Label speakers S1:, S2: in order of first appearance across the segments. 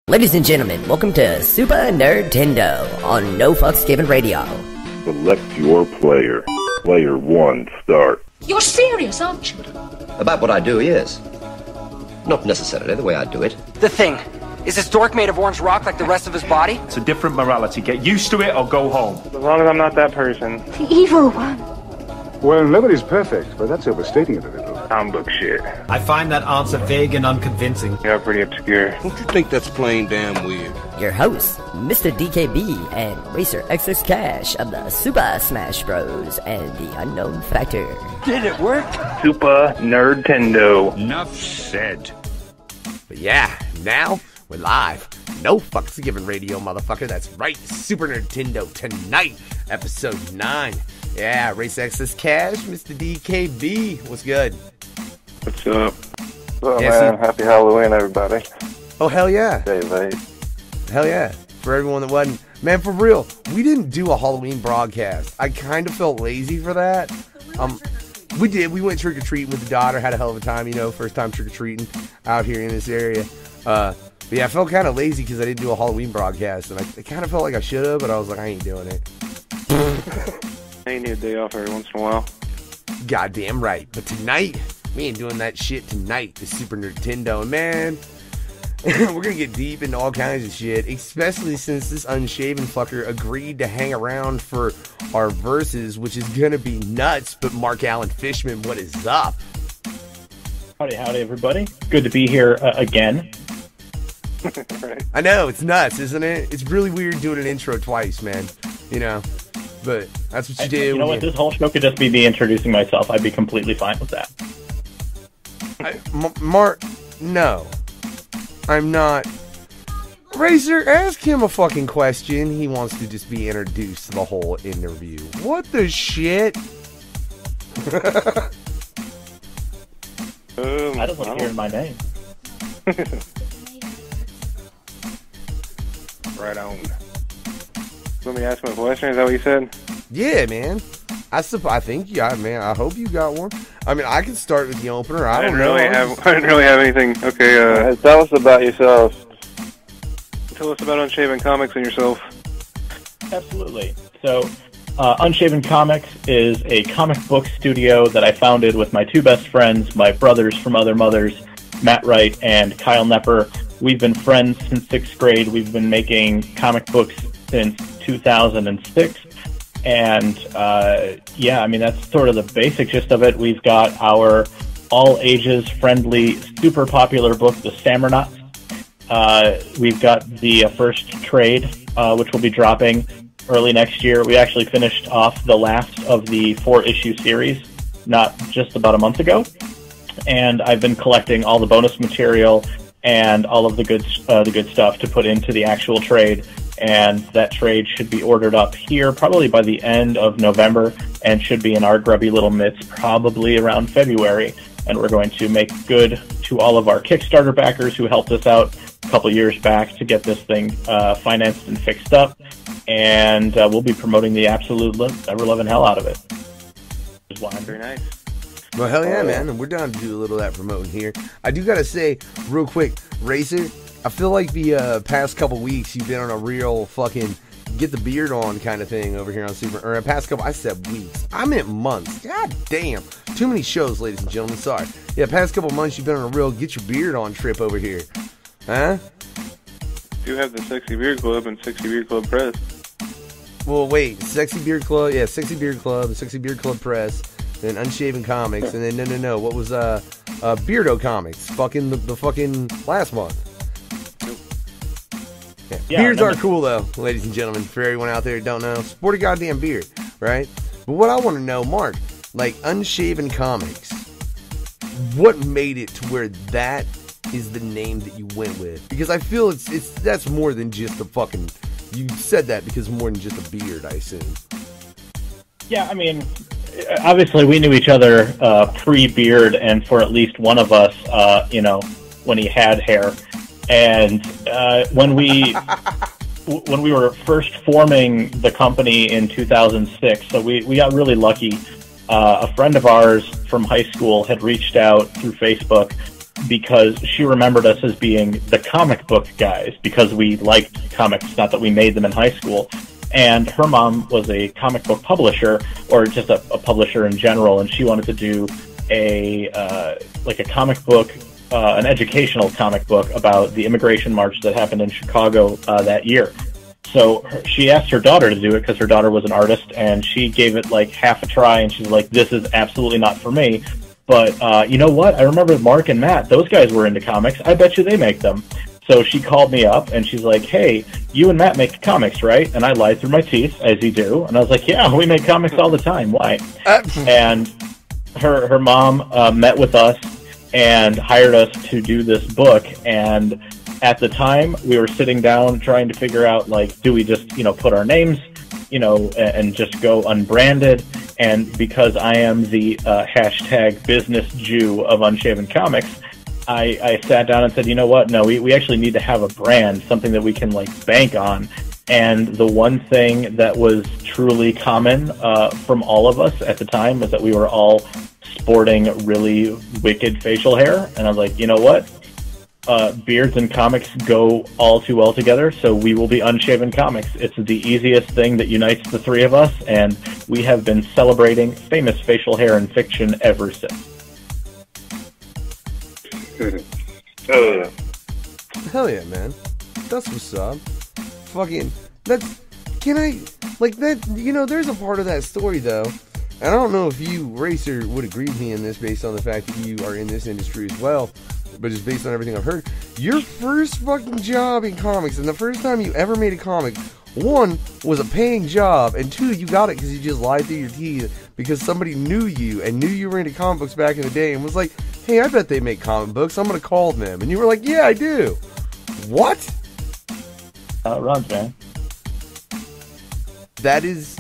S1: Ladies and gentlemen, welcome to Supah Nerd-tendo on No Fucks Given Radio.
S2: Select your player. Player 1, start.
S3: You're serious, aren't you?
S4: About what I do, yes. Not necessarily the way I do it.
S5: The Thing. Is this dork made of orange rock like the rest of his body?
S6: It's a different morality. Get used to it or go home.
S7: As long as I'm not that person.
S3: The evil one.
S8: Well, nobody's perfect, but that's overstating it a little.
S7: Comic book shit.
S9: I find that answer vague and unconvincing.
S7: Yeah, pretty obscure.
S10: Don't you think that's plain damn weird?
S1: Your hosts, Mr. DKB and Racer XX Cash of the Super Smash Bros. And the Unknown Factor.
S5: Did it work?
S7: Supah Nerd-tendo.
S11: Enough said.
S12: But yeah, now we're live. No Fucks Given Radio, motherfucker. That's right. Super Nerd-tendo tonight, episode 9. Yeah, Race Access Cash, Mr. DKB. What's good?
S7: What's up? Oh, yeah, man. Happy Halloween, everybody.
S12: Oh, hell yeah.
S7: Stay late.
S12: Hell yeah. For everyone that wasn't. Man, for real, we didn't do a Halloween broadcast. I kind of felt lazy for that. We did. We went trick-or-treating with the daughter. Had a hell of a time, you know, first time trick-or-treating out here in this area. But yeah, I felt kind of lazy because I didn't do a Halloween broadcast. And I kind of felt like I should have, but I was like, I ain't doing it.
S7: I need a day off every once in a while.
S12: Goddamn right. But tonight, we ain't doing that shit tonight. The Super Nerd-tendo. And man, we're gonna get deep into all kinds of shit, especially since this Unshaven fucker agreed to hang around for our verses, which is gonna be nuts. But Marc Alan Fishman, what is up?
S13: Howdy, everybody. Good to be here again.
S7: Right.
S12: I know, it's nuts, isn't it? It's really weird doing an intro twice, man. You know, but that's what you do.
S13: You know what? This whole show could just be me introducing myself. I'd be completely fine with that.
S12: Mark, no. I'm not. Razor, ask him a fucking question. He wants to just be introduced to the whole interview. What the shit?
S13: I don't like hearing my name.
S7: Right on. Let me ask my question. Is that what you said?
S12: Yeah, man. I think, yeah, man. I hope you got one. I mean, I can start with the opener. I didn't really
S7: have anything. Okay, tell us about yourself. Tell us about Unshaven Comics and yourself.
S13: Absolutely. So, Unshaven Comics is a comic book studio that I founded with my two best friends, my brothers from other mothers, Matt Wright and Kyle Gnepper. We've been friends since 6th grade. We've been making comic books since 2006. And, yeah, I mean, that's sort of the basic gist of it. We've got our all-ages friendly, super popular book, The Sammernauts. We've got the first trade, which will be dropping early next year. We actually finished off the last of the 4-issue series, not just about a month ago. And I've been collecting all the bonus material and all of the good stuff to put into the actual trade. And that trade should be ordered up here probably by the end of November and should be in our grubby little mitts probably around February. And we're going to make good to all of our Kickstarter backers who helped us out a couple years back to get this thing financed and fixed up. And we'll be promoting the absolute ever-loving hell out of it.
S7: Very nice.
S12: Well, hell yeah, man. And we're down to do a little of that promoting here. I do gotta say, real quick, Racer, I feel like the past couple weeks you've been on a real fucking get the beard on kind of thing over here on Super. Or past couple, I said weeks. I meant months. God damn. Too many shows, ladies and gentlemen. Sorry. Yeah, past couple months you've been on a real get your beard on trip over here. Huh?
S7: You have the Sexy Beard Club and Sexy Beard Club Press.
S12: Well, wait. Sexy Beard Club. Yeah, Sexy Beard Club, Sexy Beard Club Press. Then Unshaven Comics, and then no. What was Beardo Comics? Fucking the fucking last month. Yeah, beards are cool though, ladies and gentlemen. For everyone out there who don't know, sport a goddamn beard, right? But what I want to know, Mark, like Unshaven Comics, what made it to where that is the name that you went with? Because I feel that's more than just a fucking. You said that because more than just a beard, I assume.
S13: Yeah, I mean, obviously we knew each other pre-beard, and for at least one of us, you know, when he had hair. And when we were first forming the company in 2006, so we got really lucky. A friend of ours from high school had reached out through Facebook because she remembered us as being the comic book guys because we liked comics, not that we made them in high school. And her mom was a comic book publisher, or just a publisher in general, and she wanted to do a comic book, an educational comic book about the immigration march that happened in Chicago that year. So she asked her daughter to do it because her daughter was an artist, and she gave it like half a try, and she's like, this is absolutely not for me. But you know what? I remember Mark and Matt, those guys were into comics. I bet you they make them. So she called me up, and she's like, hey, you and Matt make comics, right? And I lied through my teeth, as you do. And I was like, yeah, we make comics all the time. Why? And her mom met with us and hired us to do this book. And at the time, we were sitting down trying to figure out, like, do we just, put our names, and just go unbranded? And because I am the hashtag business Jew of Unshaven Comics, I sat down and said, you know what? No, we actually need to have a brand, something that we can like bank on. And the one thing that was truly common from all of us at the time was that we were all sporting really wicked facial hair. And I was like, you know what? Beards and comics go all too well together, so we will be Unshaven Comics. It's the easiest thing that unites the three of us, and we have been celebrating famous facial hair in fiction ever since.
S7: Hell yeah.
S12: Hell yeah, man. That's what's up. Fucking, that's, can I, like that, there's a part of that story though, and I don't know if you, Racer, would agree with me in this based on the fact that you are in this industry as well, but just based on everything I've heard, your first fucking job in comics, and the first time you ever made a comic, one, was a paying job, and two, you got it because you just lied through your teeth because somebody knew you and knew you were into comic books back in the day and was like, hey, I bet they make comic books, I'm going to call them. And you were like, yeah, I do. What?
S13: Runs, man.
S12: That is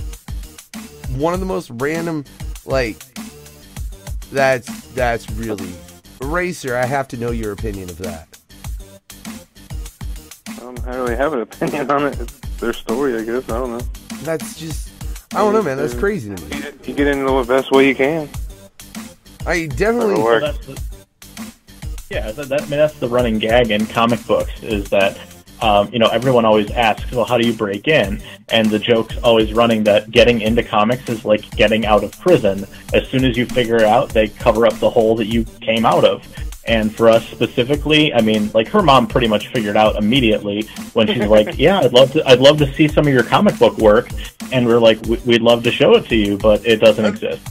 S12: one of the most random, like, that's really... Racer, I have to know your opinion of that.
S7: I don't really have an opinion on it. It's their story, I guess. I don't know.
S12: That's just... I don't know, man. That's crazy to me.
S7: You get into the best way you can.
S12: I definitely...
S13: That's the running gag in comic books, is that, everyone always asks, well, how do you break in? And the joke's always running that getting into comics is like getting out of prison. As soon as you figure it out, they cover up the hole that you came out of. And for us specifically, I mean, like, her mom pretty much figured out immediately when she's like, yeah, I'd love to see some of your comic book work. And we're like, we'd love to show it to you, but it doesn't exist.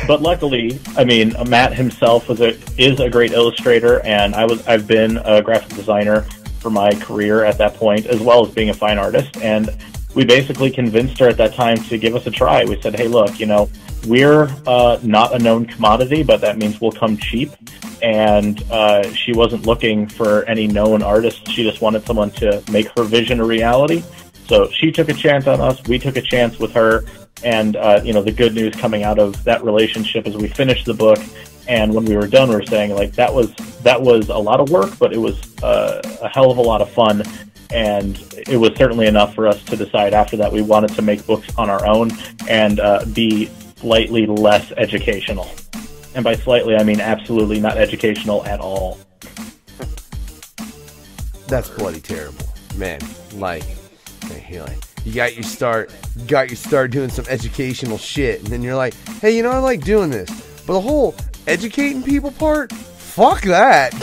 S13: But luckily, I mean, Matt himself is a great illustrator, and I've been a graphic designer for my career at that point, as well as being a fine artist. And we basically convinced her at that time to give us a try. We said, hey, look, we're not a known commodity, but that means we'll come cheap. And she wasn't looking for any known artists. She just wanted someone to make her vision a reality. So she took a chance on us. We took a chance with her. And, the good news coming out of that relationship is we finished the book, and when we were done, we were saying, like, that was a lot of work, but it was a hell of a lot of fun, and it was certainly enough for us to decide after that we wanted to make books on our own and be slightly less educational. And by slightly, I mean absolutely not educational at all.
S12: That's bloody terrible, man. Like, you got your start doing some educational shit, and then you're like, hey, I like doing this, but the whole educating people part, fuck that.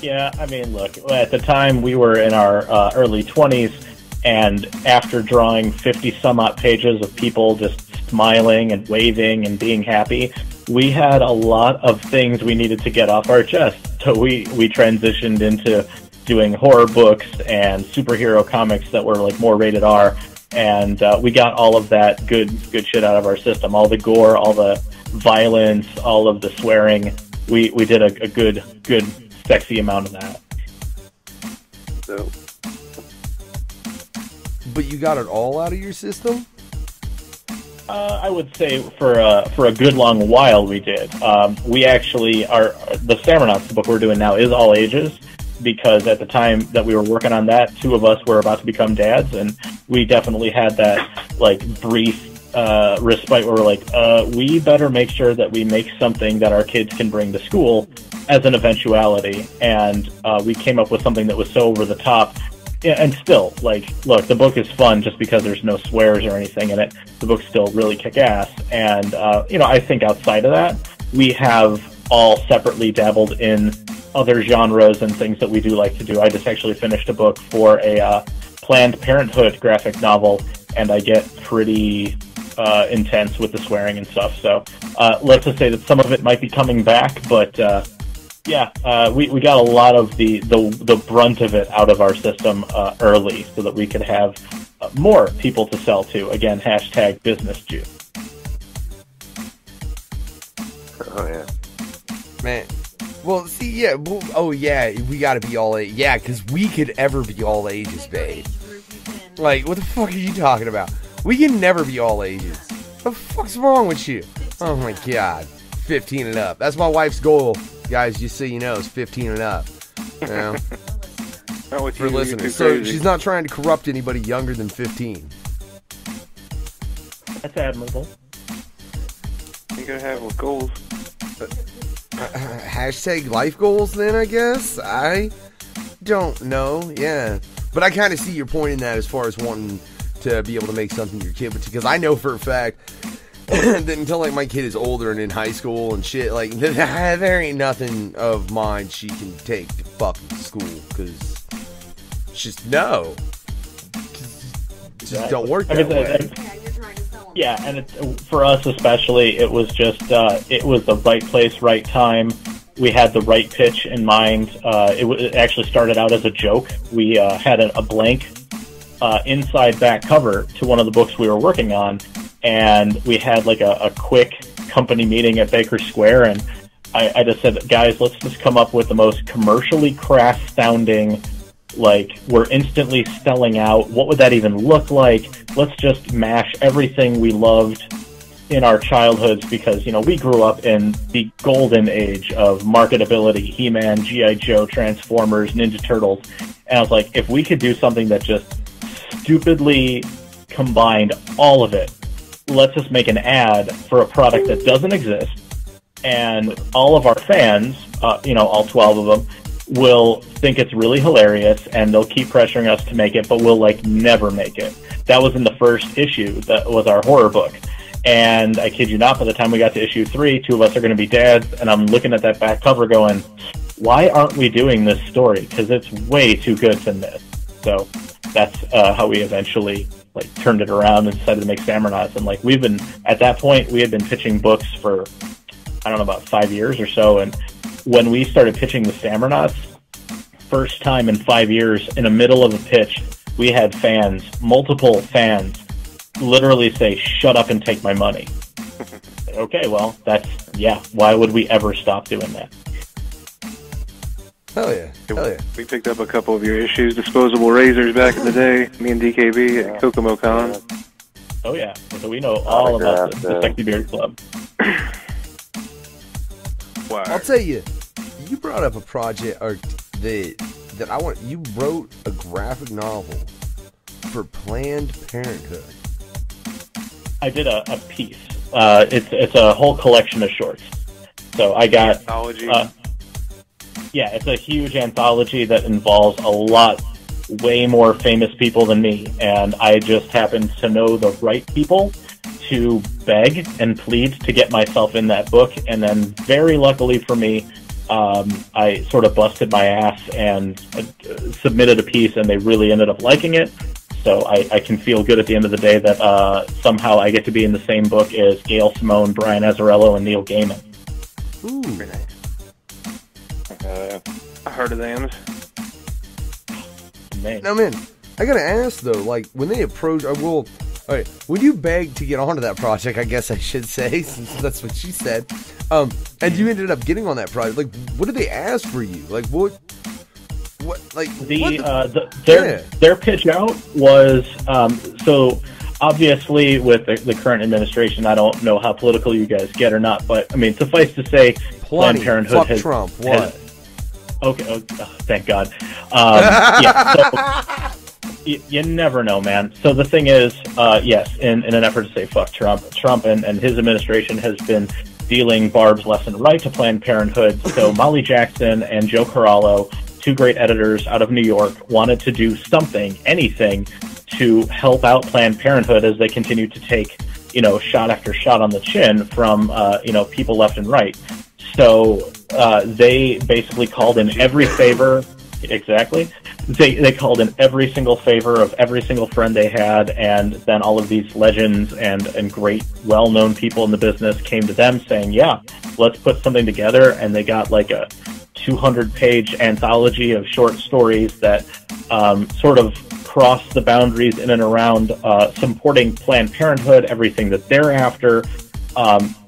S13: Yeah, I mean, look, at the time we were in our early 20s, and after drawing 50 some odd pages of people just smiling and waving and being happy, we had a lot of things we needed to get off our chest. So we transitioned into doing horror books and superhero comics that were like more rated R, and we got all of that good shit out of our system. All the gore, all the violence, all of the swearing. We did a good sexy amount of that.
S7: So,
S12: but you got it all out of your system?
S13: I would say for a good long while we did. We actually the Samurnauts book we're doing now is all ages, because at the time that we were working on that, two of us were about to become dads, and we definitely had that like brief respite where we're like, we better make sure that we make something that our kids can bring to school as an eventuality. And we came up with something that was so over the top. Yeah, and still, like, look, the book is fun just because there's no swears or anything in it. The book's still really kick-ass. And, I think outside of that, we have all separately dabbled in other genres and things that we do like to do. I just actually finished a book for a Planned Parenthood graphic novel, and I get pretty intense with the swearing and stuff. So let's just say that some of it might be coming back, but we got a lot of the brunt of it out of our system early so that we could have more people to sell to. Again, hashtag business juice.
S7: Oh, yeah.
S12: Man. Well, see, yeah. We gotta be all ages. Yeah, because we could ever be all ages, babe. Like, what the fuck are you talking about? We can never be all ages. What the fuck's wrong with you? Oh my god. 15 and up. That's my wife's goal, guys, just so you know, is 15 and up. You know? For listeners. So she's not trying to corrupt anybody younger than 15.
S13: That's admirable.
S7: You gotta have goals.
S12: Hashtag life goals, then, I guess? I don't know, yeah. But I kind of see your point in that as far as wanting to be able to make something your kid, because I know for a fact that until, like, my kid is older and in high school and shit, like, there ain't nothing of mine she can take to fucking school, because just no. Just don't work that way.
S13: Yeah, and for us especially, it was just, it was the right place, right time. We had the right pitch in mind. It actually started out as a joke. We had a blank inside back cover to one of the books we were working on, and we had like a quick company meeting at Baker Square, and I just said, guys, let's just come up with the most commercially crass sounding, like, we're instantly selling out. What would that even look like? Let's just mash everything we loved in our childhoods, because, we grew up in the golden age of marketability, He-Man, G.I. Joe, Transformers, Ninja Turtles. And I was like, if we could do something that just stupidly combined all of it, let's just make an ad for a product that doesn't exist, and all of our fans, all 12 of them, will think it's really hilarious, and they'll keep pressuring us to make it, but we'll, like, never make it. That was in the first issue. That was our horror book. And I kid you not, by the time we got to issue 3, 2 of us are going to be dads, and I'm looking at that back cover going, why aren't we doing this story? Because it's way too good to miss. So that's how we eventually, like, turned it around and decided to make Samurnauts. And, like, at that point, we had been pitching books for, I don't know, about 5 years or so, and when we started pitching the Samurnauts, first time in 5 years, in the middle of a pitch, we had fans, multiple fans, literally say, shut up and take my money. Okay, well, why would we ever stop doing that?
S12: Hell yeah. Hell yeah.
S7: We picked up a couple of your issues, Disposable Razors, back in the day, me and DKB at Kokomo Con.
S13: Oh yeah, so we know all about the Sexy Beard Club.
S7: Wow.
S12: I'll tell you, you brought up a project you wrote a graphic novel for Planned Parenthood.
S13: I did a piece. It's a whole collection of shorts. So I got
S7: anthology.
S13: It's a huge anthology that involves way more famous people than me, and I just happened to know the right people to beg and plead to get myself in that book, and then very luckily for me, I sort of busted my ass and submitted a piece, and they really ended up liking it. So I can feel good at the end of the day that somehow I get to be in the same book as Gail Simone, Brian Azzarello, and Neil Gaiman.
S12: Ooh.
S7: Very nice. I heard of them.
S12: Now, man, I gotta ask though, like, when they approach, alright, when you begged to get onto that project, I guess I should say, since that's what she said, and you ended up getting on that project, like, what did they ask for you? Like,
S13: their pitch out was, so obviously with the current administration, I don't know how political you guys get or not, but I mean, suffice to say, Planned Parenthood has
S12: Trump. What?
S13: Okay, thank God. You never know, man. So the thing is, yes, in an effort to say fuck Trump and his administration has been dealing barbs left and right to Planned Parenthood. So Molly Jackson and Joe Corallo, two great editors out of New York, wanted to do something, anything, to help out Planned Parenthood as they continue to take, shot after shot on the chin from, people left and right. So they basically called in every favor. Exactly. They called in every single favor of every single friend they had, and then all of these legends and great, well-known people in the business came to them saying, yeah, let's put something together, and they got like a 200-page anthology of short stories that sort of cross the boundaries in and around supporting Planned Parenthood, everything that they're after,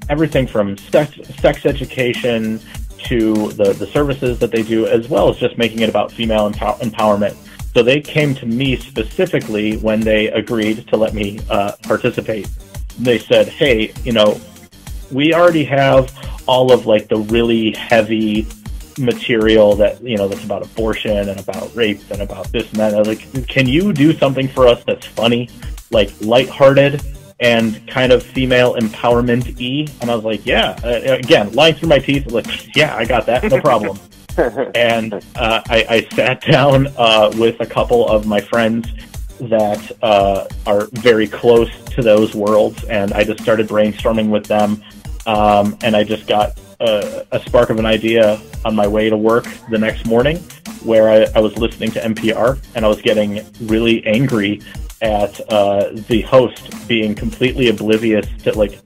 S13: everything from sex education to the services that they do, as well as just making it about female empowerment. So they came to me specifically when they agreed to let me participate. They said, hey, we already have all of like the really heavy material that, that's about abortion and about rape and about this and that. I was like, can you do something for us that's funny, like lighthearted, and kind of female empowerment-y? And I was like, yeah. Again, lying through my teeth, like, yeah, I got that, no problem. And I sat down with a couple of my friends that are very close to those worlds, and I just started brainstorming with them, and I just got a spark of an idea on my way to work the next morning, where I was listening to NPR, and I was getting really angry at the host being completely oblivious to, like,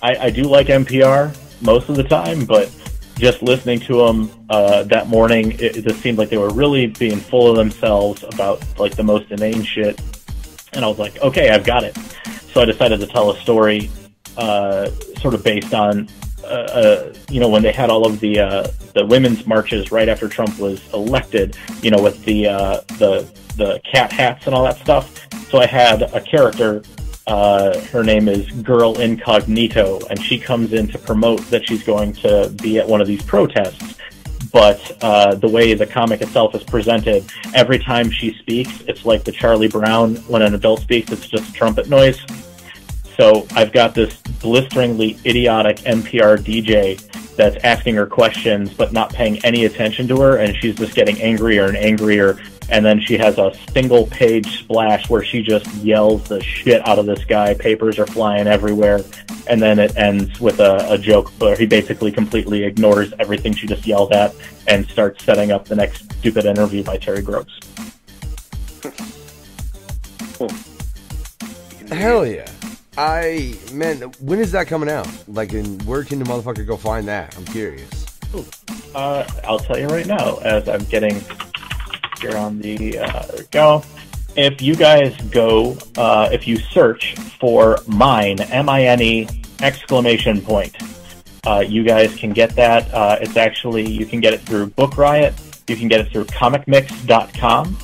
S13: I do like NPR most of the time, but just listening to them that morning, it just seemed like they were really being full of themselves about, like, the most inane shit. And I was like, okay, I've got it. So I decided to tell a story sort of based on, when they had all of the women's marches right after Trump was elected, with the cat hats and all that stuff. So I had a character, her name is Girl Incognito, and she comes in to promote that she's going to be at one of these protests. But the way the comic itself is presented, every time she speaks, it's like the Charlie Brown, when an adult speaks, it's just trumpet noise. So I've got this blisteringly idiotic NPR DJ that's asking her questions but not paying any attention to her, and she's just getting angrier and angrier. And then she has a single-page splash where she just yells the shit out of this guy. Papers are flying everywhere. And then it ends with a joke where he basically completely ignores everything she just yelled at and starts setting up the next stupid interview by Terry Gross.
S12: Hell yeah. When is that coming out? Like, where can the motherfucker go find that? I'm curious.
S13: I'll tell you right now, as I'm getting here on the go. If you guys go, if you search for Mine, M-I-N-E, exclamation point, you guys can get that. It's actually, you can get it through Book Riot. You can get it through comicmix.com.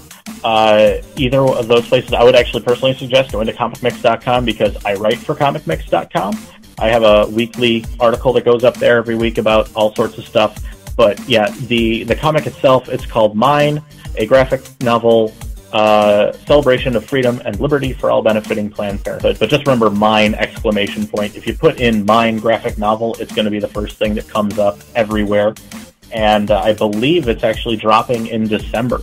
S13: Either of those places, I would actually personally suggest going to comicmix.com because I write for comicmix.com. I have a weekly article that goes up there every week about all sorts of stuff. But yeah, the comic itself, it's called Mine, a graphic novel celebration of freedom and liberty for all benefiting Planned Parenthood. But just remember Mine, exclamation point. If you put in Mine graphic novel, it's going to be the first thing that comes up everywhere. And I believe it's actually dropping in December.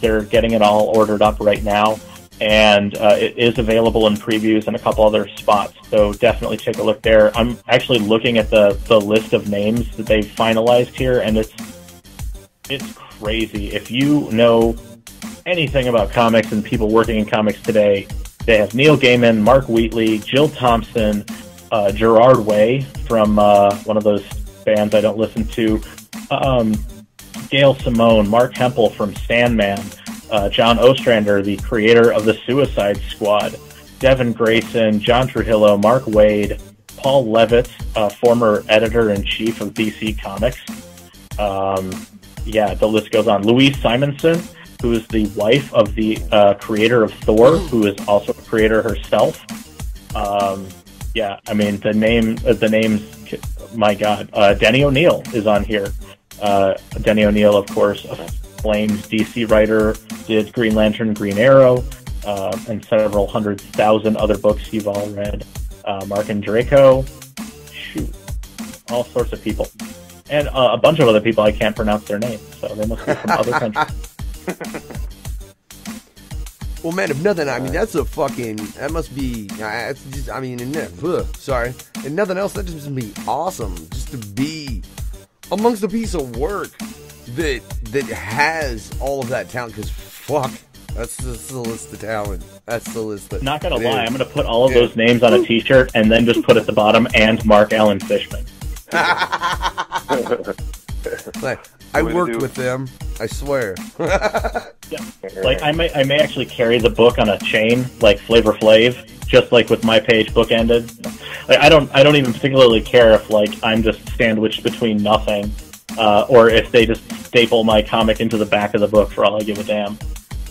S13: They're getting it all ordered up right now, and it is available in previews and a couple other spots, so definitely take a look there. I'm actually looking at the list of names that they've finalized here, and it's crazy. If you know anything about comics and people working in comics today, they have Neil Gaiman, Mark Wheatley, Jill Thompson, Gerard Way from one of those bands I don't listen to, Gail Simone, Mark Hempel from Sandman, John Ostrander, the creator of the Suicide Squad, Devin Grayson, John Trujillo, Mark Waid, Paul Levitz, former editor-in-chief of DC Comics. Yeah, the list goes on. Louise Simonson, who is the wife of the creator of Thor, who is also a creator herself. Yeah, I mean, the names, my God. Denny O'Neil is on here. Denny O'Neil, of course, acclaimed DC writer, did Green Lantern, Green Arrow, and several 100,000 other books you've all read. Mark and Draco, shoot, all sorts of people. And a bunch of other people I can't pronounce their names, so they must be from other countries.
S12: Well, man, if nothing, I mean, that's a fucking, that must be, it's just, I mean, sorry. And nothing else, that just must be awesome, just to be amongst a piece of work that has all of that talent, because fuck, that's the list of talent. That's the list of...
S13: Not gonna lie, I'm gonna put all of those names on a t-shirt, and then just put at the bottom, and Marc Alan Fishman.
S12: Like, I worked with them, I swear.
S13: Yeah. Like, I may actually carry the book on a chain, like Flavor Flav, just like with my page bookended. Like, I don't even particularly care if, like, I'm just sandwiched between nothing, or if they just staple my comic into the back of the book, for all I give a damn.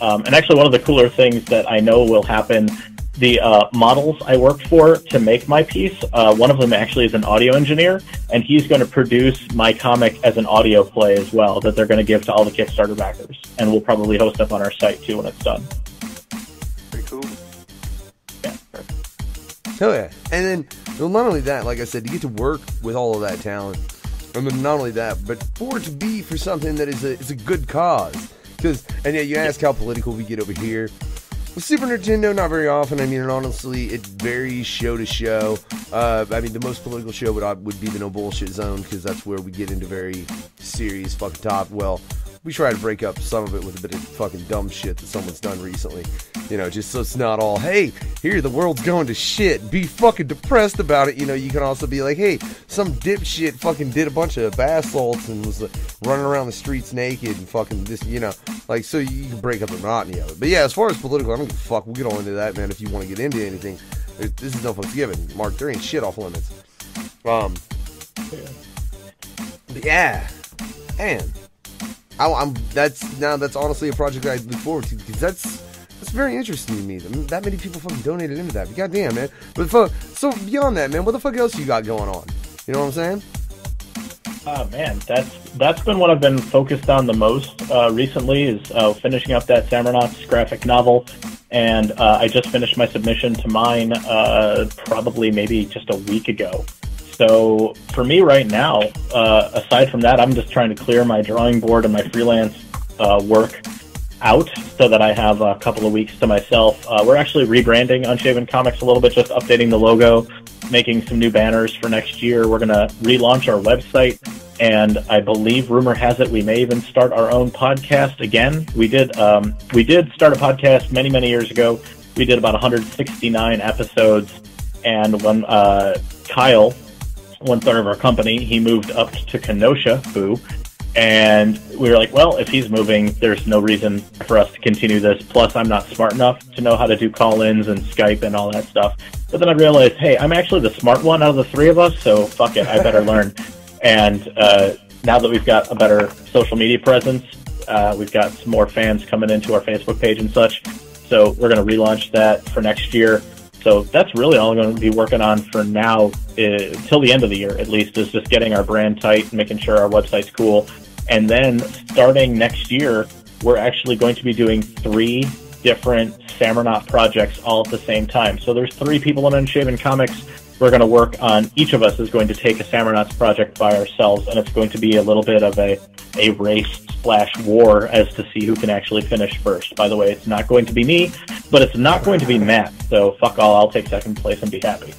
S13: And actually, one of the cooler things that I know will happen, the models I worked for to make my piece, one of them actually is an audio engineer, and he's going to produce my comic as an audio play as well, that they're going to give to all the Kickstarter backers, and we'll probably host up on our site too when it's done.
S7: Pretty cool.
S13: Yeah.
S12: Hell yeah. And then, well, not only that, like I said, you get to work with all of that talent, and then not only that, but for it to be for something that is a good cause. And yeah, you ask how political we get over here. With Supah Nerd-tendo, not very often. I mean, and honestly, it varies show to show. I mean, the most political show would be the No Bullshit Zone, because that's where we get into very serious fucking top. Well, we try to break up some of it with a bit of fucking dumb shit that someone's done recently. You know, just so it's not all, hey, here, the world's going to shit. Be fucking depressed about it. You know, you can also be like, hey, some dipshit fucking did a bunch of bath salts and was running around the streets naked and fucking this, you know. Like, so you can break up the monotony of it. But yeah, as far as political, I don't give a fuck. We'll get all into that, man, if you want to get into anything. This is no fucks given. Mark, there ain't shit off limits. But yeah. And that's honestly a project I look forward to, because that's very interesting to me. That many people fucking donated into that. But goddamn, man. But so beyond that, man, what the fuck else you got going on? You know what I'm saying?
S13: Oh man, that's been what I've been focused on the most recently, is finishing up that Samurnauts graphic novel, and I just finished my submission to mine probably maybe just a week ago. So for me right now, aside from that, I'm just trying to clear my drawing board and my freelance work out so that I have a couple of weeks to myself. We're actually rebranding Unshaven Comics a little bit, just updating the logo, making some new banners for next year. We're going to relaunch our website, and I believe, rumor has it, we may even start our own podcast again. We did start a podcast many years ago. We did about 169 episodes, and when Kyle, one third of our company, he moved up to Kenosha, and we were like, well, if he's moving, there's no reason for us to continue this. Plus, I'm not smart enough to know how to do call-ins and Skype and all that stuff. But then I realized, hey, I'm actually the smart one out of the three of us, so fuck it, I better learn. And now that we've got a better social media presence, we've got some more fans coming into our Facebook page and such. So we're going to relaunch that for next year. So that's really all I'm going to be working on for now, till the end of the year at least, is just getting our brand tight and making sure our website's cool. And then starting next year, we're actually going to be doing 3 different Samurnaut projects all at the same time. So there's 3 people in Unshaven Comics. We're going to work on, each of us is going to take a Samurnauts project by ourselves, and it's going to be a little bit of a race/war as to see who can actually finish first. By the way, it's not going to be me, but it's not going to be Matt, so fuck all, I'll take second place and be happy.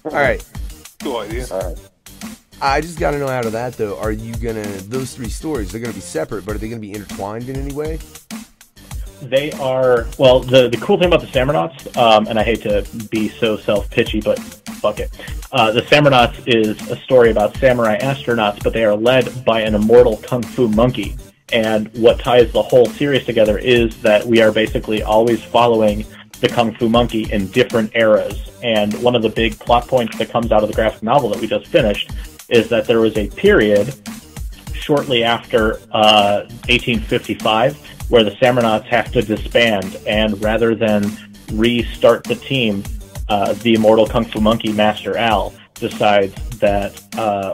S12: Alright.
S7: Cool idea. Alright.
S12: I just got to know out of that, though, are you going to, those 3 stories, they're going to be separate, but are they going to be intertwined in any way?
S13: They are, well, the cool thing about the Samurnauts, and I hate to be so self-pitchy, but fuck it. The Samurnauts is a story about samurai astronauts, but they are led by an immortal kung fu monkey. And what ties the whole series together is that we are basically always following the kung fu monkey in different eras. And one of the big plot points that comes out of the graphic novel that we just finished is that there was a period shortly after 1855 where the Samurnauts have to disband, and rather than restart the team, the immortal Kung Fu Monkey, Master Al, decides that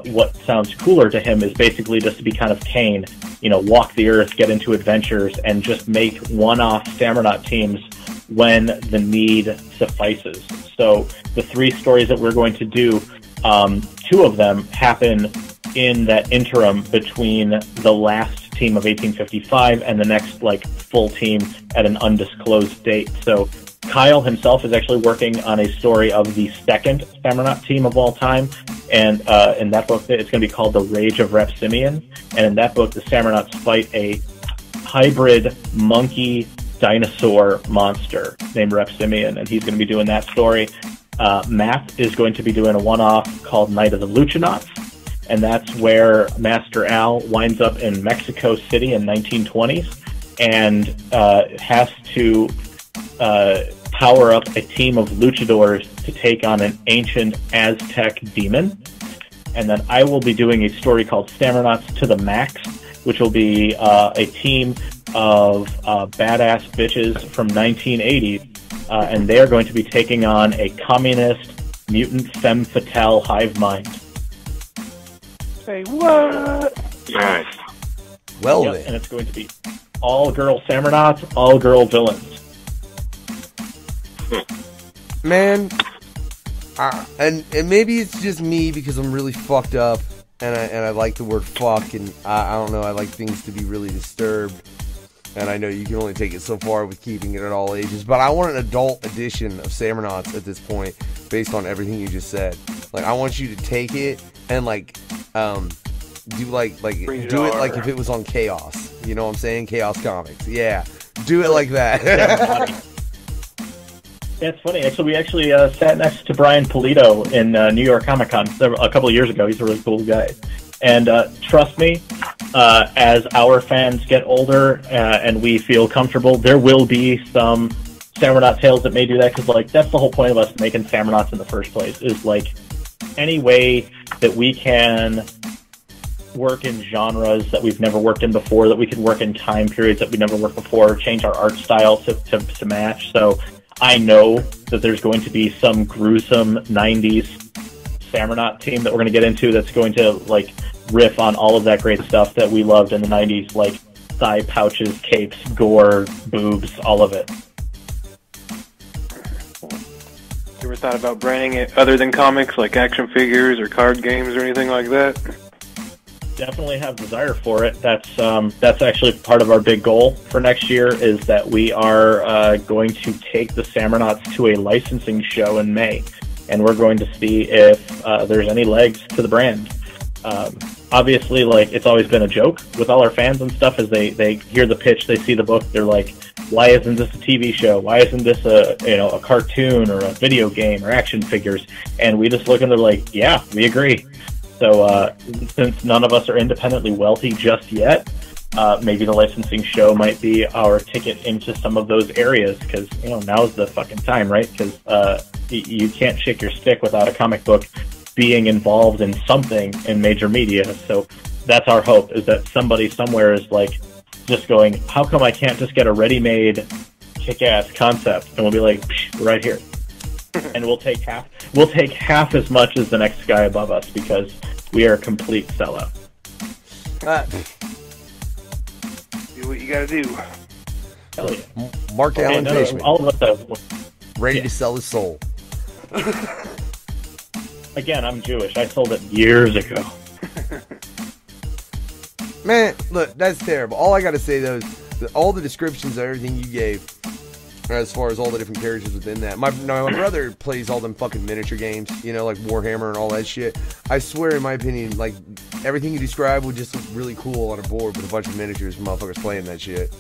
S13: what sounds cooler to him is basically just to be kind of Kane, walk the earth, get into adventures, and just make one-off Samurnaut teams when the need suffices. So the 3 stories that we're going to do, 2 of them happen in that interim between the last team of 1855 and the next full team at an undisclosed date. So Kyle himself is actually working on a story of the second Samurnaut team of all time, and in that book it's going to be called The Rage of Repsimian, and in that book the Samurnauts fight a hybrid monkey-dinosaur monster named Repsimian, and he's going to be doing that story. Matt is going to be doing a one-off called Night of the Luchanauts, and that's where Master Al winds up in Mexico City in 1920s and has to power up a team of luchadors to take on an ancient Aztec demon. And then I will be doing a story called Samurnauts to the Max, which will be a team of badass bitches from 1980, and they're going to be taking on a communist mutant femme fatale hive mind.
S7: Say what?
S2: Nice.
S12: Well,
S13: yep,
S12: then.
S13: and it's going to be all-girl Samurnauts, all-girl villains.
S12: Man, and maybe it's just me because I'm really fucked up, and I like the word fuck, and I don't know, I like things to be really disturbed, and I know you can only take it so far with keeping it at all ages, but I want an adult edition of Samurnauts at this point, based on everything you just said. I want you to take it and do it like if it was on Chaos. You know what I'm saying? Chaos Comics. Yeah, do it like that.
S13: Yeah, it's funny. Actually, we actually sat next to Brian Pulido in New York Comic Con a couple of years ago. He's a really cool guy. And trust me, as our fans get older and we feel comfortable, there will be some Samurnaut tales that may do that, because that's the whole point of us making Samurnauts in the first place, is any way that we can work in genres that we've never worked in before, that we can work in time periods that we never worked before, change our art style to match. So I know that there's going to be some gruesome 90s Samurnaut team that we're going to get into that's going to riff on all of that great stuff that we loved in the 90s, like thigh pouches, capes, gore, boobs, all of it.
S7: You ever thought about branding it other than comics, like action figures or card games or anything like that?
S13: Definitely have desire for it. That's actually part of our big goal for next year, is that we are going to take the Samurnauts to a licensing show in May, and we're going to see if there's any legs to the brand. Obviously, it's always been a joke with all our fans and stuff, as they hear the pitch, they see the book, they're like, why isn't this a TV show? Why isn't this a cartoon or a video game or action figures? And we just look and they're like, yeah, we agree. So since none of us are independently wealthy just yet, maybe the licensing show might be our ticket into some of those areas, because now's the fucking time, right? Because you can't shake your stick without a comic book being involved in something in major media. So that's our hope, is that somebody somewhere is just going, how come I can't just get a ready-made kick-ass concept? And we'll be like, right here. And we'll take half as much as the next guy above us, because we are a complete sellout.
S7: Do what you gotta do.
S13: Hell yeah.
S12: Marc Alan Fishman.
S13: All of us have,
S12: ready to sell his soul.
S13: Again, I'm Jewish. I sold it years ago.
S12: Man, look, that's terrible. All I gotta say though is that all the descriptions of everything you gave, as far as all the different characters within that. My brother plays all them fucking miniature games, like Warhammer and all that shit. I swear, in my opinion, everything you described would just look really cool on a board with a bunch of miniatures, motherfuckers playing that shit.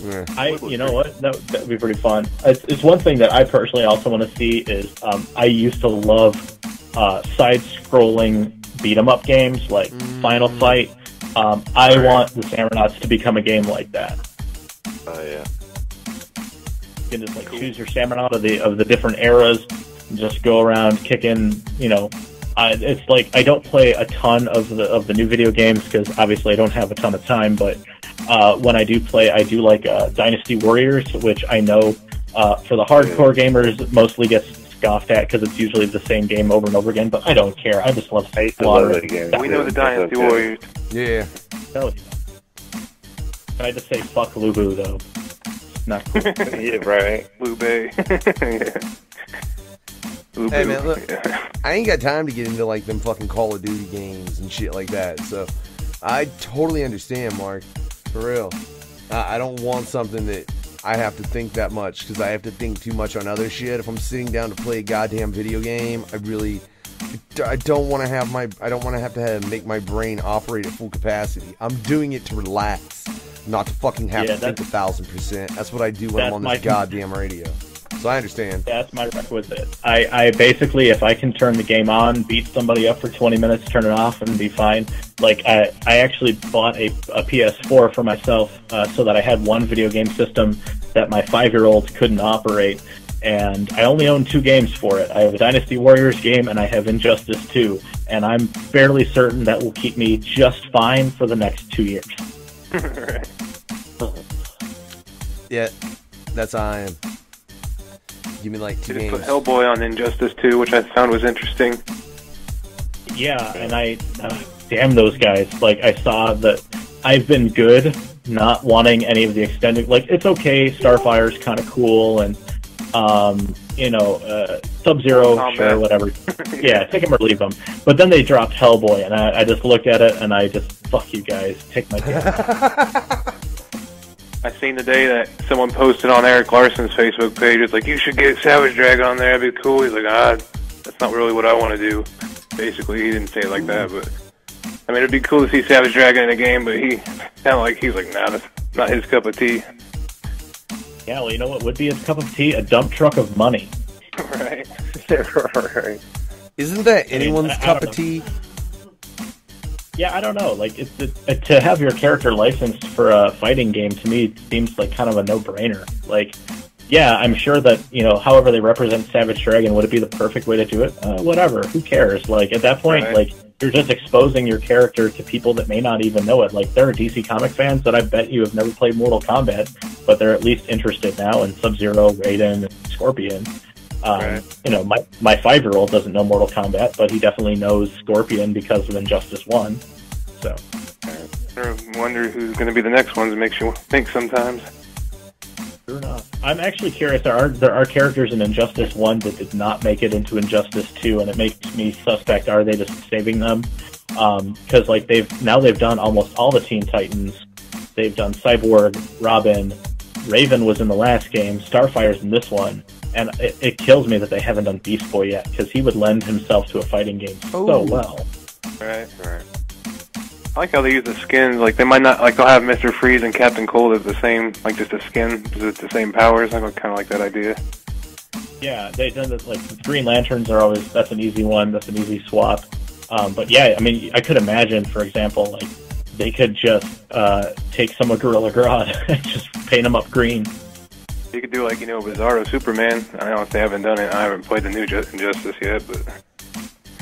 S12: Yeah.
S13: You know what? That would be pretty fun. It's one thing that I personally also want to see is, I used to love side-scrolling beat-em-up games like Final Fight. I want the Samurnauts to become a game like that.
S2: Oh, yeah.
S13: You can just choose your Samurnaut of the different eras and just go around kicking, it's I don't play a ton of the new video games, because obviously I don't have a ton of time, but when I do play, I do like Dynasty Warriors, which I know for the hardcore gamers mostly gets scoffed at because it's usually the same game over and over again, but I don't care. I just love Space
S7: I love that game. We know the Dynasty Warriors.
S12: Yeah.
S13: Hell yeah. I just say fuck Lubu, though. Not cool.
S7: Yeah, right. Lube. Yeah. Lubu.
S12: Hey man, look,
S7: Yeah.
S12: I ain't got time to get into like them fucking Call of Duty games and shit like that. So I totally understand, Mark. For real. I don't want something that I have to think that much because I have to think too much on other shit. If I'm sitting down to play a goddamn video game, I don't want to have make my brain operate at full capacity. I'm doing it to relax, not to fucking have to think 1,000%. That's what I do when I'm on this goddamn radio. So I understand.
S13: That's my requisite. I basically, if I can turn the game on, beat somebody up for 20 minutes, turn it off, and be fine. Like, I actually bought a PS4 for myself so that I had one video game system that my 5-year-old couldn't operate, and I only own 2 games for it. I have a Dynasty Warriors game, and I have Injustice 2, and I'm fairly certain that will keep me just fine for the next 2 years.
S7: Right.
S12: Yeah, that's how I am. Give me like 2
S7: They
S12: games.
S7: just put Hellboy on Injustice 2, which I found was interesting.
S13: Yeah, and damn those guys. Like, I saw that I've been good not wanting any of the extended, like, it's okay, Starfire's kind of cool, and, Sub-Zero, sure, whatever. Yeah, take them or leave them. But then they dropped Hellboy, and I just looked at it, and I just, fuck you guys, take my game.
S7: I seen today that someone posted on Eric Larson's Facebook page. It's like, you should get Savage Dragon on there. That'd be cool. He's like, that's not really what I want to do. Basically, he didn't say it like that, but I mean, it'd be cool to see Savage Dragon in a game. But he sounded like he's like, nah, that's not his cup of tea.
S13: Yeah, well, you know what would be his cup of tea? A dump truck of money.
S7: Right. Right.
S12: Isn't that anyone's cup of tea?
S13: Yeah, I don't know. Like, to have your character licensed for a fighting game, to me, seems like kind of a no-brainer. Like, yeah, I'm sure that, however they represent Savage Dragon, would it be the perfect way to do it? Whatever. Who cares? Like, at that point,
S7: Right.
S13: like, you're just exposing your character to people that may not even know it. Like, there are DC comic fans that I bet you have never played Mortal Kombat, but they're at least interested now in Sub-Zero, Raiden, and Scorpion.
S7: Right.
S13: My 5-year-old doesn't know Mortal Kombat, but he definitely knows Scorpion because of Injustice 1. So,
S7: I wonder who's going to be the next one. It makes you think sometimes.
S13: Sure enough. I'm actually curious. There are characters in Injustice 1 that did not make it into Injustice 2, and it makes me suspect, are they just saving them? Because they've done almost all the Teen Titans. They've done Cyborg, Robin, Raven was in the last game, Starfire's in this one. And it kills me that they haven't done Beast Boy yet, because he would lend himself to a fighting game so well.
S7: Right. I like how they use the skins. Like, they might not, like, they'll have Mr. Freeze and Captain Cold as the same, like, just a skin, just the same powers. I kind of like that idea.
S13: Yeah, they've done this, like, Green Lanterns are always, that's an easy one, that's an easy swap. But yeah, I mean, I could imagine, for example, like, they could just take some of Gorilla Grodd and just paint them up green.
S7: You could do, like, Bizarro Superman. I don't know if they haven't done it. I haven't played the new Injustice yet, but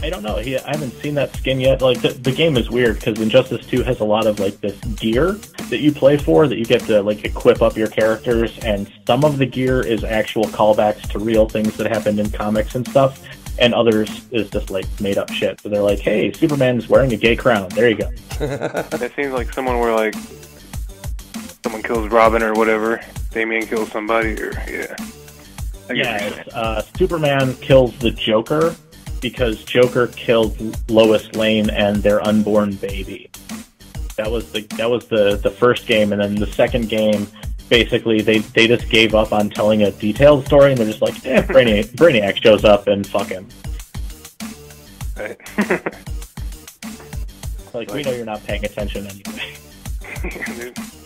S13: I don't know. I haven't seen that skin yet. Like, the game is weird because Injustice 2 has a lot of, like, this gear that you play for that you get to, like, equip up your characters, and some of the gear is actual callbacks to real things that happened in comics and stuff, and others is just, like, made up shit. So they're like, hey, Superman's wearing a gay crown. There you go.
S7: It seems like someone where, like, someone kills Robin or whatever, Damian kills somebody, or, yeah.
S13: Superman kills the Joker because Joker killed Lois Lane and their unborn baby. That was the first game, and then the second game, basically, they just gave up on telling a detailed story, and they're just like, Brainiac shows up and fuck him.
S7: Right.
S13: Like, we know you're not paying attention anyway.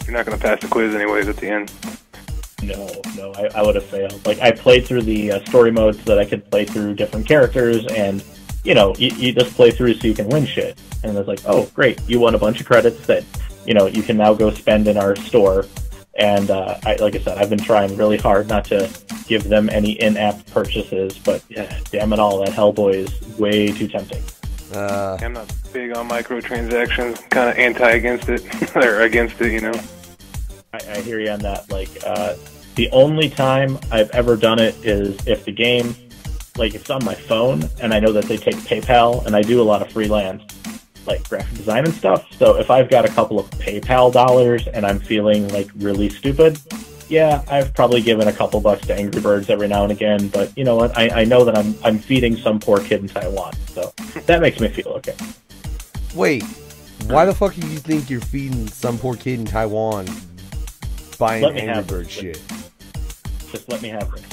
S7: You're not going to pass the quiz anyways at the end.
S13: No, I would have failed. Like, I played through the story modes so that I could play through different characters, and, you just play through so you can win shit. And I was like, oh, great, you won a bunch of credits that, you can now go spend in our store. And, like I said, I've been trying really hard not to give them any in-app purchases, but, yeah, damn it all, that Hellboy is way too tempting.
S7: I'm not big on microtransactions, kind of anti-against it, or against it,
S13: I hear you on that. Like, the only time I've ever done it is if the game like it's on my phone, and I know that they take PayPal, and I do a lot of freelance, like graphic design and stuff. So if I've got a couple of PayPal dollars and I'm feeling like really stupid, yeah, I've probably given a couple bucks to Angry Birds every now and again. But you know what? I know that I'm feeding some poor kid in Taiwan, so that makes me feel okay.
S12: Wait, why the fuck do you think you're feeding some poor kid in Taiwan buying Angry Bird shit?
S13: Just let me have this.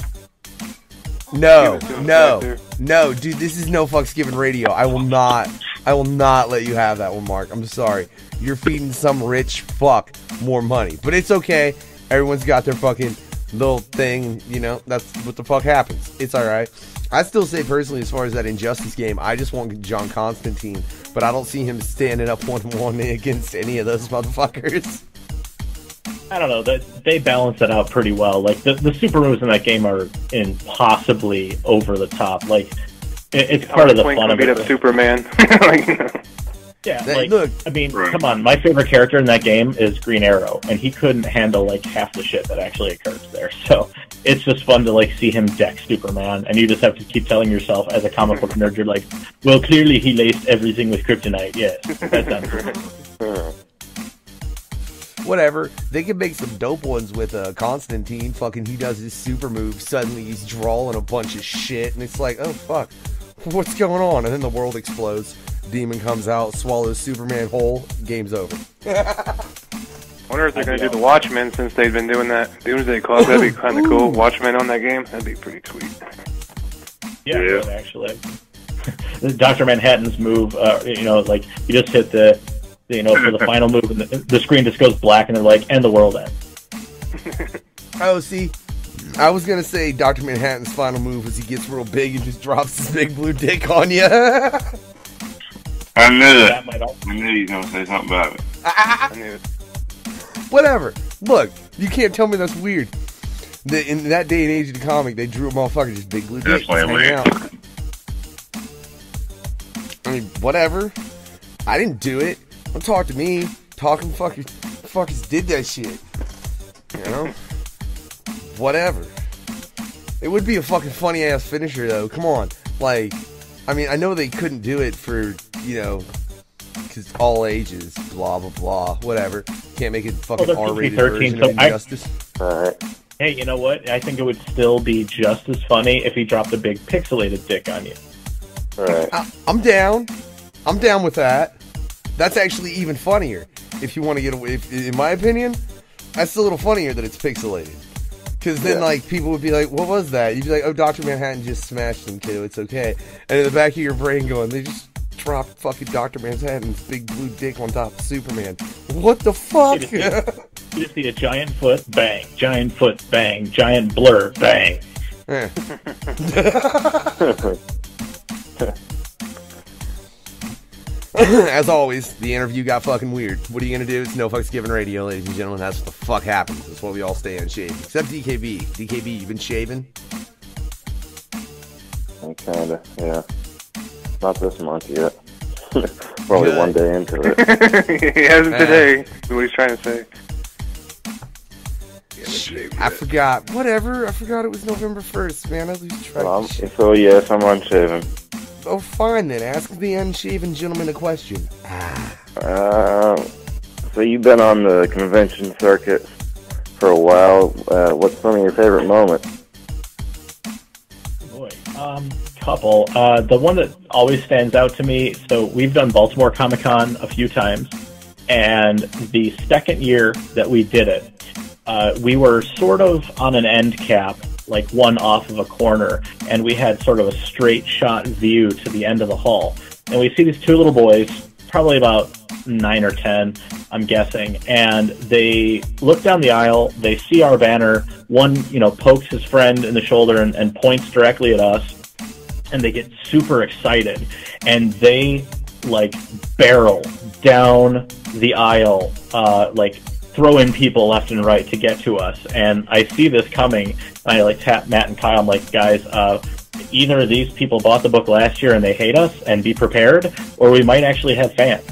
S12: No, dude, this is no fucks given radio. I will not let you have that one, Mark. I'm sorry. You're feeding some rich fuck more money. But it's okay. Everyone's got their fucking little thing, you know, that's what the fuck happens. It's alright. I still say personally, as far as that Injustice game, I just want John Constantine, but I don't see him standing up 1-1 against any of those motherfuckers.
S13: I don't know, they balance it out pretty well. Like, the super moves in that game are impossibly over the top. Like, it's part of the fun of it.
S7: Beat up Superman. Like, you know.
S13: Yeah, like, look, I mean, come on, my favorite character in that game is Green Arrow, and he couldn't handle, like, half the shit that actually occurs there. So, it's just fun to, like, see him deck Superman, and you just have to keep telling yourself, as a comic book nerd, you're like, well, clearly he laced everything with kryptonite, yes. That's not
S12: Whatever. They could make some dope ones with Constantine. Fucking, he does his super move. Suddenly he's drawing a bunch of shit, and it's like, oh fuck, what's going on? And then the world explodes. Demon comes out, swallows Superman whole. Game's over.
S7: I wonder if they're gonna do the Watchmen since they've been doing that Doomsday Clock. That'd be kind of cool. Watchmen on that game. That'd be pretty sweet.
S13: Yeah. Actually, Dr. Manhattan's move. You know, like you just hit the. You know, for the final move, and the screen just goes black, and they're like, and the world ends.
S12: Oh, see, I was going to say Dr. Manhattan's final move is he gets real big and just drops his big blue dick on you.
S2: I knew it. I knew you were going to say something about it.
S7: I knew it.
S12: Whatever. Look, you can't tell me that's weird. In that day and age of the comic, they drew a motherfucker just big blue dick.
S2: That's weird.
S12: Out. I mean, whatever. I didn't do it. Don't talk to me. Talking fuckers did that shit. You know? Whatever. It would be a fucking funny ass finisher though. Come on. Like, I mean, I know they couldn't do it for, you know, because all ages, blah, blah, blah, whatever. Can't make it fucking R-rated version of Injustice.
S13: Alright. Hey, you know what? I think it would still be just as funny if he dropped a big pixelated dick on you.
S2: Right.
S12: I'm down. I'm down with that. That's actually even funnier. If you want to get away, in my opinion, that's a little funnier that it's pixelated. Because then, like, people would be like, what was that? You'd be like, oh, Dr. Manhattan just smashed them, kiddo, it's okay. And in the back of your brain going, they just dropped fucking Dr. Manhattan's big blue dick on top of Superman. What the fuck?
S13: You just see a giant foot, bang. Giant foot, bang. Giant blur, bang.
S12: As always, the interview got fucking weird. What are you gonna do? It's no fucks given radio, ladies and gentlemen. That's what the fuck happens. That's why we all stay unshaved. Except DKB. DKB, you been shaving?
S2: Kinda, yeah. Not this month yet. Probably one day into it.
S7: He hasn't today, is what he's trying to say.
S12: I forgot. Whatever. I forgot it was November 1st, man. I lose track of shit.
S2: So, yes, I'm unshaven.
S12: Oh, fine then. Ask the unshaven gentleman a question.
S2: So you've been on the convention circuit for a while. What's some of your favorite moments?
S13: Boy, couple. The one that always stands out to me, so we've done Baltimore Comic-Con a few times, and the second year that we did it, we were sort of on an end cap, like one off of a corner, and we had sort of a straight shot view to the end of the hall. And we see these two little boys, probably about 9 or 10, I'm guessing, and they look down the aisle, they see our banner, one, you know, pokes his friend in the shoulder and points directly at us, and they get super excited, and they, like, barrel down the aisle, like, throwing people left and right to get to us. And I see this coming, and I like tap Matt and Kyle. I'm like, guys, either of these people bought the book last year and they hate us, and be prepared, or we might actually have fans.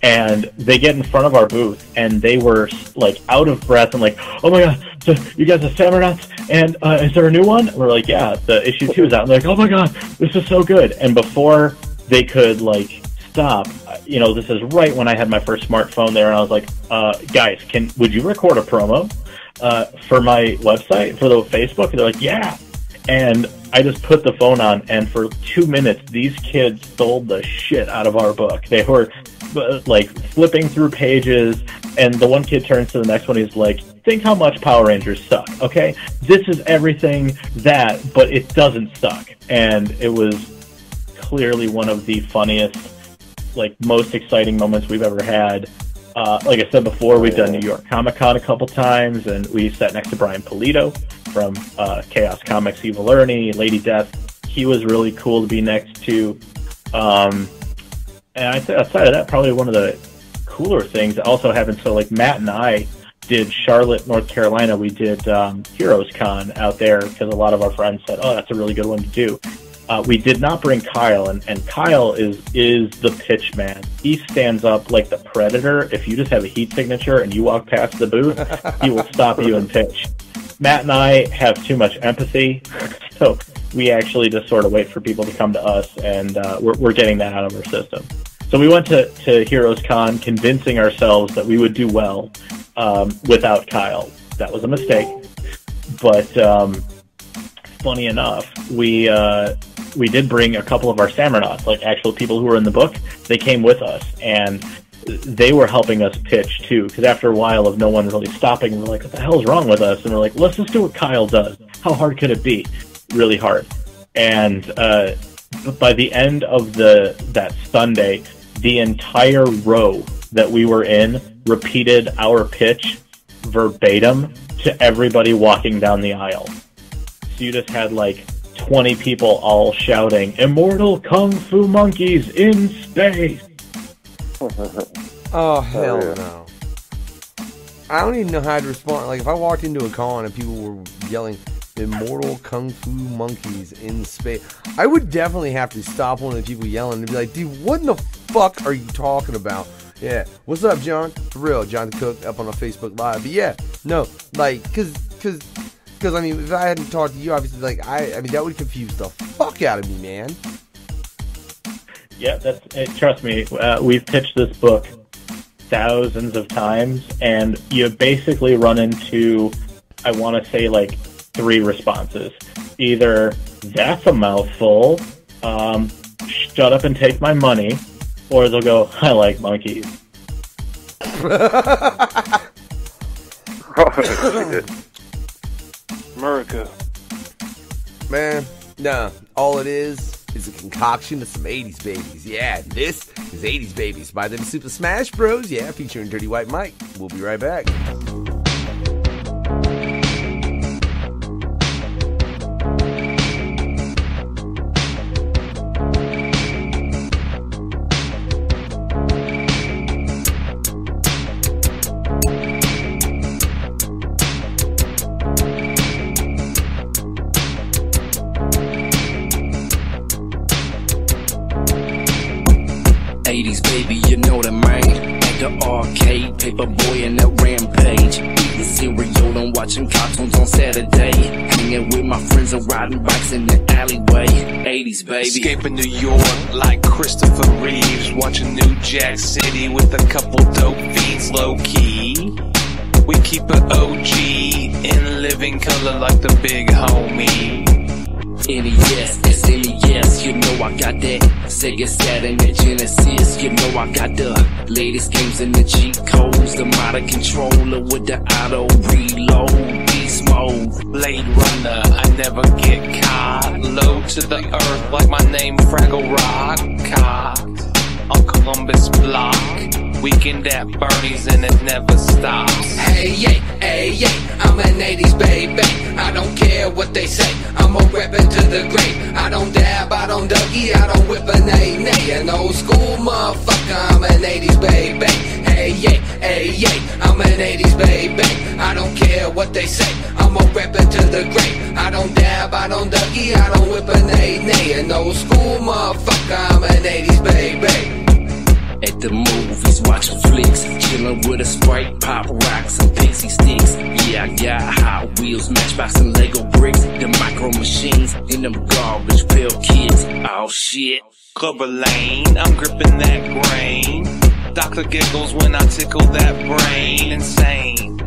S13: And they get in front of our booth, and they were like out of breath and like, oh my god, so you guys are Samurnauts, and is there a new one? We're like, yeah, the issue 2 is out. And they're like, oh my god, this is so good. And before they could like stop, you know, this is right when I had my first smartphone there, and I was like, guys, would you record a promo for my website, for the Facebook? And they're like, yeah. And I just put the phone on, and for 2 minutes, these kids sold the shit out of our book. They were like flipping through pages, and the one kid turns to the next one. He's like, think how much Power Rangers suck, okay? This is everything that, but it doesn't suck. And it was clearly one of the funniest, like, most exciting moments we've ever had. Like I said before, we've done New York Comic Con a couple times, and we sat next to Brian Polito from Chaos Comics, Evil Ernie, Lady Death. He was really cool to be next to. And I'd say outside of that, probably one of the cooler things that also happened. So, like, Matt and I did Charlotte, North Carolina. We did Heroes Con out there because a lot of our friends said, oh, that's a really good one to do. We did not bring Kyle, and Kyle is the pitch man. He stands up like the Predator. If you just have a heat signature and you walk past the booth, he will stop you and pitch. Matt and I have too much empathy, so we actually just sort of wait for people to come to us, and we're getting that out of our system. So we went to Heroes Con convincing ourselves that we would do well without Kyle. That was a mistake, but funny enough, we did bring a couple of our Samurnauts, like actual people who were in the book. They came with us, and they were helping us pitch too, because after a while of no one really stopping, we're like, what the hell is wrong with us? And we're like, let's just do what Kyle does. How hard could it be? Really hard. And by the end of that Sunday, the entire row that we were in repeated our pitch verbatim to everybody walking down the aisle. So you just had like 20 people all shouting, "Immortal Kung Fu monkeys in space!"
S12: Oh, hell no. I don't even know how to respond. Like, if I walked into a con and people were yelling, "Immortal Kung Fu monkeys in space," I would definitely have to stop one of the people yelling and be like, dude, what in the fuck are you talking about? Yeah. What's up, John? For real, John the Cook up on our Facebook Live. But yeah, no, like, cause I mean, if I hadn't talked to you, obviously, like, I mean, that would confuse the fuck out of me, man.
S13: Yeah, trust me, we've pitched this book thousands of times, and you basically run into, I want to say, like, 3 responses. Either, that's a mouthful, shut up and take my money, or they'll go, I like monkeys.
S7: America.
S12: Man, nah, all it is a concoction of some 80s babies. Yeah, this is 80s Babies by them Supah Smash Bros. Yeah, featuring Dirty White Mike. We'll be right back.
S11: 80s, baby, you know the man. At the arcade, paper boy in that rampage. Eating cereal and watching cartoons on Saturday. Hanging with my friends and riding bikes in the alleyway. 80s, baby.
S14: Escaping New York like Christopher Reeves. Watching New Jack City with a couple dope beats low key. We keep it OG in living color like the big homie.
S11: NES, it's NES, you know I got that Sega Saturn and Genesis, you know I got the latest games and the cheat codes, the modern controller with the auto reload, beast mode.
S14: Blade Runner, I never get caught. Low to the earth like my name Fraggle Rock. Cocked on Columbus block. Weekend at Bernie's and it never stops.
S15: Hey, yeah, I'm an 80s baby. I don't care what they say, I'm a reppin' to the grave. I don't dab, I don't Dougie, I don't whip a nay. An old school motherfucker, I'm an 80s baby. Hey, yeah, I'm an 80s baby. I don't care what they say, I'm a reppin' to the grave. I don't dab, I don't Dougie, I don't whip a nay. An old school motherfucker, I'm an 80s baby.
S11: At the movies, watching flicks, chilling with a Sprite, pop rocks, and pixie sticks. Yeah, I got Hot Wheels, Matchbox, and Lego bricks, the micro machines, and them garbage pail kids. Oh shit.
S14: Clubber Lane, I'm gripping that grain. Doctor giggles when I tickle that brain. Insane.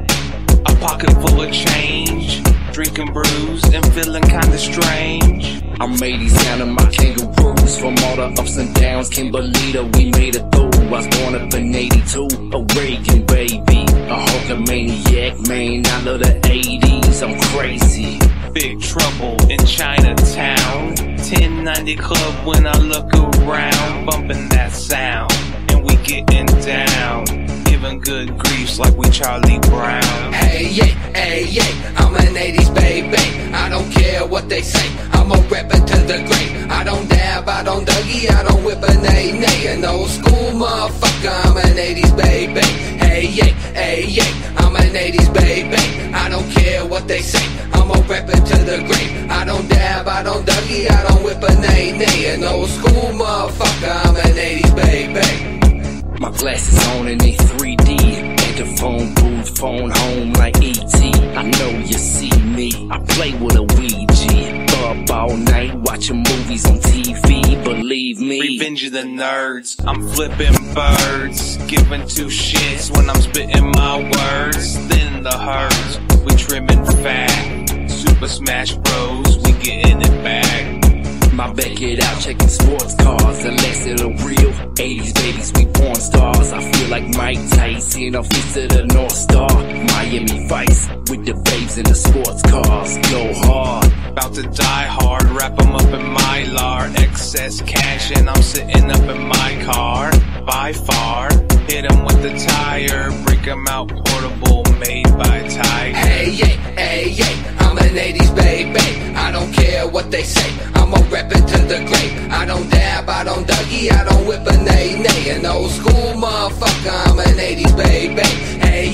S14: A pocket full of change. Drinking brews and feeling kinda strange.
S11: I made these down in my kangaroos. From all the ups and downs, can't believe that we made it through. I was born up in 82, a Reagan baby, a Hulkamaniac, man, I love the 80s, I'm crazy.
S14: Big trouble in Chinatown. 1090 club when I look around. Bumping that sound, and we getting down. Giving good griefs like we Charlie Brown.
S15: Hey, yeah, I'm an 80s baby. I don't care what they say, I'm a rapper to the grave. I don't dab, I don't dougie, I don't whip a nay. An old school motherfucker, I'm an 80s baby. Hey, yeah, I'm an 80s baby. I don't care what they say, I'm a rapper to the grave. I don't dab, I don't dougie, I don't whip a nay. An old school motherfucker, I'm an 80s baby.
S11: My glasses on and they 3D. At the phone booth, phone home like E.T. I know you see me, I play with a Ouija. Up all night watching movies on TV, believe me.
S14: Revenge of the nerds, I'm flipping birds. Giving two shits when I'm spitting my words. Thin the herds, we trimming fat. Super Smash Bros, we getting it back.
S11: My back it out, checking sports cars, unless it's a real 80s babies, we porn stars. I feel like Mike Tyson, off east of the North Star. Miami Vice, with the babes in the sports cars, go hard.
S14: About to die hard, wrap them up in Mylar. Excess cash and I'm sitting up in my car. By far, hit them with the tire. Break them out portable, made by Tiger.
S15: Hey, yeah, I'm an 80s baby. I don't care what they say, I'm a rapper to the grave. I don't dab, I don't dougie, I don't whip a nay. An old school motherfucker, I'm an 80s baby. Hey,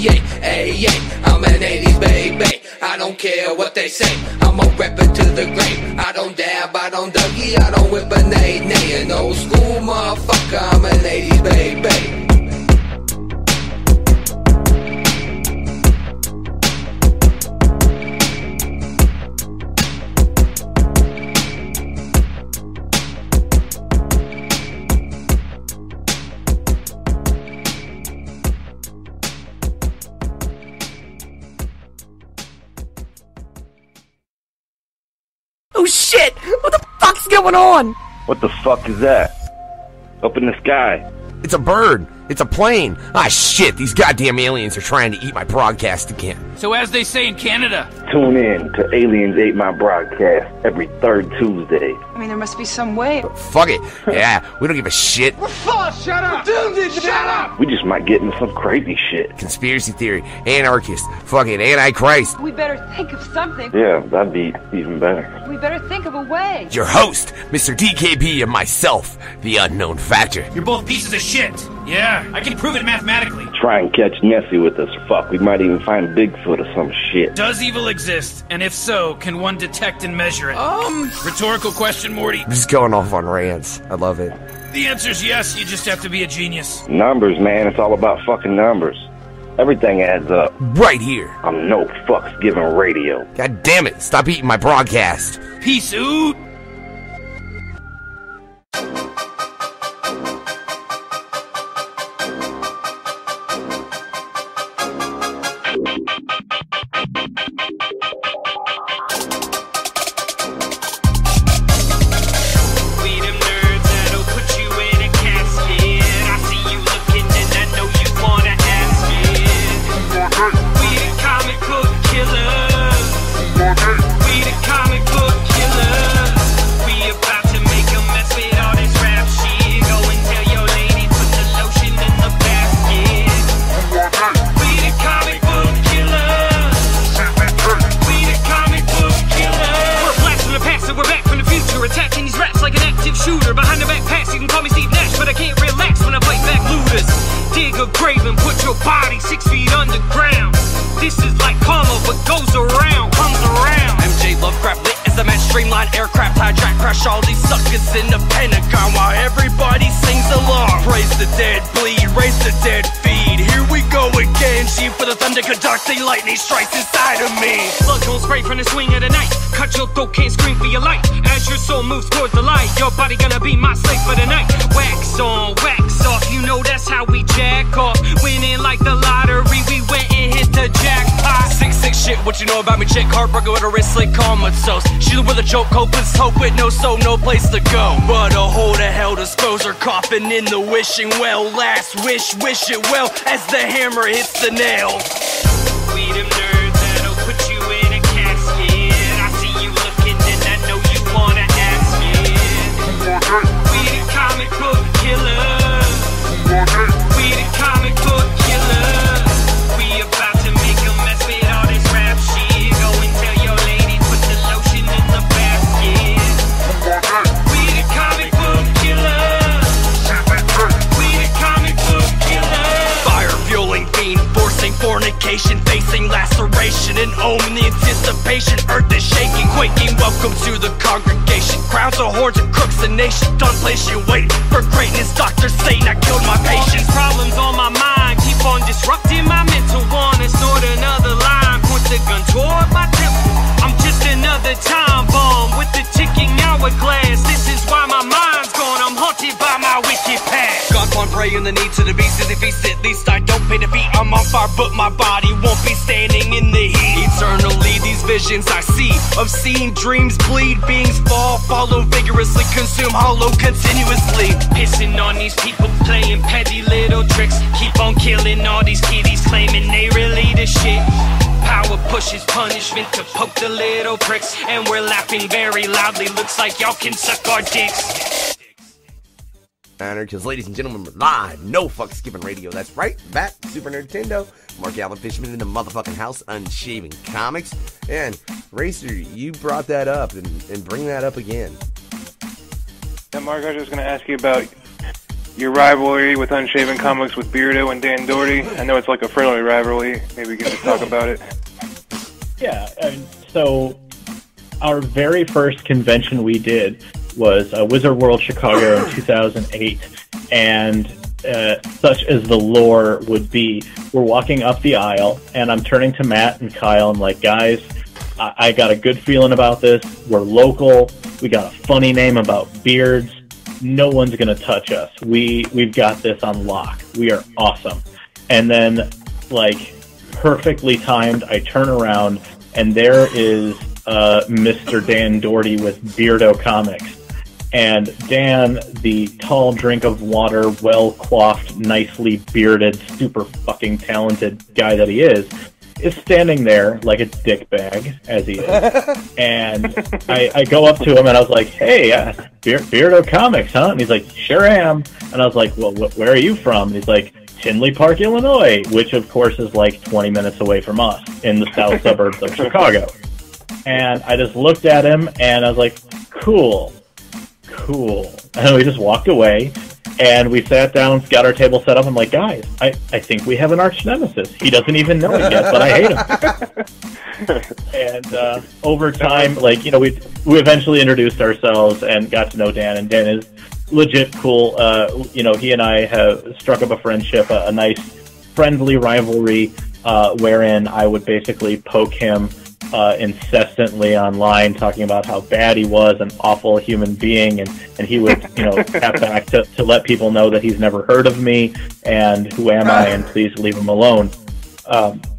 S15: yeah, I'm an 80s baby. I don't care what they say, I'm a rapper to the grave. I don't dab, I don't dougie, I don't whip a nay. An old school motherfucker, I'm an 80s baby.
S1: Oh shit! What the fuck's going on?
S2: What the fuck is that? Up in the sky.
S12: It's a bird. It's a plane. Ah, shit. These goddamn aliens are trying to eat my broadcast again.
S16: So as they say in Canada,
S2: Tune in to Aliens Ate My Broadcast every third Tuesday.
S3: I mean, there must be some way.
S12: Fuck it. Yeah, we don't give a shit.
S3: We're full! Shut up! Dude, shut up!
S2: We just might get into some crazy shit.
S12: Conspiracy theory, anarchist, fucking antichrist.
S3: We better think of something.
S2: Yeah, that'd be even better.
S3: We better think of a way.
S12: Your host, Mr. DKB, and myself, the Unknown Factor.
S16: you're both pieces of shit. Yeah, I can prove it mathematically.
S2: Try and catch Nessie with us. Fuck, we might even find Bigfoot or some shit.
S16: Does evil exist? And if so, can one detect and measure it? Rhetorical question, Morty.
S12: Just going off on rants. I love it.
S16: The answer's yes, you just have to be a genius.
S2: Numbers, man. It's all about fucking numbers. Everything adds up.
S12: Right here.
S2: I'm no fucks giving radio.
S12: God damn it. Stop eating my broadcast.
S16: Peace out.
S17: This is like karma, what goes around, comes around. MJ Lovecraft lit as a match
S11: streamline aircraft, hijack, crash all these suckers in the Pentagon while everybody sings along. Praise the dead, bleed, raise the dead, feed. Here we go again. Sheep for the thunder, conducting lightning strikes inside of me. Blood gon' spray from the swing of the knife. Cut your throat, can't scream for your life. As your soul moves towards the light, your body gonna be my slave for the night. Wax on, wax off, you know that's how we jack off. Winning like the lottery, we went and hit the jackpot. 6'6" shit, what you know about me, chick? Heartbroken with a wrist slick, comatose. She with a joke, hopeless hope with no soul, no place to go. But a hole to hell dispose her, coffin in the wishing well. Last wish, wish it well, as the hammer hits the nail. We them nerds that'll put you in a casket. I see you looking and I know you wanna ask it. We the comic book killers. We the comic book killers. We about to make a mess with all this rap shit. Go and tell your lady, put the lotion in the basket. We the comic book killers. We the comic book killers. Fire fueling fiend, forcing fornication, facing laceration and omen the anticipation. Earth is shaking, quaking. Welcome to the congregation. Crowns of horns and crooks, a nation done placing wait for greatness. Dr. Satan, I killed my patients. Problems on my mind keep on disrupting my mental. Wanna snort another line, point the gun toward my temple. I'm just another time bomb with the ticking hourglass. This is why my mind's gone. I'm haunted by my wicked past. God's on praying the need to the beast. Is the feast, at least I don't pay the beat. I'm on fire, but my body won't be standing in the heat. Eternally, these visions I see of seeing dreams bleed, beings fall, follow vigorously, consume hollow continuously. Pissing on these people playing petty little tricks. Keep on killing all these kiddies, claiming they really the shit. Power pushes punishment to poke the little pricks, and we're laughing very loudly. Looks like y'all can suck our dicks.
S12: Because, ladies and gentlemen, we're live, no fuck skipping radio. That's right, back, Supah Nerd-tendo, Marc Alan Fishman in the motherfucking house, Unshaven Comics. And, Racer, you brought that up, and bring that up again.
S7: Yeah, Mark, I was just going to ask you about your rivalry with Unshaven Comics with Beardo and Dan Doherty. I know it's like a friendly rivalry. Maybe we can just talk about it.
S13: Yeah, so our very first convention we did was Wizard World Chicago in 2008, and such as the lore would be, we're walking up the aisle, and I'm turning to Matt and Kyle, and like, guys, I got a good feeling about this. We're local. We got a funny name about beards. No one's gonna touch us. We've got this on lock. We are awesome. And then, like, perfectly timed, I turn around, and there is Mr. Dan Doherty with Beardo Comics. And Dan, the tall drink of water, well-coiffed, nicely bearded, super fucking talented guy that he is standing there like a dickbag, as he is. And I go up to him, and I was like, hey, Beardo Comics, huh? And he's like, sure am. And I was like, well, where are you from? And he's like, Tinley Park, Illinois, which, of course, is like 20 minutes away from us in the south suburbs of Chicago. And I just looked at him, and I was like, cool. And we just walked away, and we sat down, got our table set up. I'm like, guys, I think we have an arch nemesis. He doesn't even know it yet, but I hate him. And over time, like, you know, we eventually introduced ourselves and got to know Dan, and Dan is legit cool. You know, he and I have struck up a friendship, a nice friendly rivalry, wherein I would basically poke him incessantly online, talking about how bad he was, an awful human being, and he would, you know, tap back to let people know that he's never heard of me, and who am I, and please leave him alone.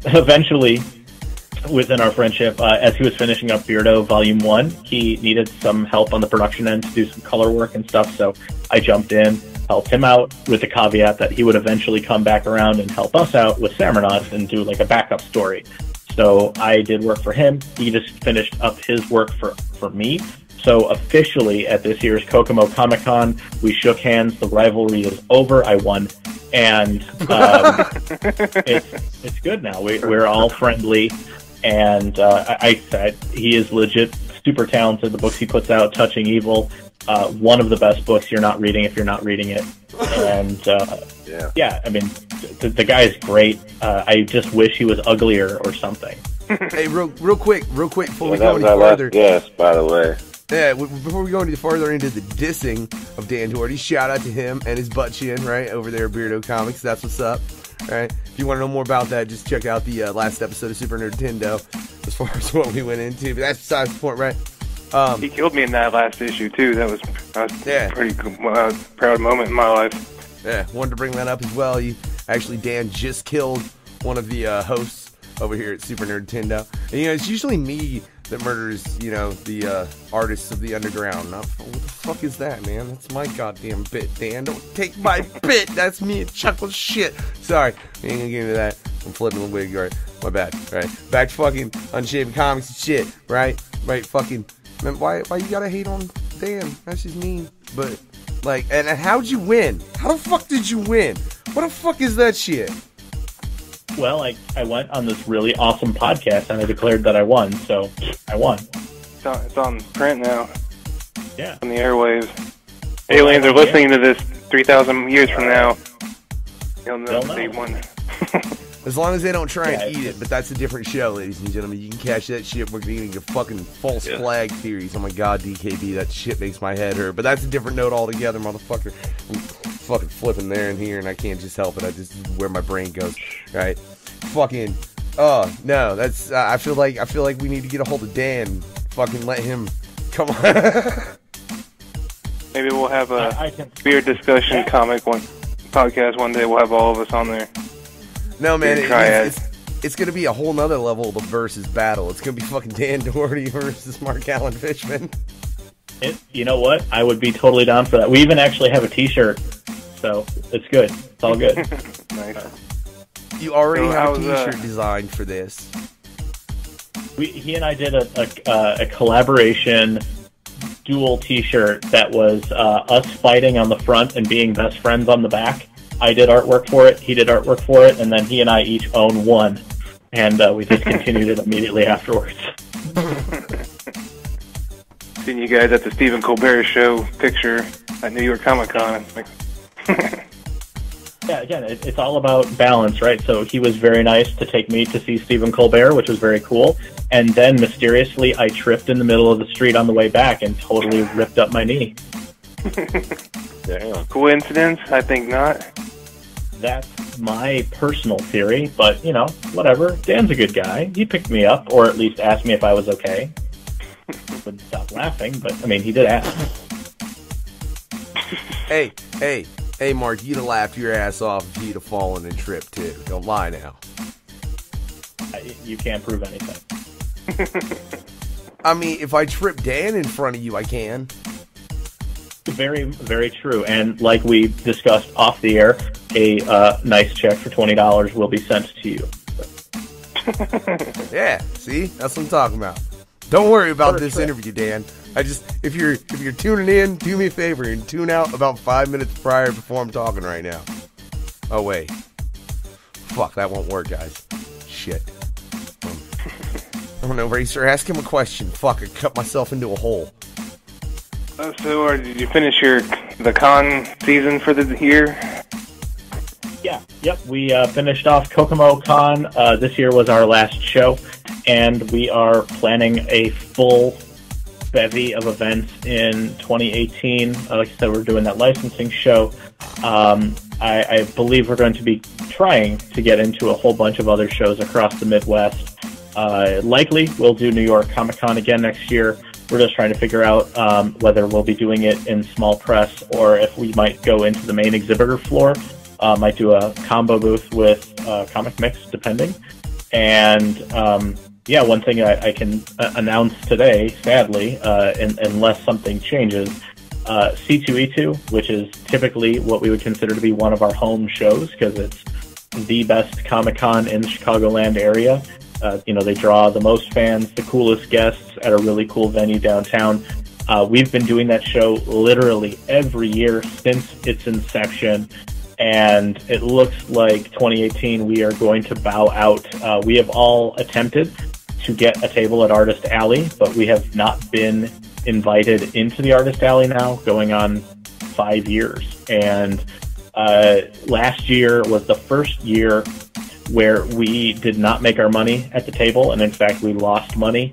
S13: Eventually, within our friendship, as he was finishing up Beardo Volume 1, he needed some help on the production end to do some color work and stuff, so I jumped in, helped him out, with the caveat that he would eventually come back around and help us out with Samurnauts and do like a backup story. So I did work for him. He just finished up his work for me. So officially at this year's Kokomo Comic-Con, we shook hands. The rivalry is over. I won. And it's good now. We're all friendly. And I said he is legit super talented. The books he puts out, Touching Evil, one of the best books you're not reading if you're not reading it. And yeah, I mean, the guy is great. I just wish he was uglier or something.
S12: Hey, real quick, before we
S2: that
S12: go
S2: was
S12: any
S2: our
S12: further.
S2: last guest, by the way.
S12: Yeah, before we go any further into the dissing of Dan Doherty, shout out to him and his butt chin, right, over there at Beardo Comics. That's what's up, right? If you want to know more about that, just check out the last episode of Supah Nerd-tendo as far as what we went into. But that's besides the point, right?
S7: He killed me in that last issue, too. That was a pretty proud moment in my life.
S12: Yeah, wanted to bring that up as well. Dan just killed one of the hosts over here at Supah Nerd-tendo. And, it's usually me that murders, the artists of the underground. What the fuck is that, man? That's my goddamn bit, Dan. Don't take my bit. That's me and Chuckle shit. Sorry, I ain't gonna get into that. I'm flipping the wig, right? My bad. Right, back to fucking Unshaven Comics and shit. Right, fucking. Man, why you gotta hate on Dan? That's just mean. But and how'd you win? How the fuck did you win? What the fuck is that shit?
S13: Well, I went on this really awesome podcast and I declared that I won, so I won.
S7: It's on print now.
S13: Yeah.
S7: On the airwaves. Aliens are listening to this 3,000 years from now. They'll know they won.
S12: As long as they don't try and eat it, but that's a different show, ladies and gentlemen. You can catch that shit. We're getting your fucking false flag theories. Oh my god, DKB, that shit makes my head hurt. But that's a different note altogether, motherfucker. I'm fucking flipping there and here, and I can't just help it. I just where my brain goes, right? Fucking, no, that's. I feel like we need to get a hold of Dan. Fucking let him. Come on.
S7: Maybe we'll have a beer discussion podcast one day. We'll have all of us on there.
S12: No, man, it's going to be a whole nother level of the versus battle. It's going to be fucking Dan Doherty versus Marc Alan Fishman.
S13: You know what? I would be totally down for that. We even actually have a t-shirt, so it's good. It's all good.
S7: Nice.
S12: You already have a t-shirt designed for this.
S13: He and I did a collaboration dual t-shirt that was us fighting on the front and being best friends on the back. I did artwork for it, he did artwork for it, and then he and I each own one. And we just continued it immediately afterwards.
S7: Seen you guys at the Stephen Colbert show picture at New York Comic Con.
S13: Yeah, again, it's all about balance, right? So he was very nice to take me to see Stephen Colbert, which was very cool. And then mysteriously, I tripped in the middle of the street on the way back and totally ripped up my knee.
S7: Damn. Coincidence? I think not.
S13: That's my personal theory, but, whatever. Dan's a good guy. He picked me up, or at least asked me if I was okay. Wouldn't stop laughing, but, he did ask.
S12: Hey, Mark, you'd have laughed your ass off if you'd have fallen and tripped, too. Don't lie now.
S13: You can't prove anything.
S12: If I trip Dan in front of you, I can.
S13: Very, very true. And like we discussed off the air, a nice check for $20 will be sent to you.
S12: Yeah, see? That's what I'm talking about. Don't worry about this interview, Dan. If you're tuning in, do me a favor and tune out about 5 minutes prior before I'm talking right now. Oh, wait. Fuck, that won't work, guys. Shit. I don't know, Racer, ask him a question. Fuck, I cut myself into a hole.
S7: So, did you finish the con season for the year?
S13: Yeah, yep. We finished off Kokomo Con. This year was our last show, and we are planning a full bevy of events in 2018. Like I said, we're doing that licensing show. I believe we're going to be trying to get into a whole bunch of other shows across the Midwest. Likely, we'll do New York Comic Con again next year. We're just trying to figure out whether we'll be doing it in small press or if we might go into the main exhibitor floor. Might do a combo booth with Comic Mix, depending. And, one thing I can announce today, sadly, unless something changes, C2E2, which is typically what we would consider to be one of our home shows because it's the best Comic-Con in the Chicagoland area. They draw the most fans, the coolest guests at a really cool venue downtown. We've been doing that show literally every year since its inception, and it looks like 2018 we are going to bow out. We have all attempted to get a table at Artist Alley, but we have not been invited into the Artist Alley now, going on 5 years. And last year was the first year where we did not make our money at the table, and in fact we lost money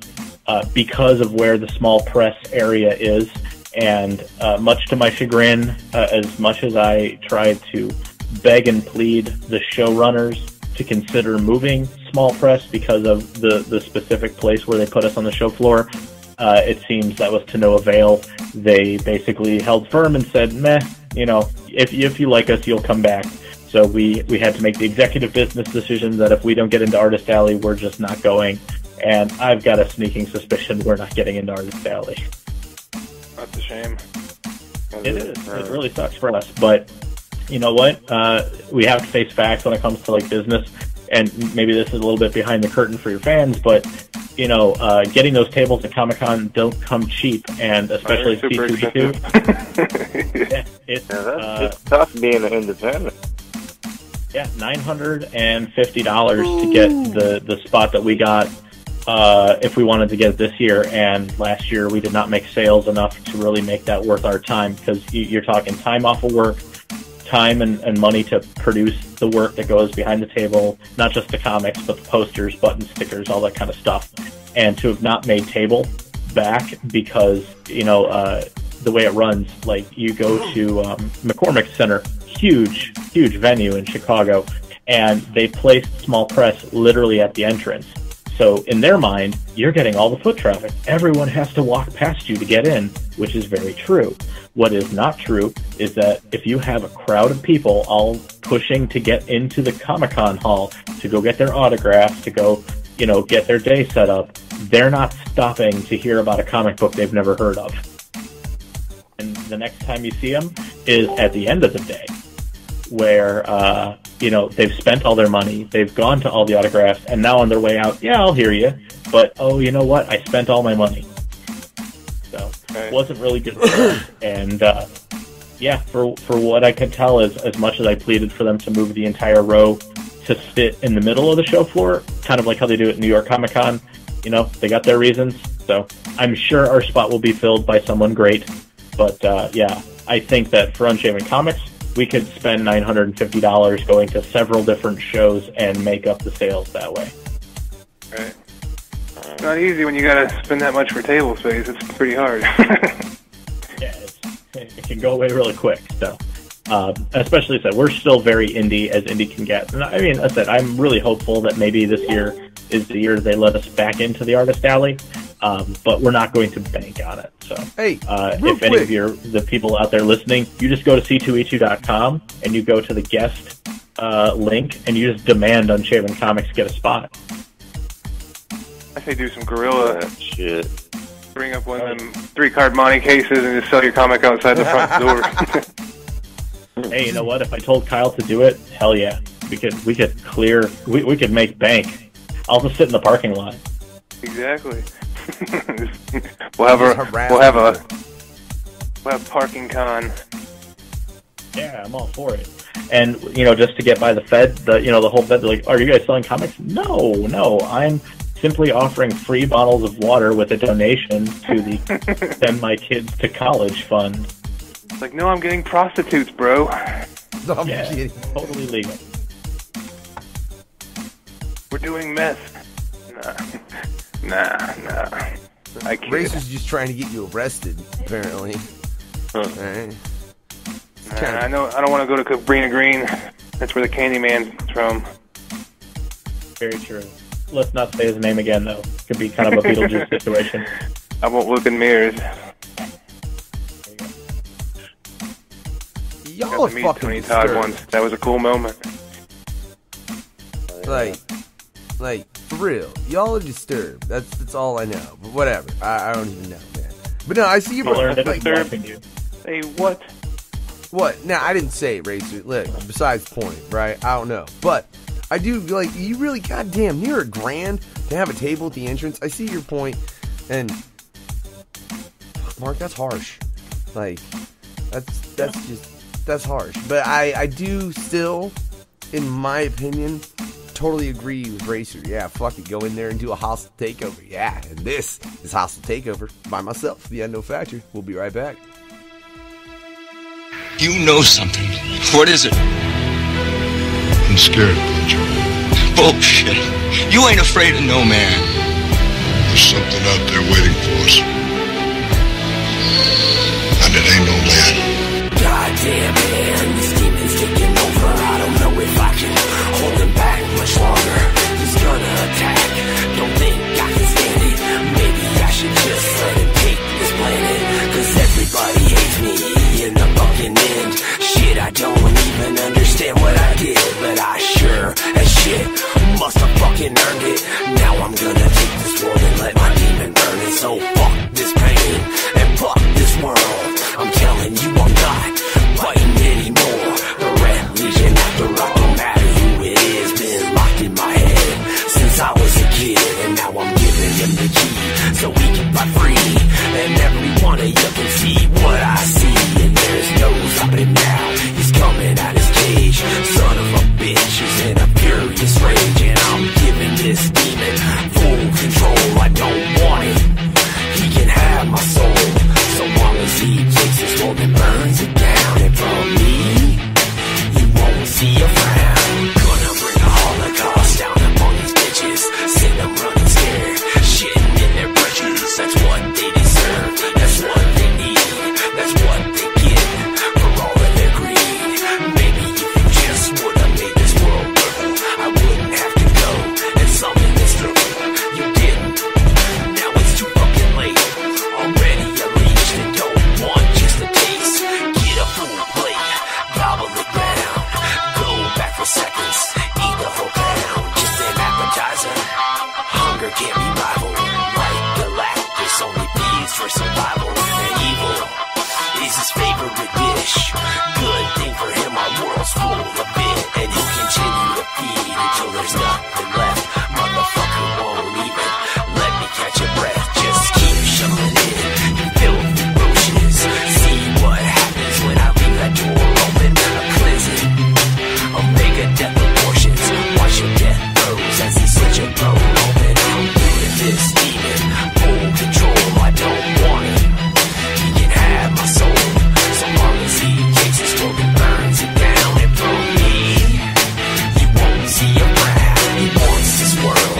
S13: because of where the small press area is. And much to my chagrin, as much as I tried to beg and plead the showrunners to consider moving small press because of the specific place where they put us on the show floor, it seems that was to no avail. They basically held firm and said, meh, you know, if you like us, you'll come back. So we had to make the executive business decision that if we don't get into Artist Alley, we're just not going. And I've got a sneaking suspicion we're not getting into Artist Alley.
S7: That's a shame.
S13: It is. It really sucks for us. But you know what? We have to face facts when it comes to like business. And maybe this is a little bit behind the curtain for your fans, but you know, getting those tables at Comic-Con don't come cheap, and especially C2E2. It's
S2: tough being an independent.
S13: Yeah, $950 to get the spot that we got if we wanted to get it this year. And last year we did not make sales enough to really make that worth our time, because you're talking time off of work, time and money to produce the work that goes behind the table, not just the comics, but the posters, button stickers, all that kind of stuff. And to have not made table back because, you know, the way it runs, like you go to McCormick Center, huge venue in Chicago, and they placed small press literally at the entrance. So in their mind, you're getting all the foot traffic. Everyone has to walk past you to get in, which is very true. What is not true is that if you have a crowd of people all pushing to get into the Comic-Con hall to go get their autographs, to go, you know, get their day set up, they're not stopping to hear about a comic book they've never heard of. And the next time you see them is at the end of the day, where, you know, they've spent all their money, they've gone to all the autographs, and now on their way out, yeah, I'll hear you, but, oh, you know what, I spent all my money. So, it wasn't really good for them. And, yeah, for what I could tell, as much as I pleaded for them to move the entire row to sit in the middle of the show floor, kind of like how they do it in New York Comic Con, you know, they got their reasons, so I'm sure our spot will be filled by someone great. But, yeah, I think that for Unshaven Comics, we could spend $950 going to several different shows and make up the sales that way.
S7: Right. It's not easy when you gotta spend that much for table space. It's pretty hard.
S13: Yeah, it can go away really quick. So, especially as I said, we're still very indie as indie can get. And I mean, as I said, I'm really hopeful that maybe this year is the year they let us back into the Artist Alley. But we're not going to bank on it. So,
S12: hey,
S13: if any of the people out there listening, you just go to c2e2.com and you go to the guest link and you just demand Unshaven Comics get a spot.
S7: I say do some guerrilla
S2: shit.
S7: Bring up one of them 3-card Monte cases and just sell your comic outside the front door.
S13: Hey, you know what? If I told Kyle to do it, hell yeah, we could make bank. I'll just sit in the parking lot.
S7: Exactly. We'll have parking con.
S13: Yeah, I'm all for it. And you know, just to get by the Fed, the whole Fed, like, are you guys selling comics? No, I'm simply offering free bottles of water with a donation to the Send My Kids to College fund.
S7: It's like, no, I'm getting prostitutes, bro.
S12: I'm kidding.
S13: Totally legal.
S7: We're doing meth. Nah. I can't.
S12: Racer's just trying to get you arrested, apparently. Right.
S7: I know. I don't want to go to Cabrini Green. That's where the Candyman's from.
S13: Very true. Let's not say his name again, though. Could be kind of a Beetlejuice situation.
S7: I won't look in mirrors.
S12: Y'all are fucking
S7: Tony Todd once. That was a cool moment.
S12: Like, for real, y'all are disturbed. That's all I know. But whatever, I don't even know, man. But no, I see you.
S7: Hey, what?
S12: What? Now, I didn't say it, Racer. Look, besides the point, right? I don't know, but I do like you really goddamn near $1,000 to have a table at the entrance. I see your point, and Mark, that's harsh. Like, that's harsh. But I do still, in my opinion, totally agree with Racer. Yeah, fuck it. Go in there and do a hostile takeover. Yeah, and this is Hostile Takeover by myself, the Unknown Factor. We'll be right back.
S10: You know something. What is it?
S8: I'm scared, Butcher.
S10: Bullshit. You ain't afraid of no man.
S17: There's something out there waiting for us. And it ain't no man.
S15: Goddamn man, this demon's taking over. I don't know if I can hold him back much longer. He's gonna attack. Don't think I can stand it. Maybe I should just let him take this planet. Cause everybody hates me in the fucking end. Shit, I don't even understand what I did, but I sure as shit must have fucking earned it. Now I'm gonna take this world and let my demon burn it. So fuck this pain and fuck this world. I'm telling you I'm not fighting anymore. The Red Legion after all, no matter who it is, been locked in my head since I was a kid. And now I'm giving him the key so we can fight free. And every one of you can see what I see. And there's no stopping now. He's coming out his cage. Son of a bitch is in a furious rage. And I'm giving this demon full control. I don't want it. He can have my soul. So long as he takes his world and burns it down. And from me, you won't see a frown. Gonna bring a holocaust down upon these bitches. Send them running scared, shitting in their britches. That's what they deserve. That's what they need. That's what they get for all of their greed. Maybe if you just would've made this world purple, I wouldn't have to go and summon this turtle. You didn't. Now it's too fucking late. Already you reached and don't want just a taste. Get a full plate, gobble it down. Go back for seconds, eat the whole pound. Just an appetizer. Hunger can't be rivaled. Like Galactus only feeds for survival. And evil is his favorite dish. Good thing for him, our world's full of it. And he'll continue to feed until there's nothing left. Motherfucker won't even let me catch a breath. Just keep shoving in, you filthy roaches. See what happens when I leave that door open. A cleansing of mega death proportions. Watch your death throes as he switch a throat open. I'm giving this demon full control. I don't want it. He can have my soul. So long as he takes his world and burns it down. And from me, you won't see a frown. He wants this world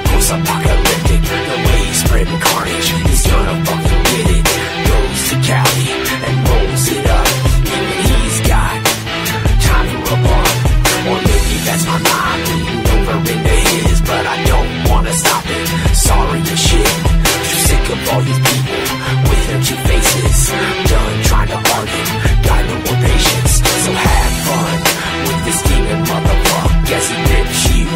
S15: post-apocalyptic. The way he's spreading carnage, he's gonna fucking get it. Goes to Cali and rolls it up. Even he's got time for a bar. Or maybe that's my mind bleeding over into his. But I don't wanna stop it. Sorry as shit. Too sick of all these people with their two faces. Done trying to argue, got no more patience. So have fun with this demon motherfucker as he rips you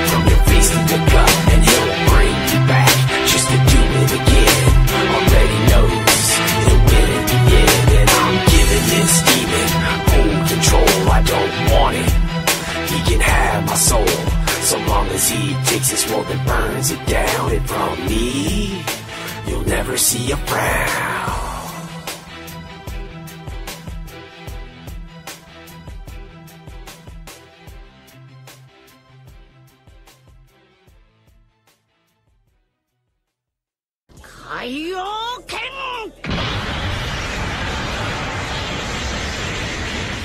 S15: from your face to the gut. And he'll bring you back just to do it again. Already knows he'll win in the end. And I'm giving this demon full control. I don't want it. He can have my soul. So long as he takes his world and burns it down. And from me, you'll never see a frown.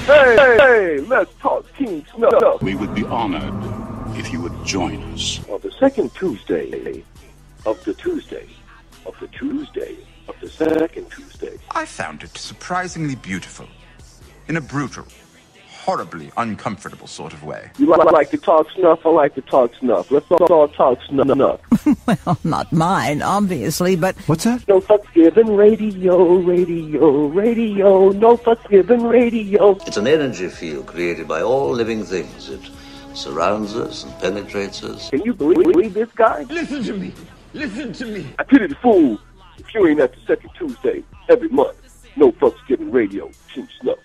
S18: Hey, let's talk Team Snuff.
S8: We would be honored if you would join us.
S18: On the second Tuesday of the Tuesday of the Tuesday of the second Tuesday.
S19: I found it surprisingly beautiful. In a brutal, horribly uncomfortable sort of way.
S18: You like to talk snuff? I like to talk snuff. Let's all talk snuff.
S20: Well, not mine, obviously, but...
S8: What's that?
S18: No fucks given, radio, radio, radio. No fucks given, radio.
S21: It's an energy field created by all living things. It surrounds us and penetrates us.
S18: Can you believe this guy?
S22: Listen to me. Listen to me.
S18: I pity the fool if you ain't at the second Tuesday every month. No fucks given, radio. Team Snuff.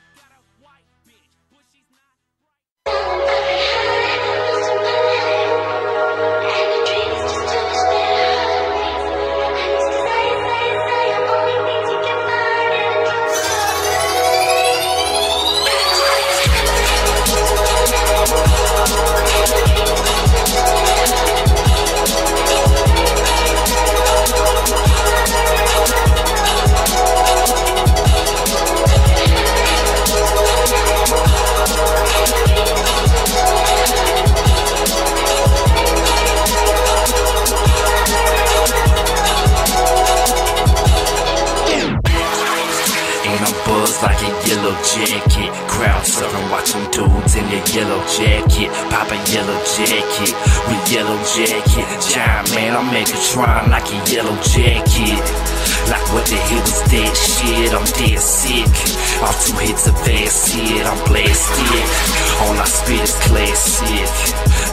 S11: yellow jacket. Crowd surfing, watching dudes in their yellow jacket. Pop a yellow jacket with yellow jacket. Giant man, I'm Megatron like a yellow jacket. Like what the hell was that shit? I'm dead sick. Off 2 hits of acid, I'm blasted. All I spit is classic.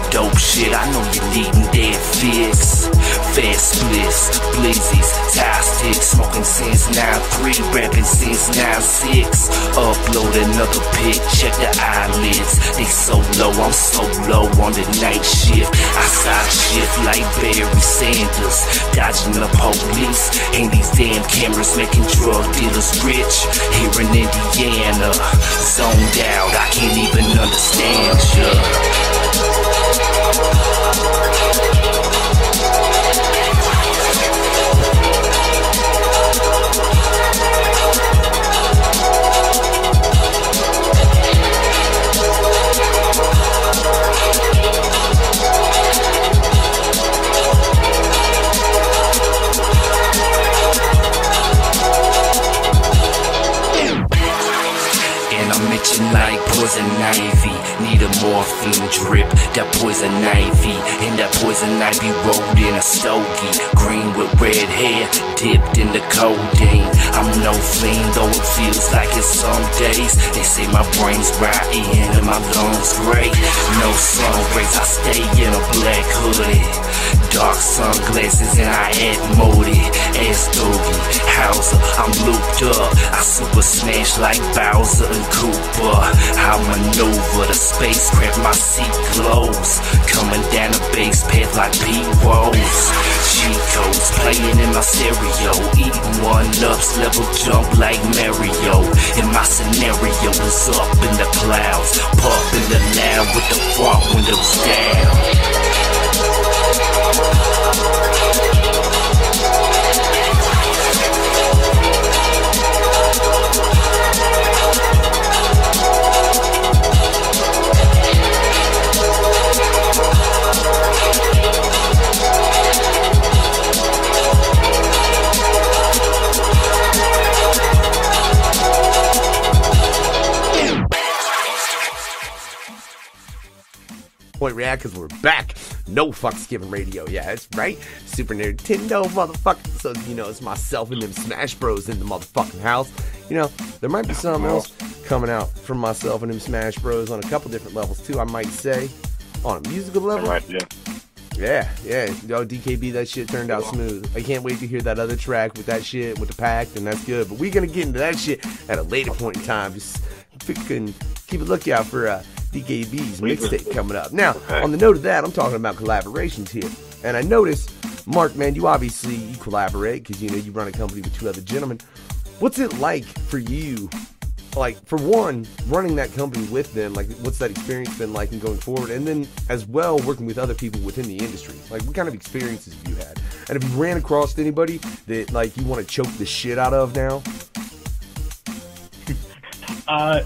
S11: Dope shit, I know you needin' that fix. Fast splits, blizzies, tie sticks. Smoking since 9-3, rapping since 9-6. Upload another pic, check the eyelids. They so low, I'm so low on the night shift. I side shift like Barry Sanders, dodging the police. And these damn cameras making drug dealers rich. Here in Indiana, zoned out, I can't even understand ya. Like poison ivy, need a morphine drip. That poison ivy, and that poison ivy rolled in a stogie. Green with red hair, dipped in the codeine. I'm no fiend, though it feels like it some days. They say my brain's rotten and my lungs great. No sun rays, I stay in a black hoodie. Dark sunglasses and I act moody. Ass Doogie, Hauser, I'm looped up. I super smash like Bowser and Cooper. I maneuver the spacecraft, my seat glows. Coming down the base path like P-Rolls. G-codes playing in my stereo. Eating one-ups, level jump like Mario. And my scenario is up in the clouds. Pumping the loud with the front windows down.
S12: Point react because we're back. No fucks given radio. Yeah, that's right. Supah Nerd-tendo, motherfucker. So, you know, it's myself and them Smash Bros in the motherfucking house. You know, there might be something else coming out from myself and them Smash Bros on a couple different levels too, I might say. On a musical level.
S2: Right, yeah.
S12: Yeah. Yo, DKB, that shit turned out smooth. I can't wait to hear that other track with that shit, with the pact, and that's good. But we're gonna get into that shit at a later point in time. Just freaking keep a lookout for DKB's mixtape coming up. Now, on the note of that, I'm talking about collaborations here. And I noticed, Mark, man, you collaborate because, you know, you run a company with 2 other gentlemen. What's it like for you, like, for one, running that company with them? Like, what's that experience been like and going forward? And then, as well, working with other people within the industry. Like, what kind of experiences have you had? And have you ran across anybody that, like, you want to choke the shit out of now?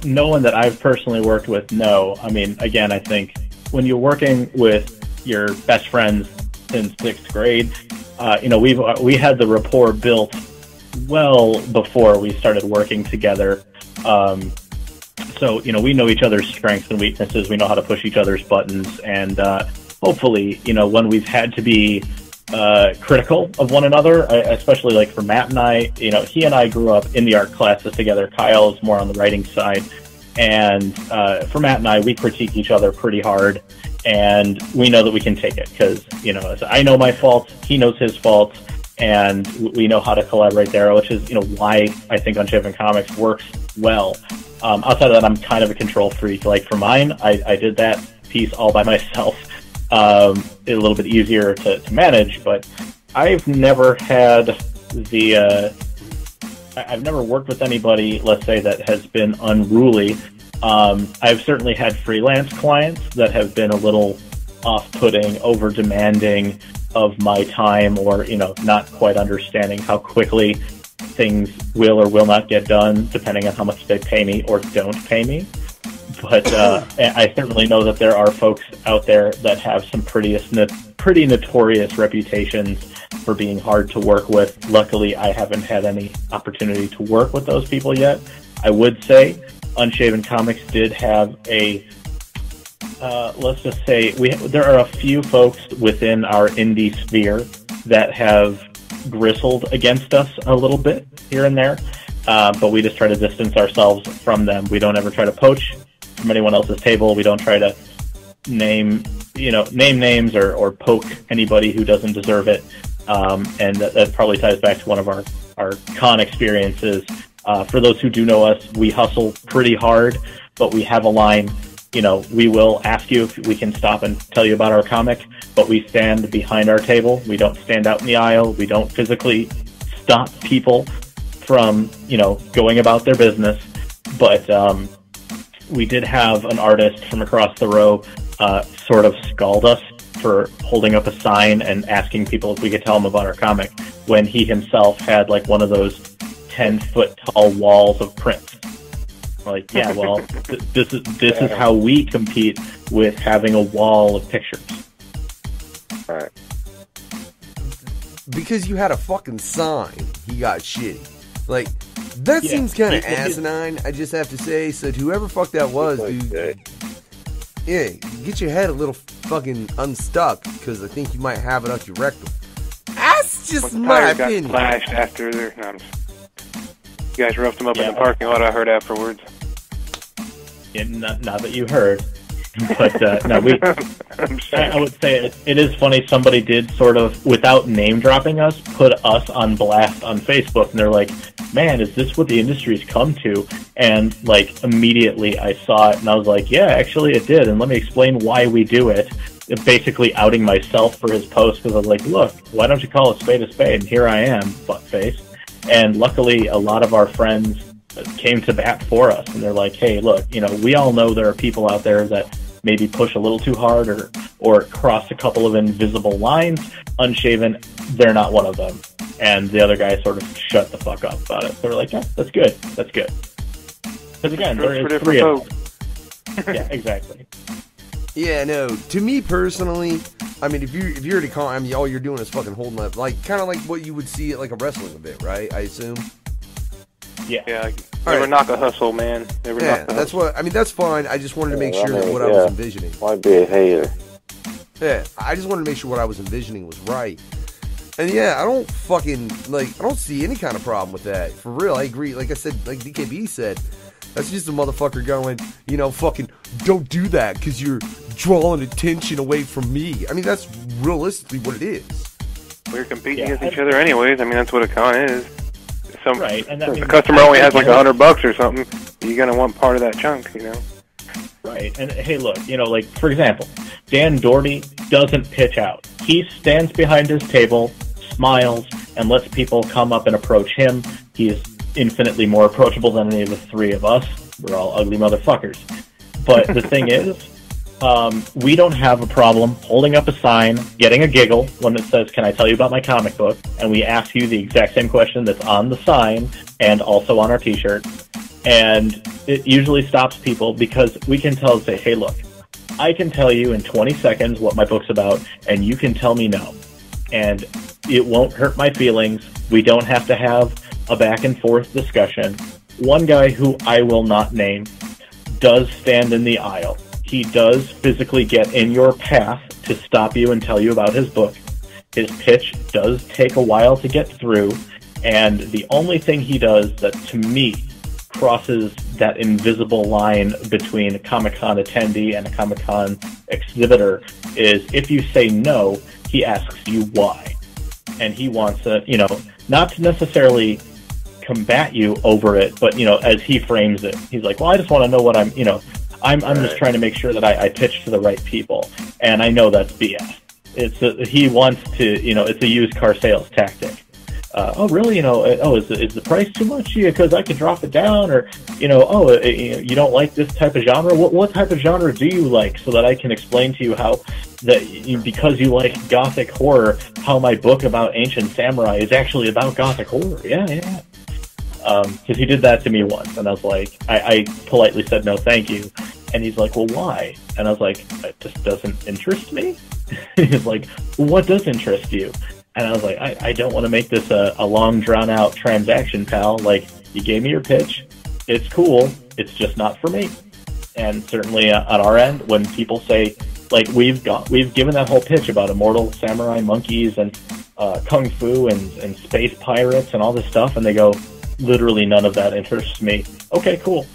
S13: No one that I've personally worked with, no. I mean, again, I think when you're working with your best friends since 6th grade, you know, we had the rapport built well before we started working together. So, you know, we know each other's strengths and weaknesses. We know how to push each other's buttons. And hopefully, you know, when we've had to be critical of one another, especially like for Matt and I, you know, he and I grew up in the art classes together. Kyle is more on the writing side. And for Matt and I, we critique each other pretty hard. And we know that we can take it because, you know, I know my faults, he knows his faults, and we know how to collaborate there, which is, you know, why I think Unshaven Comics works well. Outside of that, I'm kind of a control freak. Like for mine, I did that piece all by myself. A little bit easier to manage, but I've never had I've never worked with anybody, let's say, that has been unruly. I've certainly had freelance clients that have been a little off-putting, over-demanding of my time, or, you know, not quite understanding how quickly things will or will not get done, depending on how much they pay me or don't pay me. But I certainly know that there are folks out there that have some pretty notorious reputations for being hard to work with. Luckily, I haven't had any opportunity to work with those people yet. I would say Unshaven Comics did have a, let's just say, there are a few folks within our indie sphere that have bristled against us a little bit here and there, but we just try to distance ourselves from them. We don't ever try to poach from anyone else's table. We don't try to name names or poke anybody who doesn't deserve it. And that probably ties back to one of our con experiences. For those who do know us, we hustle pretty hard, but we have a line. We will ask you if we can stop and tell you about our comic, but we stand behind our table. We don't stand out in the aisle. We don't physically stop people from, going about their business. But we did have an artist from across the row sort of scald us for holding up a sign and asking people if we could tell him about our comic, when he himself had like one of those 10-foot tall walls of prints. Like, yeah, well, this is how we compete with having a wall of pictures.
S2: All right.
S12: Because you had a fucking sign, he got shitty. Like, that seems kind of asinine, I just have to say. So to whoever fuck that was, dude, yeah, get your head a little fucking unstuck, because I think you might have it up your rectum. That's just my opinion.
S7: Got splashed after there. No, you guys roughed him up in the parking lot, I heard afterwards.
S13: Yeah, not that you heard. But no, I would say it is funny. Somebody did sort of, without name dropping us, put us on blast on Facebook, and they're like, "Man, is this what the industry's come to?" And like immediately, I saw it, and I was like, "Yeah, actually, it did." And let me explain why we do it. Basically, outing myself for his post, because I was like, "Look, why don't you call a spade a spade?" And here I am, fuckface. And luckily, a lot of our friends came to bat for us, and they're like, "Hey, look, we all know there are people out there that maybe push a little too hard or cross a couple of invisible lines. Unshaven, they're not one of them." And the other guy sort of shut the fuck up about it. So we're like, "Yeah, that's good. That's good." Because again, there is three of us. Yeah, exactly.
S12: Yeah, no. To me personally, I mean, if you're at a con, I mean, all you're doing is fucking holding up, like kind of like what you would see at like a wrestling event, right? I assume.
S7: Yeah. Never knock a hustle, man. Never knock a
S12: hustle. That's fine. I just wanted to make sure that what I was envisioning.
S2: Might be a hater.
S12: Yeah, I just wanted to make sure what I was envisioning was right. And yeah, I don't see any kind of problem with that. For real, I agree. Like I said, like DKB said, that's just a motherfucker going, fucking don't do that because you're drawing attention away from me. I mean, that's realistically what it is.
S7: We're competing against each other anyways. I mean, that's what a con is.
S13: Right, and
S7: if a customer only has like $100 or something, you're gonna want part of that chunk,
S13: Right, and hey, look, like for example, Dan Doherty doesn't pitch out. He stands behind his table, smiles, and lets people come up and approach him. He is infinitely more approachable than any of the three of us. We're all ugly motherfuckers. But the thing is, we don't have a problem holding up a sign, getting a giggle when it says, "Can I tell you about my comic book?" And we ask you the exact same question that's on the sign and also on our t-shirt. And it usually stops people because we can say, "Hey, look, I can tell you in 20 seconds what my book's about, and you can tell me no. And it won't hurt my feelings. We don't have to have a back and forth discussion." One guy who I will not name does stand in the aisle. He does physically get in your path to stop you and tell you about his book. His pitch does take a while to get through, and the only thing he does that, to me, crosses that invisible line between a Comic-Con attendee and a Comic-Con exhibitor is if you say no, he asks you why. And he wants not to necessarily combat you over it, but, as he frames it, he's like, "Well, I just want to know what I'm just trying to make sure that I pitch to the right people." And I know that's BS. He wants to, it's a used car sales tactic. "Oh, really? Is the price too much? Because I can drop it down." Or, you don't like this type of genre? What type of genre do you like, so that I can explain to you how because you like gothic horror, how my book about ancient samurai is actually about gothic horror. Yeah. Because he did that to me once, and I was like, I politely said no, thank you. And he's like, "Well, why?" And I was like, "It just doesn't interest me." He's like, "Well, what does interest you?" And I was like, I don't want to make this a long, drawn-out transaction, pal. Like, you gave me your pitch. I know what I'm going to do. I'm going to explain to you why. And I know that's BS. You gave me your pitch. it's cool. It's just not for me. And certainly on our end, when people say, like, we've given that whole pitch about immortal samurai monkeys and kung fu and space pirates and all this stuff, and they go, literally none of that interests me. Okay, cool.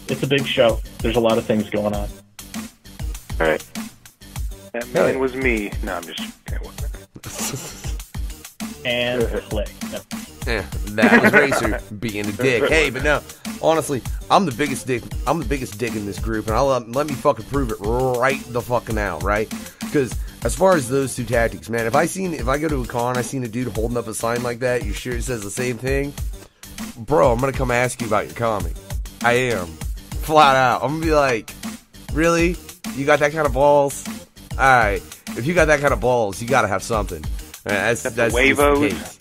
S13: It's a big show. There's a lot of things going on.
S2: All right.
S7: That man was me. No, I'm just...
S13: And click. No.
S12: Yeah, that was Racer being a dick. Hey, but no, honestly, I'm the biggest dick. I'm the biggest dick in this group, and let me fucking prove it right the fucking out, right? Because as far as those two tactics, man, if I go to a con, I seen a dude holding up a sign like that, you sure it says the same thing? Bro, I'm gonna come ask you about your comic. I am, flat out. I'm gonna be like, really? You got that kind of balls? All right, if you got that kind of balls, you gotta have something. That's the case.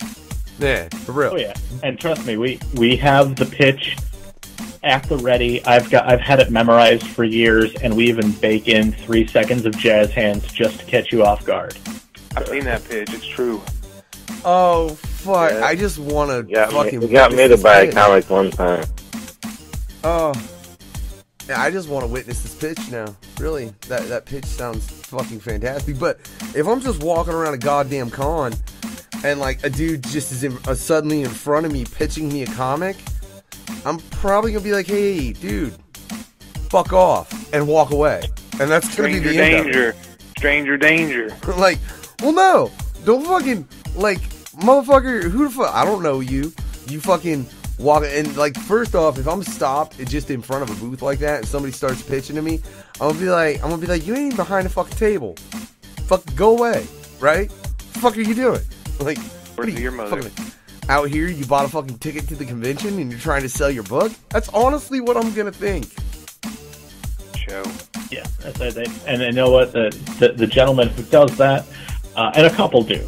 S12: Yeah, for real.
S13: Oh yeah, and trust me, we have the pitch at the ready. I've had it memorized for years, and we even bake in 3 seconds of jazz hands just to catch you off guard.
S7: I've seen that pitch. It's true.
S12: Oh fuck! Yeah. I just want to fucking.
S2: You got me to buy a comic one time.
S12: Oh, yeah, I just want to witness this pitch now. Really, that pitch sounds fucking fantastic. But if I'm just walking around a goddamn con, and like a dude just is suddenly in front of me pitching me a comic, I'm probably gonna be like, "Hey, dude, fuck off," and walk away. And that's gonna be the end of it.
S7: Stranger danger.
S12: Like, well, no, don't fucking like, motherfucker. Who the fuck? I don't know you. You fucking walk and like. First off, if I'm stopped just in front of a booth like that, and somebody starts pitching to me, I'm gonna be like, you ain't even behind the fucking table. Fuck, go away, right? What the fuck are you doing? Like, what are you,
S7: your mother?
S12: Out here, you bought a fucking ticket to the convention and you're trying to sell your book? That's honestly what I'm gonna think.
S7: Show.
S13: Yeah, and you know what? The gentleman who does that, and a couple do.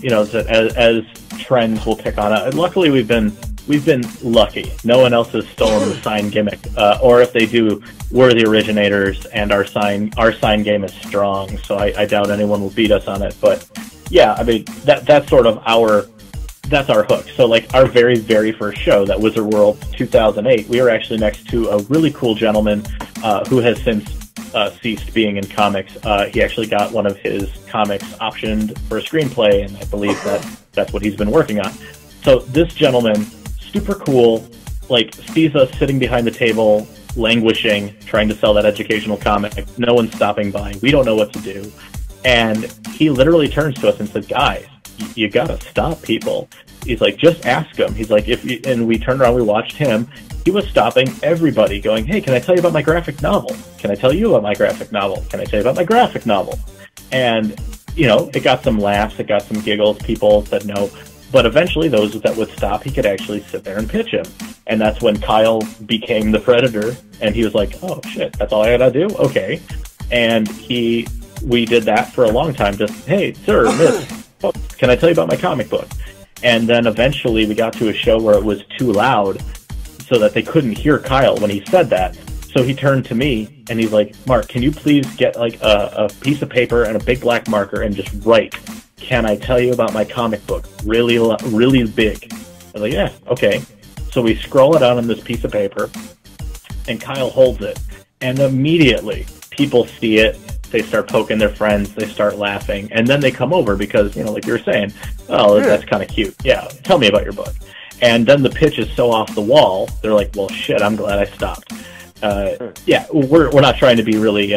S13: You know, as trends will pick on it. Luckily, we've been lucky. No one else has stolen the sign gimmick, or if they do, we're the originators, and our sign game is strong. So I doubt anyone will beat us on it. But yeah, I mean that's sort of our hook. So like our very, very first show, that Wizard World 2008, we were actually next to a really cool gentleman who has since ceased being in comics. He actually got one of his comics optioned for a screenplay, and I believe that's what he's been working on. So this gentleman, super cool, like sees us sitting behind the table, languishing, trying to sell that educational comic. No one's stopping by. We don't know what to do. And he literally turns to us and said, "Guys, you gotta stop people." He's like, "Just ask them." He's like, and we turned around, we watched him. He was stopping everybody, going, "Hey, can I tell you about my graphic novel? Can I tell you about my graphic novel? Can I tell you about my graphic novel?" And, you know, it got some laughs, it got some giggles, people said no. But eventually those that would stop, he could actually sit there and pitch him. And that's when Kyle became the Predator, and he was like, "Oh shit, that's all I gotta do? Okay." And we did that for a long time, just, "Hey, sir, miss, can I tell you about my comic book?" And then eventually we got to a show where it was too loud so that they couldn't hear Kyle when he said that. So he turned to me and he's like, "Mark, can you please get like a piece of paper and a big black marker and just write, 'Can I tell you about my comic book?' Really, really big." I was like, "Yeah, okay." So we scroll it out on this piece of paper and Kyle holds it, and immediately people see it. They start poking their friends, they start laughing, and then they come over because, you know, like you were saying, "Oh, that's kind of cute. Yeah, tell me about your book." And then the pitch is so off the wall, they're like, "Well, shit, I'm glad I stopped." Yeah, we're not trying to be really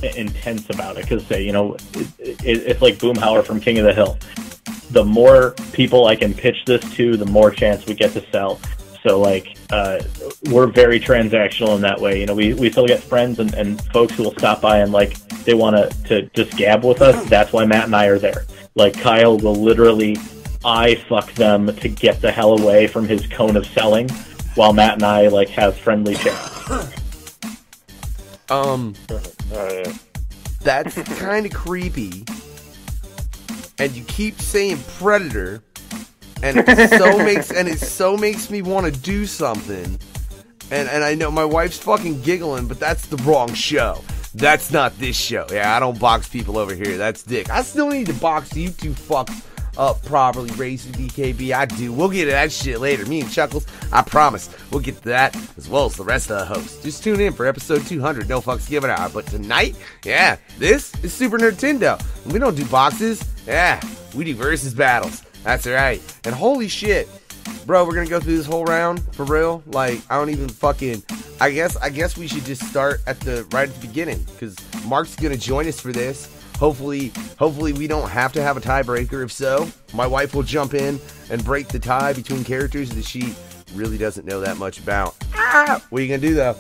S13: intense about it, because, you know, it's like Boomhauer from King of the Hill. The more people I can pitch this to, the more chance we get to sell. So, like, we're very transactional in that way. You know, we still get friends and folks who will stop by and, like, they want to just gab with us. That's why Matt and I are there. Like, Kyle will literally fuck them to get the hell away from his cone of selling, while Matt and I, like, have friendly chats.
S12: That's kind of creepy. And you keep saying Predator, and it so makes me want to do something. And I know my wife's fucking giggling, but that's the wrong show. That's not this show. Yeah, I don't box people over here. That's dick. I still need to box you two fucks up properly, Racer DKB. I do. We'll get to that shit later. Me and Chuckles, I promise. We'll get to that as well as the rest of the hosts. Just tune in for episode 200. No fucks given out. But tonight, yeah, this is Supah Nerd-tendo. We don't do boxes. Yeah, we do versus battles. That's right. And holy shit, bro, we're gonna go through this whole round for real. Like, I don't even fucking. I guess we should just start right at the beginning, because Mark's gonna join us for this. Hopefully we don't have to have a tiebreaker. If so, my wife will jump in and break the tie between characters that she really doesn't know that much about. What are you gonna do though?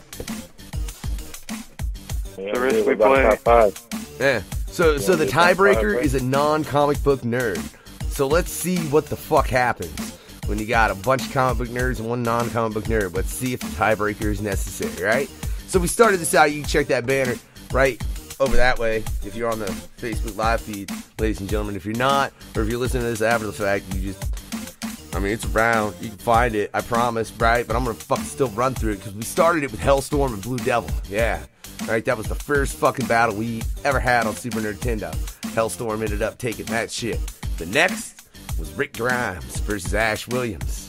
S2: The risk we play.
S12: Yeah. So the tiebreaker is a non-comic book nerd. So let's see what the fuck happens when you got a bunch of comic book nerds and one non-comic book nerd. Let's see if the tiebreaker is necessary, right? So we started this out. You can check that banner right over that way if you're on the Facebook live feed, ladies and gentlemen. If you're not, or if you're listening to this after the fact, it's around. You can find it, I promise, right? But I'm going to fucking still run through it, because we started it with Hellstorm and Blue Devil. Yeah. Right, that was the first fucking battle we ever had on Supah Nerd-tendo. Hellstorm ended up taking that shit. The next was Rick Grimes versus Ash Williams.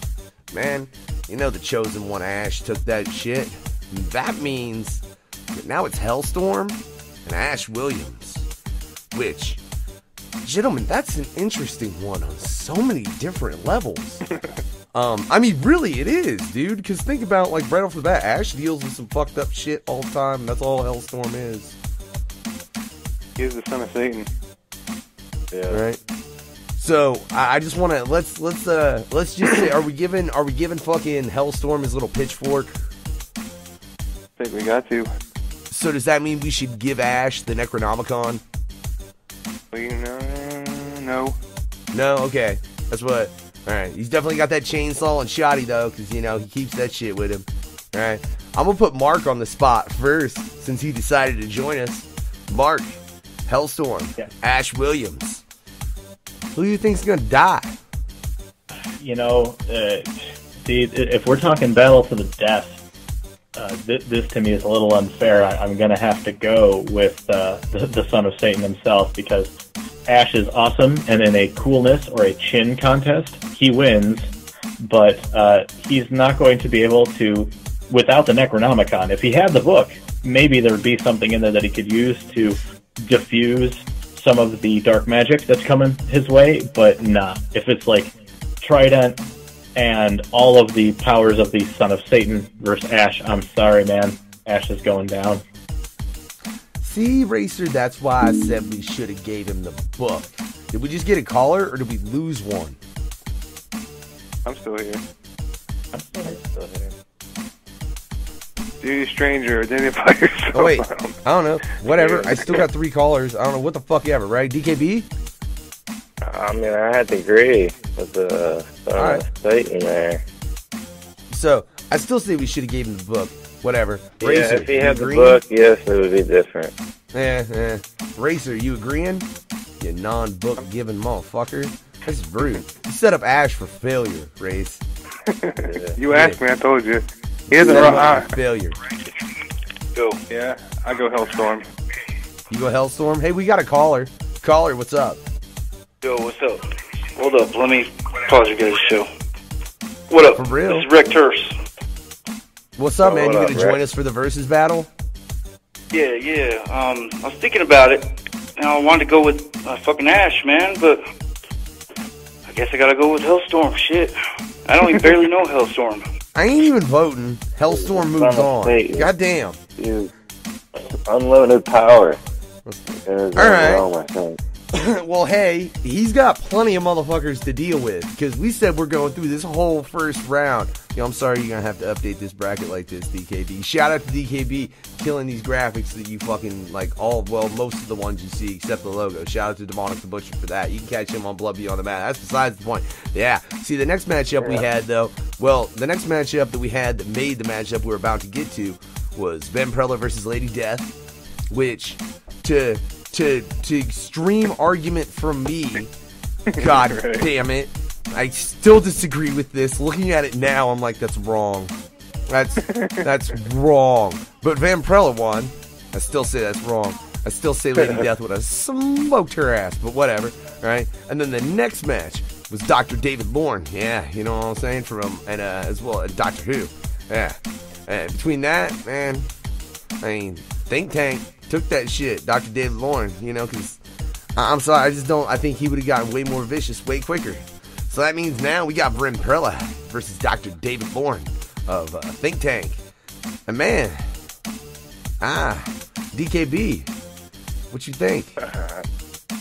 S12: Man, you know the chosen one, Ash, took that shit. And that means that now it's Hellstorm and Ash Williams. Which, gentlemen, that's an interesting one on so many different levels. Really it is, dude. Because think about, like, right off the bat, Ash deals with some fucked up shit all the time. And that's all Hellstorm is.
S7: He is the son of Satan.
S12: Yeah. Right. So I just want to let's just say, are we giving fucking Hellstorm his little pitchfork?
S7: I think we got to.
S12: So does that mean we should give Ash the Necronomicon?
S7: No.
S12: No. Okay. That's what. All right. He's definitely got that chainsaw and shotty though, because he keeps that shit with him. All right. I'm gonna put Mark on the spot first since he decided to join us. Mark, Hellstorm, yeah. Ash Williams. Who do you think's gonna die?
S13: See, if we're talking battle to the death, this to me is a little unfair. I'm gonna have to go with the son of Satan himself, because Ash is awesome, and in a coolness or a chin contest, he wins, but he's not going to be able to, without the Necronomicon. If he had the book, maybe there would be something in there that he could use to diffuse some of the dark magic that's coming his way, but nah. If it's like Trident and all of the powers of the son of Satan versus Ash, I'm sorry, man. Ash is going down.
S12: See, Racer, that's why I said we should have gave him the book. Did we just get a caller, or did we lose one?
S7: I'm still here. Dude, stranger, identify yourself.
S12: Oh, wait. I don't know. Whatever. I still got 3 callers. I don't know what the fuck ever, right? DKB?
S2: I had to agree with the Satan there. So,
S12: I still say we should have gave him the book. Whatever.
S2: Yeah,
S12: Racer,
S2: if he had the book, yes, it would be different.
S12: Yeah. Racer, you agreeing? You non-book giving motherfucker. This is rude. You set up Ash for failure, Race.
S7: You asked me, I told you. He doesn't run
S12: failure.
S7: Go. Yeah, I go Hellstorm.
S12: You go Hellstorm? Hey, we got a caller. Caller, what's up?
S4: Yo, what's up? Hold up, let me pause your guys' show. What up?
S12: For real?
S4: This is Rick Terse.
S12: What's up, man? You gonna join us for the versus battle?
S4: Yeah. I was thinking about it, and I wanted to go with fucking Ash, man, but I guess I gotta go with Hellstorm. Shit, I don't even barely know Hellstorm.
S12: I ain't even voting. Hellstorm moves on. Goddamn.
S2: Dude, unlimited power.
S12: All right. Well, hey, he's got plenty of motherfuckers to deal with, because we said we're going through this whole first round. I'm sorry you're going to have to update this bracket like this, DKB. Shout out to DKB killing these graphics that you fucking, most of the ones you see except the logo. Shout out to Demonic the Butcher for that. You can catch him on Blood Beyond the Mat. That's besides the point. Yeah. See, the next matchup we had, though, the next matchup that we had that made the matchup we're about to get to was Vampirella versus Lady Death, which, to extreme argument from me, god damn it, I still disagree with this. Looking at it now, I'm like, that's wrong. That's wrong. But Vampirella won. I still say that's wrong. I still say Lady Death would have smoked her ass, but whatever. right? And then the next match was Dr. David Loren. Yeah, you know what I'm saying? From and as well as Doctor Who. Yeah. And between that, man, I mean, Think Tank took that shit, Dr. David Loren, you know, because I'm sorry, I think he would have gotten way more vicious way quicker. So that means now we got Vampirella versus Dr. David Loren of Think Tank. And man, DKB, what you think?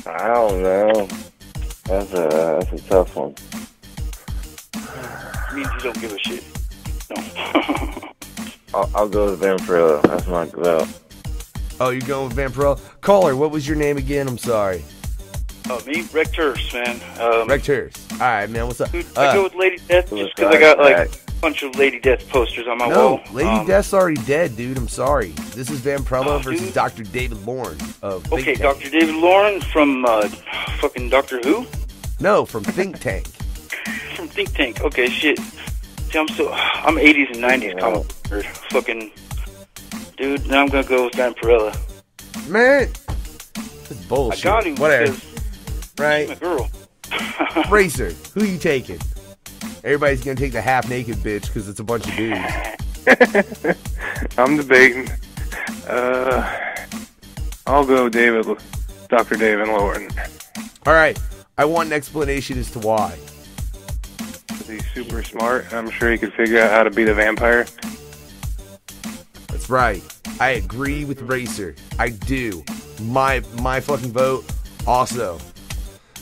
S2: I don't know. That's a tough one.
S4: Means you don't give a shit. No.
S2: I'll go with Vampirella. That's my vote.
S12: Oh, you're going with Vampirella? Caller, what was your name again? I'm sorry.
S4: Me, Recturs, man.
S12: Recturs. All right, man. What's up?
S4: Dude, I go with Lady Death just because I got like a bunch of Lady Death posters on my wall.
S12: Lady Death's already dead, dude. I'm sorry. This is Vampirella versus Dr. David Loren of Think Tank.
S4: Dr. David Loren from fucking Doctor Who?
S12: No, from Think Tank.
S4: From Think Tank. Okay, shit. See, I'm 80s and 90s comic book nerd. Fucking dude. Now I'm gonna go with Vampirella.
S12: Man, it's bullshit.
S4: I got him.
S12: Whatever. Right.
S4: She's my girl.
S12: Racer, who you taking? Everybody's gonna take the half-naked bitch because it's a bunch of dudes.
S7: I'm debating. I'll go Dr. David Loren.
S12: All right. I want an explanation as to why.
S7: He's super smart. I'm sure he could figure out how to beat a vampire.
S12: That's right. I agree with Racer. I do. My fucking vote also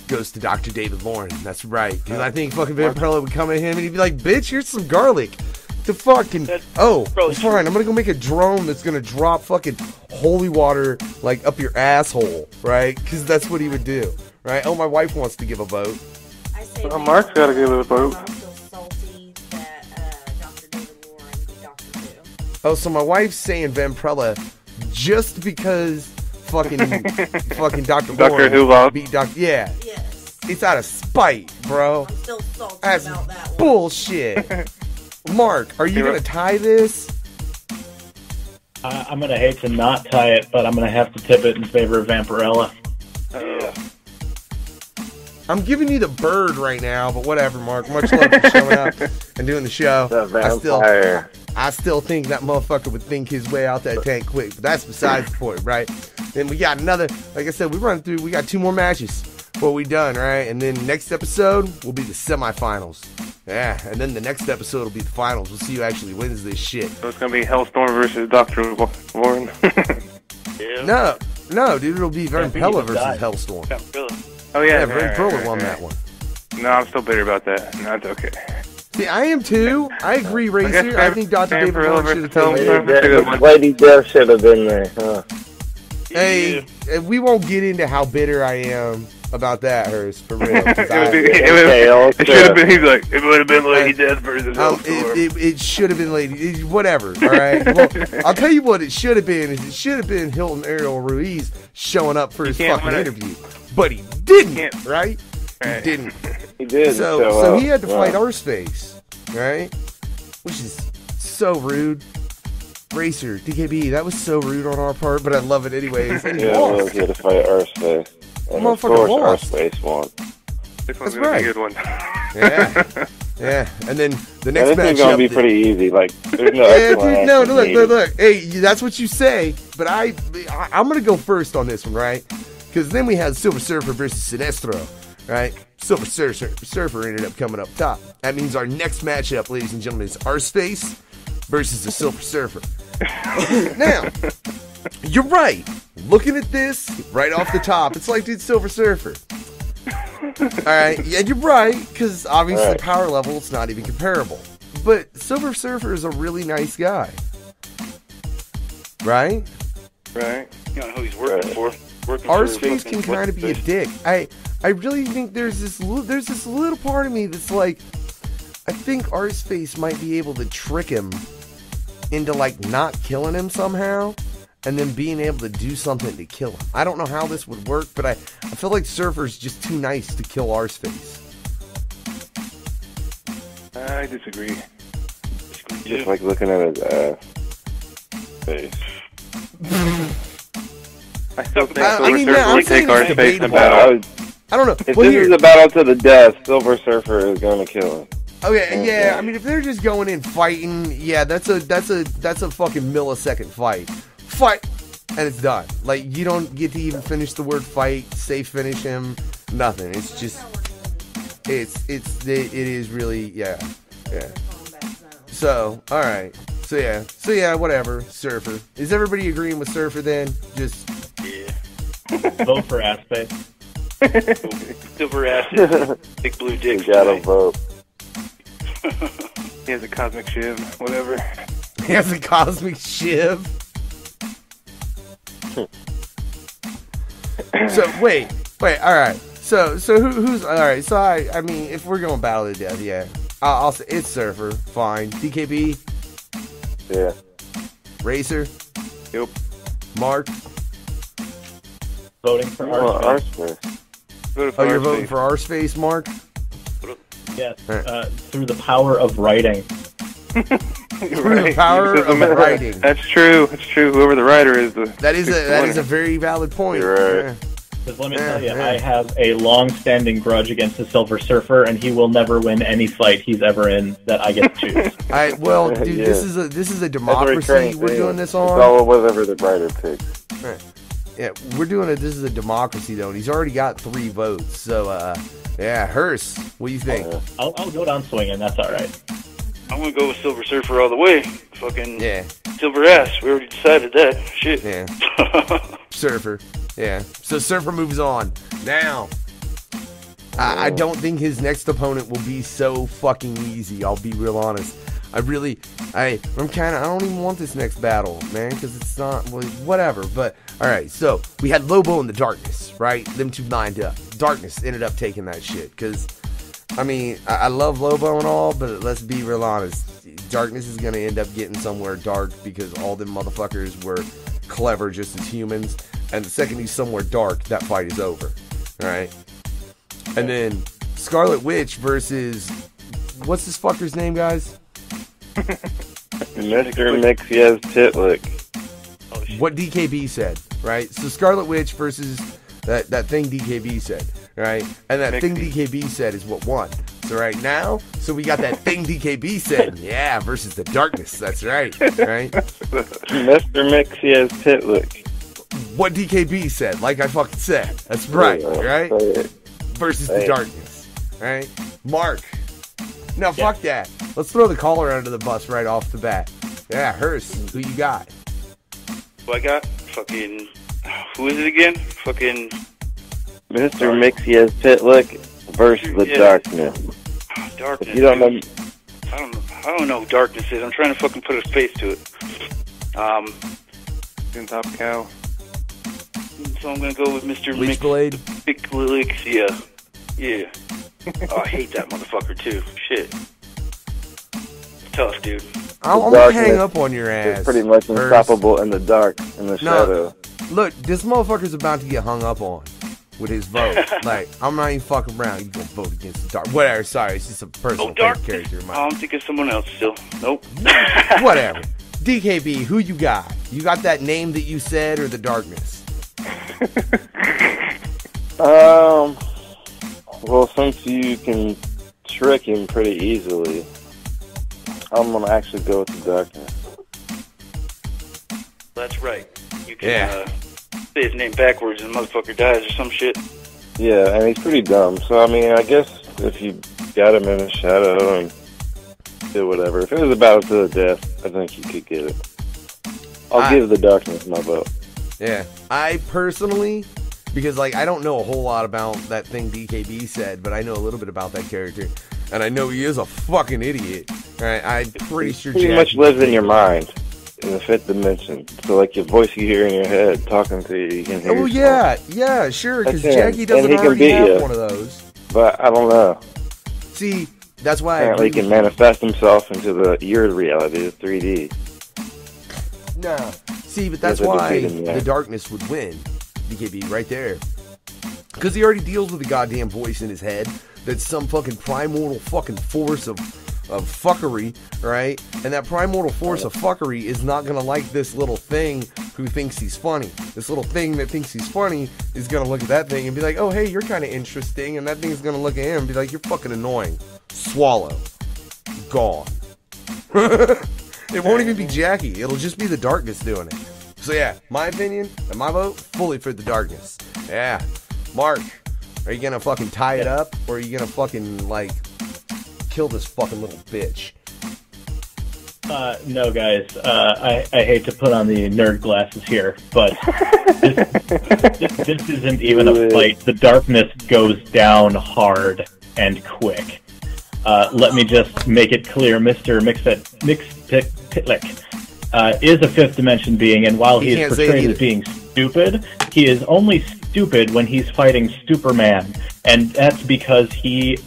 S12: goes to Dr. David Loren. That's right. Because I think fucking Vampirella would come at him and he'd be like, bitch, here's some garlic. To fucking... Oh, fine. I'm going to go make a drone that's going to drop fucking holy water like up your asshole. Right? Because that's what he would do. Right? Oh, my wife wants to give a vote.
S7: Mark's got to give it a vote.
S12: Oh, so my wife's saying Vampirella just because fucking Dr. Loren beat Dr. Yeah. Yes. It's out of spite, bro.
S6: I'm still salty
S12: That's
S6: about that one.
S12: bullshit. Mark, are you going to tie this?
S13: I'm going to hate to not tie it, but I'm going to have to tip it in favor of Vampirella.
S4: Yeah.
S12: I'm giving you the bird right now, but whatever, Mark. Much love for showing up and doing the show. I still think that motherfucker would think his way out that tank quick, but that's besides the point, right? Then we got another, like I said, we got 2 more matches before we done, right? And then next episode will be the semifinals. Yeah, and then the next episode will be the finals. We'll see who actually wins this shit.
S7: So it's going to be Hellstorm versus Dr. Loren.
S12: Yeah. No, dude, it'll be Vampirella versus Hellstorm.
S7: Oh, yeah.
S12: Vampirella won that one.
S7: No, I'm still bitter about that. No, it's okay.
S12: See, I am too. I agree, Racer. I think Dr. David Loren should have taken it.
S2: Lady Death should have been there, huh?
S12: Hey, we won't get into how bitter I am about that, Hurst, for real.
S7: It should have been, he's like, it would have been Lady Death versus Hellstorm.
S12: It should have been Lady, whatever, all right? Well, I'll tell you what it should have been, is it should have been Hilton Ariel Ruiz showing up for his fucking interview. But he didn't, right? He didn't.
S2: He did.
S12: So he had to fight Arseface, right? Which is so rude. Racer, DKB, that was so rude on our part, but I love it anyways. And he lost.
S2: He had to fight Arseface. And of course, Arseface won.
S7: This one's going to be a good one.
S12: Yeah. Yeah. And then the next match.
S2: This is going to be pretty easy. Like, there's no
S12: look. Hey, that's what you say, but I'm going to go first on this one, right? Because then we had Silver Surfer versus Sinestro, right? Silver Surfer ended up coming up top. That means our next matchup, ladies and gentlemen, is Arseface versus the Silver Surfer. Now, you're right. Looking at this right off the top, it's like, dude, Silver Surfer. All right, yeah, you're right, because obviously power level, it's not even comparable. But Silver Surfer is a really nice guy. Right?
S7: Right.
S4: You know who he's working for.
S12: Arseface can kind of be a dick. I really think there's this little part of me that's like, I think Arseface might be able to trick him into like not killing him somehow, and then being able to do something to kill him. I don't know how this would work, but I feel like Surfer's just too nice to kill Arseface.
S7: I disagree.
S2: Just like looking at his face.
S7: I still think Silver Surfer would take Arseface in battle.
S12: I don't know.
S2: If
S12: Well,
S2: this
S12: here-
S2: is a battle to the death, Silver Surfer is going to kill him.
S12: Okay, yeah. I mean, if they're just going in fighting, yeah, that's a fucking millisecond fight, and it's done. Like, you don't get to even finish the word fight, say finish him, nothing. It's just, it is really, yeah. So, all right, so yeah, whatever. Surfer. Is everybody agreeing with Surfer then? Just
S13: Vote for Arseface.
S4: Silver ass, big blue dick.
S2: You gotta vote.
S7: He has a cosmic shiv, whatever.
S12: He has a cosmic shiv. So wait, all right. So who's all right? So I mean, if we're going battle to death, yeah, I'll say it's Surfer. Fine. DKB.
S2: Yeah.
S12: Racer.
S7: Yep.
S12: Mark.
S13: Voting for Arseface.
S12: Oh, you're voting for Arseface, Mark?
S13: Yes. Through the power of writing.
S12: Through the power of writing.
S7: That's true. It's true. Whoever the writer is,
S12: that is a very valid point.
S2: You're right.
S13: Because let me tell you, I have a long-standing grudge against the Silver Surfer, and he will never win any fight he's ever in that I get to choose.
S12: Well, dude,
S2: Yeah.
S12: this is a democracy we're doing this on.
S2: It's all whatever the writer picks.
S12: Right. Yeah, we're doing it. This is a democracy, though, and he's already got 3 votes. So, yeah, Hearst, what do you think?
S13: I'll go down swinging. That's all right.
S4: I'm gonna go with Silver Surfer all the way. Fucking
S12: yeah.
S4: Silver ass. We already decided that. Shit.
S12: Yeah. Surfer. Yeah. So Surfer moves on. Now, I don't think his next opponent will be so fucking easy. I'll be real honest. I don't even want this next battle, man, because it's not, well, whatever. But, alright, so, we had Lobo and the Darkness, right? Them two lined up. Darkness ended up taking that shit, because, I mean, I love Lobo and all, but let's be real honest. Darkness is going to end up getting somewhere dark, because all them motherfuckers were clever just as humans, and the second he's somewhere dark, that fight is over, alright? And then, Scarlet Witch versus, what's this fucker's name, guys?
S2: Mr. MXYZPTLK.
S12: What DKB said, right? So Scarlet Witch versus that thing DKB said, right? And that thing DKB said is what won. So right now, so we got that thing DKB said, yeah, versus the Darkness. That's right, right?
S2: Mr. MXYZPTLK.
S12: What DKB said, like I fucking said. That's right, right? Versus the Darkness, right? Mark. No, fuck that. Let's throw the caller under the bus right off the bat. Yeah, Hearst, who you got?
S4: Who I got? Fucking, who is it again? Fucking
S2: Mr. MXYZPTLK versus the Darkness.
S4: Darkness.
S2: If you don't know,
S4: I don't know who Darkness is. I'm trying to fucking put a face to it.
S7: Top cow.
S4: So I'm gonna go with Mr.
S12: Witchblade.
S4: MXYZPTLK. Yeah. Oh, I hate that motherfucker too. Shit. Tough, dude.
S12: I'm gonna hang up on your ass.
S2: It's pretty much unstoppable in the dark, in the shadow.
S12: Look, this motherfucker's about to get hung up on with his vote. Like, I'm not even fucking around. You gonna vote against the dark? Whatever. Sorry, it's just a personal character of mine.
S4: I'm thinking someone else still. Nope.
S12: Whatever. DKB, who you got? You got that name that you said, or the Darkness?
S2: Well, since you can trick him pretty easily, I'm gonna actually go with the Darkness.
S4: That's right. You can say his name backwards and the motherfucker dies or some shit.
S2: Yeah, and he's pretty dumb. So, I mean, I guess if you got him in the shadow and do whatever. If it was a battle to the death, I think you could get it. I'll give the Darkness my vote.
S12: Yeah. I personally, because, like, I don't know a whole lot about that thing DKB said, but I know a little bit about that character. And I know he is a fucking idiot. Right? I'm pretty sure
S2: Pretty much lives in your mind. In the 5th dimension. So, like, your voice you hear in your head talking to you, you can hear.
S12: Oh, yeah, sure, because Jackie
S2: and
S12: doesn't
S2: he can
S12: already
S2: beat
S12: have
S2: you.
S12: one of those.
S2: But I don't know.
S12: See, that's why
S2: Apparently he can manifest himself into your reality, the 3D.
S12: No. See, but that's
S2: There's a
S12: why
S2: defeat in there.
S12: the Darkness would win. DKB, right there. Because he already deals with a goddamn voice in his head that's some fucking primordial fucking force of fuckery, right? And that primordial force of fuckery is not gonna like this little thing who thinks he's funny. This little thing that thinks he's funny is gonna look at that thing and be like, oh hey, you're kind of interesting, and that thing's gonna look at him and be like, you're fucking annoying. Swallow. Gone. It won't even be Jackie. It'll just be the darkness doing it. So yeah, my opinion and my vote, fully for the darkness. Yeah. Mark, are you gonna fucking tie it up, or are you gonna fucking, like, kill this fucking little bitch?
S13: No, guys. I hate to put on the nerd glasses here, but this isn't even a fight. The darkness goes down hard and quick. Let me just make it clear, Mr. MXYZPTLK is a fifth dimension being, and while he is portrayed as being stupid, he is only stupid when he's fighting Superman, and that's because he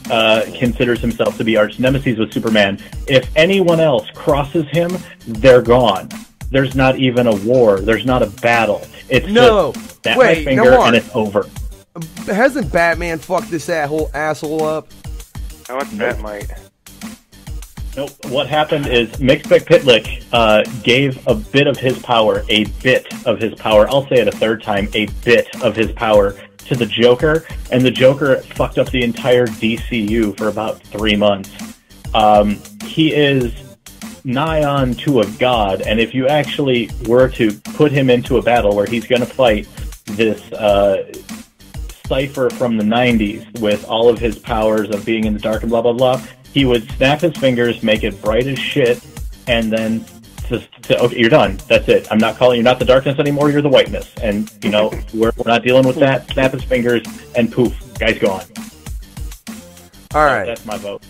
S13: considers himself to be arch nemesis with Superman. If anyone else crosses him, they're gone. There's not even a war. There's not a battle. It's just snap my finger and it's over.
S12: Hasn't Batman fucked this whole asshole up?
S7: Oh, it's Batmite.
S13: Nope. What happened is MXYZPTLK gave a bit of his power, I'll say it a third time, a bit of his power to the Joker, and the Joker fucked up the entire DCU for about 3 months. He is nigh on to a god, and if you actually were to put him into a battle where he's going to fight this Cypher from the 90s with all of his powers of being in the dark and blah, blah, blah, he would snap his fingers, make it bright as shit, and then okay, you're done. That's it. I'm not calling you not the darkness anymore, you're the whiteness. And, you know, we're not dealing with that. Snap his fingers, and poof, guy's gone.
S12: All right.
S13: That's my vote.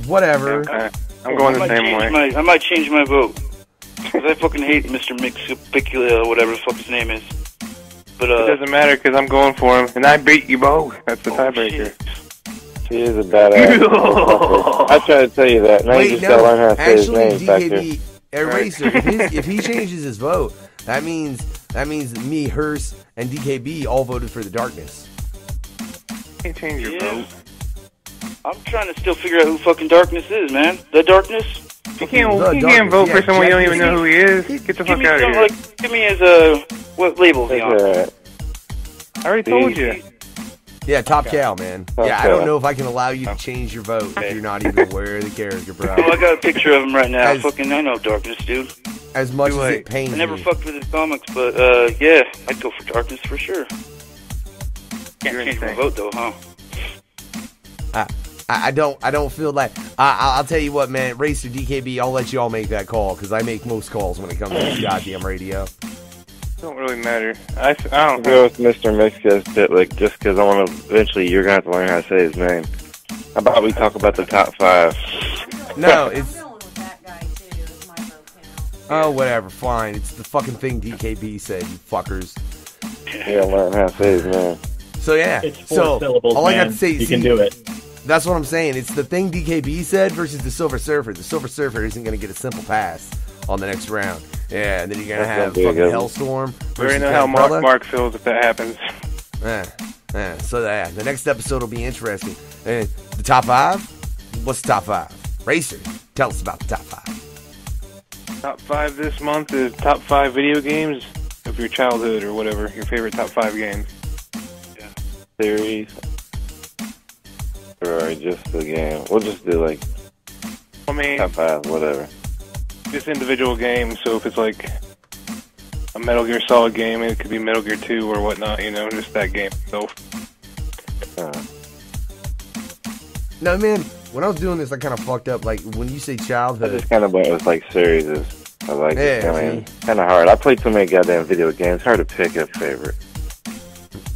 S12: Whatever.
S7: Okay. I'm going the same way.
S4: I might change my vote. Because I fucking hate Mr. MXYZPTLK, whatever the fuck his name is. But,
S7: it doesn't matter because I'm going for him, and I beat you both. That's the tiebreaker.
S2: He is a badass. I tried to tell you that. Now you just gotta learn how to say his name back there.
S12: Eraser, if he changes his vote, that means me, Hearst, and DKB all voted for the darkness.
S7: You can't change your vote.
S4: I'm trying to still figure out who fucking darkness is, man. The darkness?
S7: You can't vote for someone you don't even know who he is. Get the fuck out of here.
S4: Give me his, what label is he on?
S7: I already told you.
S12: Yeah, Top Cow, man. Yeah, I don't know if I can allow you to change your vote if you're not even aware of the character, bro.
S4: Oh, I got a picture of him right now. I know darkness, dude.
S12: As much as it pains me.
S4: I never fucked with his comics, but, yeah, I'd go for darkness for sure. Can't change my vote, though, huh?
S12: I don't feel like... I'll tell you what, man. Racer, DKB, I'll let you all make that call, because I make most calls when it comes to this goddamn radio.
S7: Don't really matter. I don't
S2: go with Mr. MXYZPTLK just because I want to. Eventually, you're gonna have to learn how to say his name. How about we talk about the top 5?
S12: No, it's. Oh, whatever. Fine. It's the fucking thing DKB said. You fuckers.
S2: Yeah, learn how to say his name.
S12: So yeah.
S13: It's 4 syllables,
S12: all I got
S13: man.
S12: to say,
S13: you can do it.
S12: That's what I'm saying. It's the thing DKB said versus the Silver Surfer. The Silver Surfer isn't gonna get a simple pass on the next round. Yeah, and then you're going to have fucking Hellstorm.
S7: We already know how Mark feels if that happens.
S12: So the next episode will be interesting. And the top 5? What's the top 5? Racer, tell us about the top 5.
S7: Top 5 this month is top 5 video games of your childhood or whatever. Your favorite top 5 games.
S2: Yeah. Series. Or just the game. We'll just do like top 5, whatever.
S7: Just individual games, so if it's like a Metal Gear Solid game, it could be Metal Gear 2 or whatnot, you know, just that game itself.
S12: No, man, when I was doing this, I kind of fucked up. Like, when you say childhood...
S2: I just kind of went with, like, series. I like it. I mean, kind of hard. I played so many goddamn video games. Hard to pick a favorite.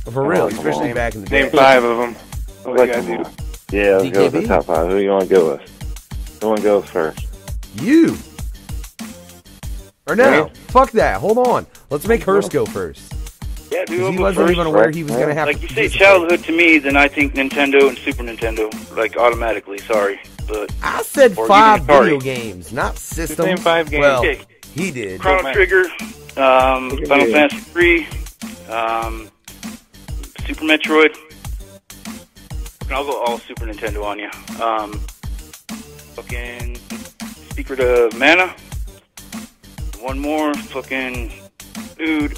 S12: For real, especially back in the day.
S7: Name 5 of them.
S2: What you gotta do? Yeah, let's go with the top 5. Who you want to go with? Who want to go first?
S12: You! Or no, fuck that. Hold on. Let's make Hearst go first.
S4: Yeah, dude.
S12: He wasn't even aware he was going to have
S4: like, you say childhood to me, then I think Nintendo and Super Nintendo, like, automatically. Sorry. But
S12: I said 5 video games, not systems.
S7: Name 5 games.
S12: Well, he did.
S4: Chrono Trigger, Final Fantasy 3, Super Metroid. I'll go all Super Nintendo on you. fucking Secret of Mana. One more, fucking, dude,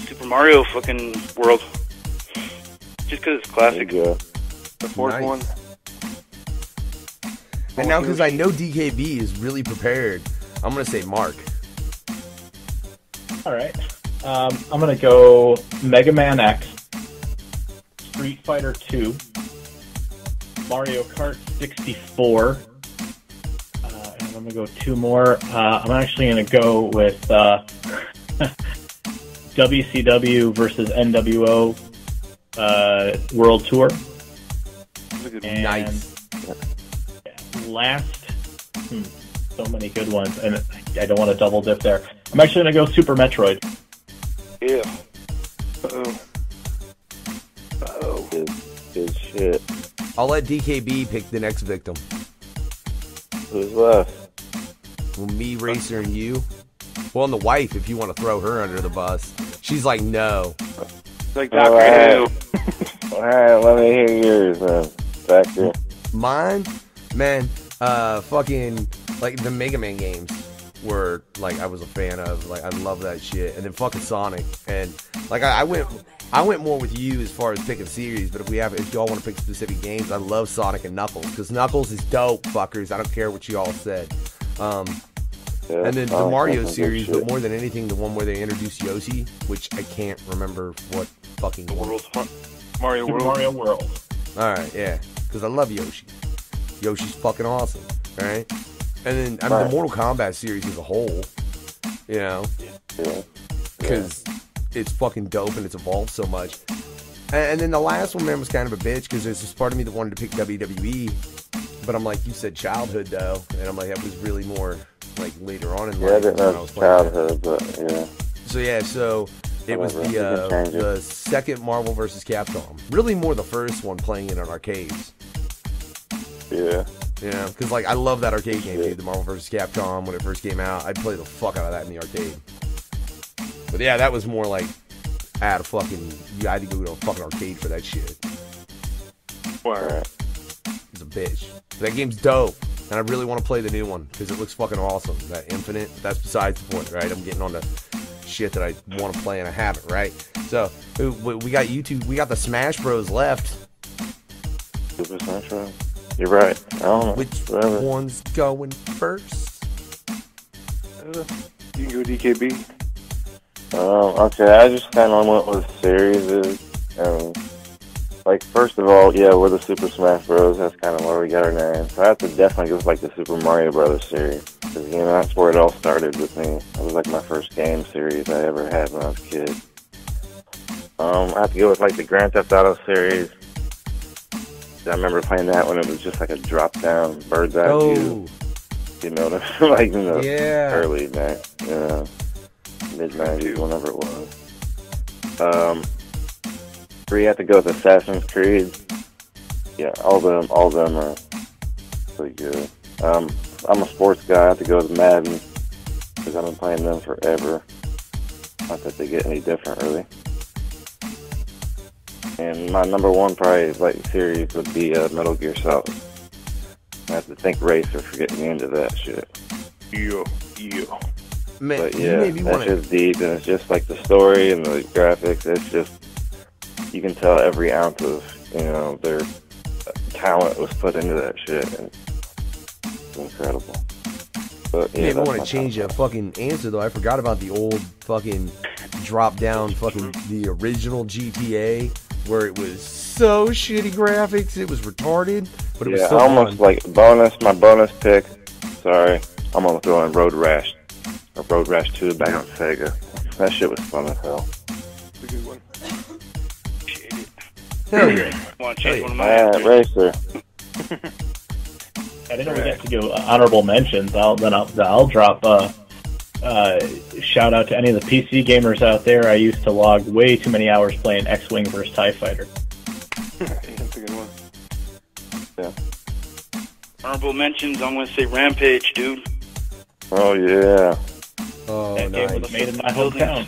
S4: Super Mario fucking World. Just because it's classic.
S2: The
S12: fourth one. And now, because I know DKB is really prepared, I'm going to say Mark.
S13: All right. I'm going to go Mega Man X, Street Fighter 2, Mario Kart 64, and I'm going to go two more. I'm actually going to go with WCW versus NWO World Tour. And
S12: nice.
S13: Last, so many good ones, and I don't want to double dip there. I'm actually going to go Super Metroid.
S4: Yeah.
S2: Oh, good shit.
S12: I'll let DKB pick the next victim.
S2: Who's left?
S12: Well, me, Racer, and you. Well, and the wife, if you want to throw her under the bus. She's like, no.
S7: Like Dr.
S2: Who. Alright, let me hear yours, man. Back here.
S12: Mine? Man, fucking, like, the Mega Man games were, like, I was a fan of. Like, I love that shit. And then fucking Sonic. And, like, I went more with you as far as picking series, but if y'all want to pick specific games, I love Sonic and Knuckles, because Knuckles is dope, fuckers. I don't care what y'all said.
S2: Yeah,
S12: and then the Mario series, but more than anything, the one where they introduced Yoshi, which I can't remember what fucking
S7: Mario World.
S13: Mario World.
S12: Alright, yeah. Because I love Yoshi. Yoshi's fucking awesome. Alright? And then, the Mortal Kombat series as a whole, you know? Because it's fucking dope and it's evolved so much. And then the last one, man, was kind of a bitch, because there's this part of me that wanted to pick WWE. But I'm like, you said childhood, though. And I'm like, that was really more, like, later on in life.
S2: Yeah, I didn't know it was childhood, but, yeah.
S12: So it was the second Marvel vs. Capcom. Really more the first one, playing it on arcades.
S2: Yeah.
S12: You know, because, like, I love that arcade game, dude. The Marvel vs. Capcom, when it first came out, I'd play the fuck out of that in the arcade. But, yeah, that was more like, you had to go to a fucking arcade for that shit.
S2: Right.
S12: It's a bitch. That game's dope. And I really want to play the new one, because it looks fucking awesome. That Infinite, that's besides the point, right? I'm getting on the shit that I want to play and I haven't, right? So, we got YouTube, we got the Smash Bros left.
S2: Super Smash Bros. You're right. I don't know.
S12: Which one's going first?
S7: You can go DKB.
S2: Okay, I just kind of went with series. Like, first of all, yeah, we're the Super Smash Bros. That's kind of where we got our name. So I have to definitely go with, like, the Super Mario Brothers series. Because, you know, that's where it all started with me. That was, like, my first game series I ever had when I was a kid. I have to go with, like, the Grand Theft Auto series. I remember playing that when it was just, like, a drop-down bird's eye view. You know, like, in the early, mid-90s, whenever it was. 3, I have to go with Assassin's Creed. Yeah, all of them are pretty good. I'm a sports guy. I have to go with Madden, because I've been playing them forever. Not that they get any different, really. And my number one probably, like, series would be Metal Gear Solid. I have to thank Racer for getting me into that shit.
S7: Yeah.
S12: Man,
S2: but yeah, that's just deep, and it's just like the story and the graphics. It's just, you can tell every ounce of, you know, their talent was put into that shit, and it's incredible. But yeah,
S12: I want to change a fucking answer, though. I forgot about the old fucking drop-down fucking, the original GTA, where it was so shitty graphics, it was retarded, but it was so
S2: almost
S12: fun.
S2: Like my bonus pick, sorry, I'm gonna throw in Road Rash, or Road Rash 2 back on Sega. That shit was fun as hell.
S7: It's a good one.
S12: Hell yeah.
S4: Want to change one of my
S2: Racer.
S13: I didn't know we got to do honorable mentions. I'll drop shout out to any of the PC gamers out there. I used to log way too many hours playing X-Wing versus TIE Fighter.
S7: That's a good one.
S2: Yeah.
S4: Honorable mentions, I'm going to say Rampage, dude.
S2: Oh, yeah.
S12: Oh,
S13: that game was made in my hometown.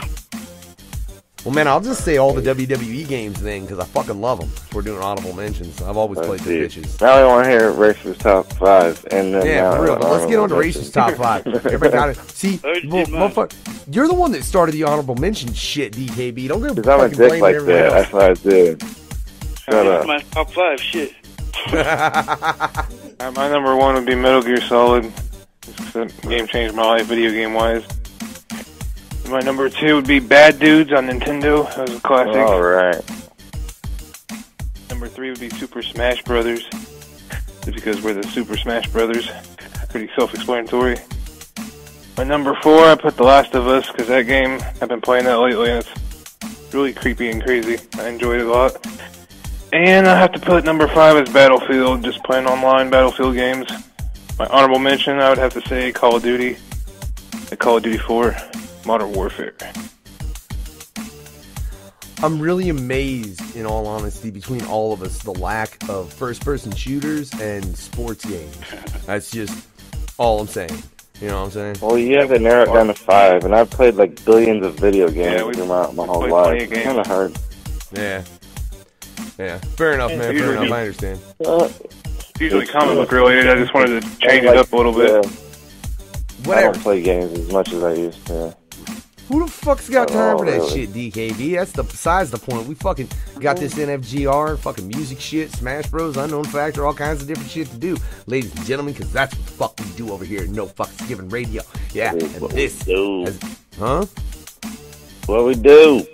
S12: Well, man, I'll just say all the WWE games then, because I fucking love them. We're doing honorable mentions. I've always played the bitches.
S2: Now I want to hear Racer's top 5, and then
S12: yeah, for real. But let's get on to Racer's top 5. Everybody got it. See, motherfucker, you're the one that started the honorable mention shit, DKB. Don't go
S2: because I'm a dick like that. That's what I did. Shut up.
S4: My top 5 shit.
S7: My number 1 would be Metal Gear Solid. That game changed my life, video game wise. My number 2 would be Bad Dudes on Nintendo. That was a classic.
S2: All right.
S7: Number 3 would be Super Smash Brothers, just because we're the Super Smash Brothers. Pretty self-explanatory. My number 4, I put The Last of Us, because that game, I've been playing that lately, and it's really creepy and crazy. I enjoyed it a lot. And I have to put number 5 as Battlefield, just playing online Battlefield games. My honorable mention, I would have to say Call of Duty, and Call of Duty 4, Modern Warfare.
S12: I'm really amazed, in all honesty, between all of us, the lack of first-person shooters and sports games. That's just all I'm saying. You know what I'm saying?
S2: Well, you have to narrow it down to 5, and I've played like billions of video games throughout my whole life. It's kind of hard.
S12: Yeah. Yeah. Fair enough, man. Fair enough. I understand.
S7: It's usually comic book related. I just wanted to change it up a little bit.
S2: I don't play games as much as I used to.
S12: Who the fuck's got time for that shit, DKB? That's besides the point. We fucking got this NFGR, fucking music shit, Smash Bros, Unknown Factor, all kinds of different shit to do, ladies and gentlemen, because that's what the fuck we do over here at No Fucks Given Radio. Yeah, and this has, huh?
S2: What we do?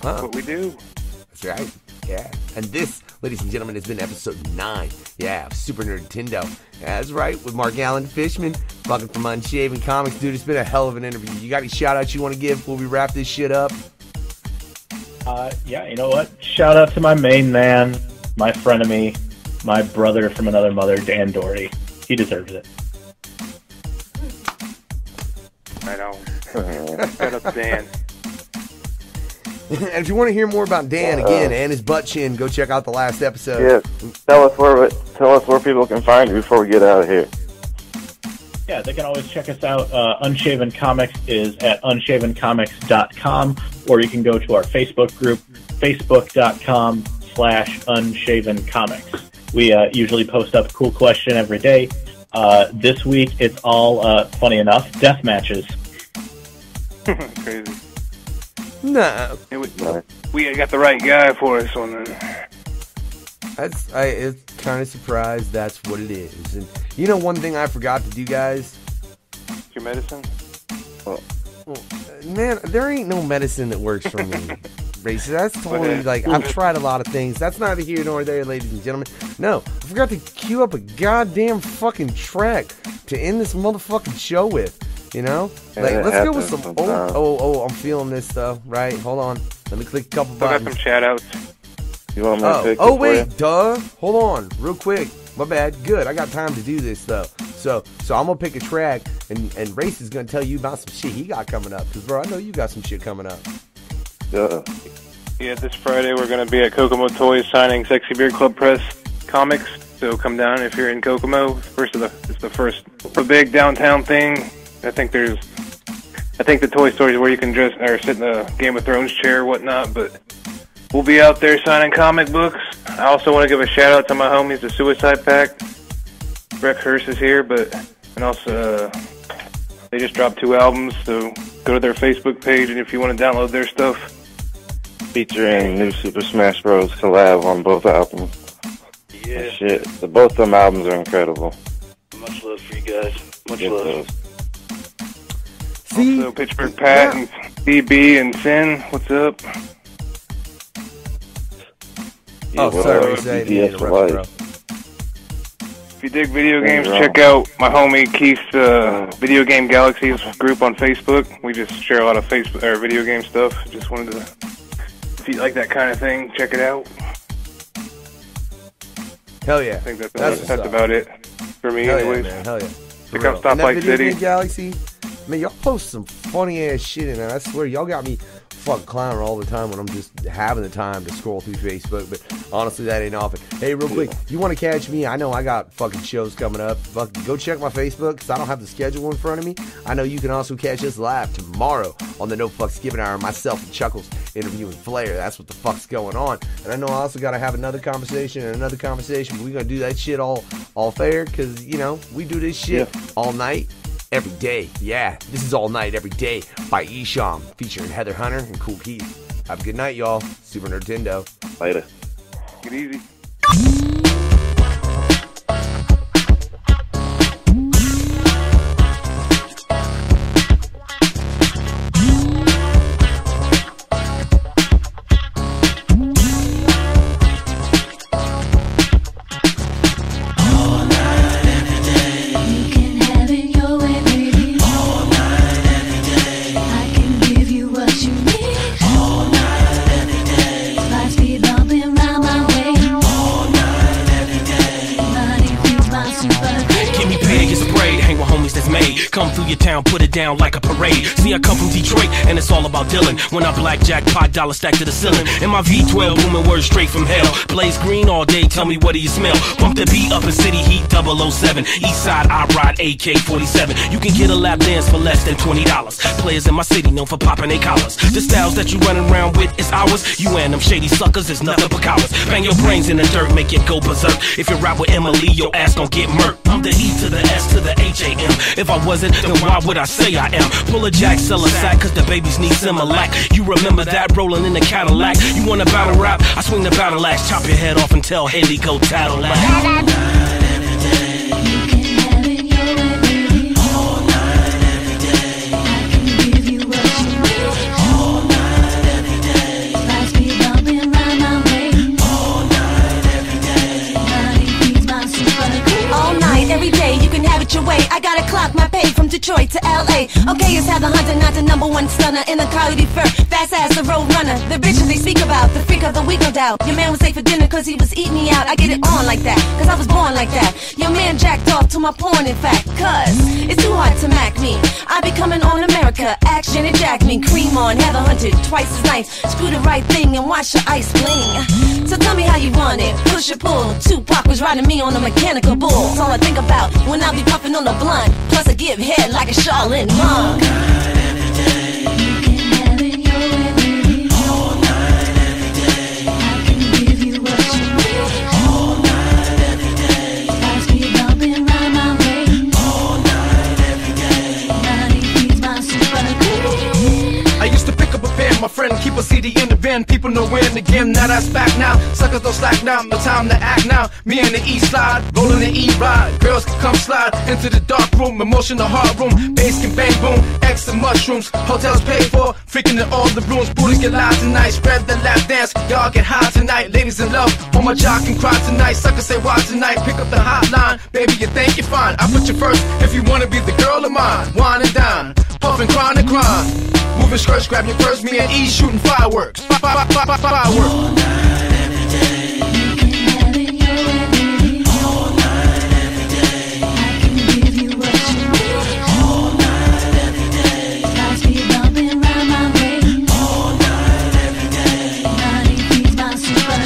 S12: Huh?
S7: What we do?
S12: That's right. Yeah, and this, ladies and gentlemen, has been episode 9. Yeah, of Supah Nerd-tendo. Yeah, that's right, with Marc Alan Fishman, fucking from Unshaven Comics. Dude, it's been a hell of an interview. You got any shout-outs you want to give before we wrap this shit up?
S13: Yeah, you know what? Shout out to my main man, my frenemy, my brother from another mother, Dan Doherty. He deserves it.
S7: I know. Shut up, Dan.
S12: And if you want to hear more about Dan again and his butt chin, go check out the last episode.
S2: Yes. Tell us where people can find you before we get out of here.
S13: Yeah, they can always check us out. Unshaven Comics is at unshavencomics.com, or you can go to our Facebook group, facebook.com/unshavencomics. We usually post up a cool question every day. This week, it's all, funny enough, death matches.
S7: Crazy.
S12: No.
S7: We got the right guy for us on that.
S12: It's kind of surprised that's what it is. And you know one thing I forgot to do, guys?
S7: Your medicine?
S12: Well, man, there ain't no medicine that works for me. Racer, that's totally like, I've tried a lot of things. That's neither here nor there, ladies and gentlemen. No, I forgot to queue up a goddamn fucking track to end this motherfucking show with. You know? Like, let's go with some old... Oh, I'm feeling this stuff. Right, hold on. Let me click a couple buttons.
S7: I got some shout-outs.
S2: You want me to pick
S12: Oh, wait, duh. Hold on, real quick. My bad. Good, I got time to do this, though. So I'm going to pick a track, and Race is going to tell you about some shit he got coming up. Because, bro, I know you got some shit coming up.
S7: Yeah, this Friday we're going to be at Kokomo Toys signing Sexy Beard Club Press comics. So come down if you're in Kokomo. It's the first big downtown thing. I think the toy store is where you can dress or sit in a Game of Thrones chair or whatnot, but we'll be out there signing comic books. I also want to give a shout out to my homies, the Suicide Pact. Breck Hurst is here, and also they just dropped 2 albums, so go to their Facebook page, and if you want to download their stuff.
S2: Featuring new Super Smash Bros. Collab on both albums.
S4: Yeah.
S2: Shit, both them albums are incredible.
S4: Much love for you guys. Much love.
S12: See?
S7: Also, Pittsburgh Pat and BB and Finn, what's up?
S12: Sorry, bro.
S7: If you dig video games, check out my homie Keith's Video Game Galaxies group on Facebook. We just share a lot of video game stuff. Just wanted to, if you like that kind of thing, check it out.
S12: Hell yeah.
S7: I think that's about it for me, anyways.
S12: Yeah, man. Hell yeah.
S7: Check out Stoplight City.
S12: Galaxy, man, y'all post some funny ass shit in there. I swear, y'all got me fuck clown all the time when I'm just having the time to scroll through Facebook, but honestly, that ain't often. Hey, real quick, you want to catch me? I know I got fucking shows coming up. Go check my Facebook, because I don't have the schedule in front of me. I know you can also catch us live tomorrow on the No Fucks Given Hour, myself and Chuckles interviewing Flair. That's what the fuck's going on. And I know I also got to have another conversation, but we're going to do that shit all fair, because, you know, we do this shit all night, every day. Yeah, this is All Night, Every Day by Esham, featuring Heather Hunter and Cool Keith. Have a good night, y'all. Supah Nerd-tendo.
S2: Later.
S7: Get easy.
S6: Come through your town, put it down like a parade. See, I come from Detroit, and it's all about Dylan. When I blackjack, pot dollar stacked to the ceiling. And my V12 booming words straight from hell. Blaze green all day, tell me what do you smell? Bump the beat up in City Heat 007. East side, I ride AK-47. You can get a lap dance for less than $20. Players in my city known for popping their collars. The styles that you running around with is ours. You and them shady suckers is nothing but cowards. Bang your brains in the dirt, make it go berserk. If you ride with Emily, your ass gon' get murked. I'm the E to the S to the H-A-M. If I wasn't, then why would I say I am? Pull a jack, sell a sack, cause the babies need Similac. You remember that, rolling in the Cadillac. You want a battle rap? I swing the battle axe, chop your head off and tell Haley go tattle that.
S9: Every day you can have it your way. I gotta clock my pay from Detroit to LA. Okay, it's Heather Hunter, not the #1 stunner in a coyote fur, fast as a road runner. The bitches they speak about, the freak of the week, no doubt. Your man was late for dinner cause he was eating me out. I get it on like that, cause I was born like that. Your man jacked off to my porn, in fact, cause it's too hard to mac me. I be coming on America, action and jack me. Cream on, Heather Hunter, twice as nice. Screw the right thing and watch your ice bling. So tell me how you want it, push or pull. Tupac was riding me on a mechanical bull. That's all I think about when I be puffing on the blunt. Plus I give head like a Charlene monk.
S6: My friend, keep a CD in the bin. People know when again. Now that's back now. Suckers don't slack now. No time to act now. Me and the East Slide, rolling the E-Ride. Girls can come slide into the dark room, emotional hard room. Bass can bang boom, X and mushrooms. Hotels paid for, freaking in all the rooms. Booties get live tonight. Spread the lap dance. Y'all get high tonight. Ladies in love, on my jock and cry tonight. Suckers say why tonight. Pick up the hotline, baby. You think you're fine? I put you first if you wanna be the girl of mine. Wine and dine, puffin', crying and crying. Moving skirts, grab your purse, me and E shooting fireworks. Fireworks. All night, every day. You can have it your way, baby. All night, every day. I can give you what you need. All night, every day. Lights be bumping round my way. All night, every day. Body feeds my super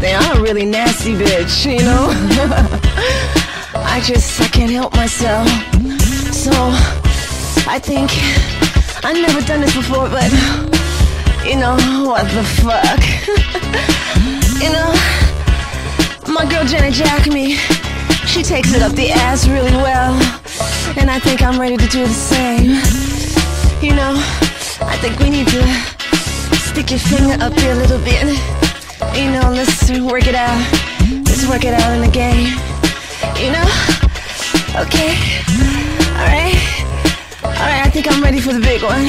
S9: I'm a really nasty bitch, you know? I can't help myself. So, I think, I've never done this before, but, you know, what the fuck? You know, my girl Jenna Jack me, she takes it up the ass really well, and I think I'm ready to do the same. You know, I think we need to stick your finger up here a little bit. You know, let's work it out. Let's work it out in the game. You know? Okay. Alright, I think I'm ready for the big one.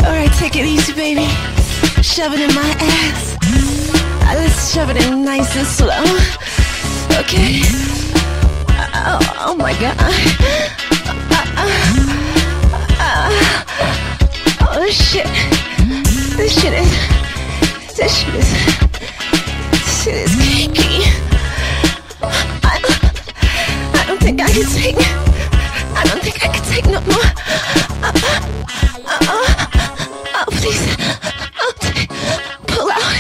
S9: Alright, take it easy, baby. Shove it in my ass. Let's shove it in nice and slow. okay? Oh my God. Oh shit. This shit is cakey. I don't think I can take no more. Oh, please. Pull out.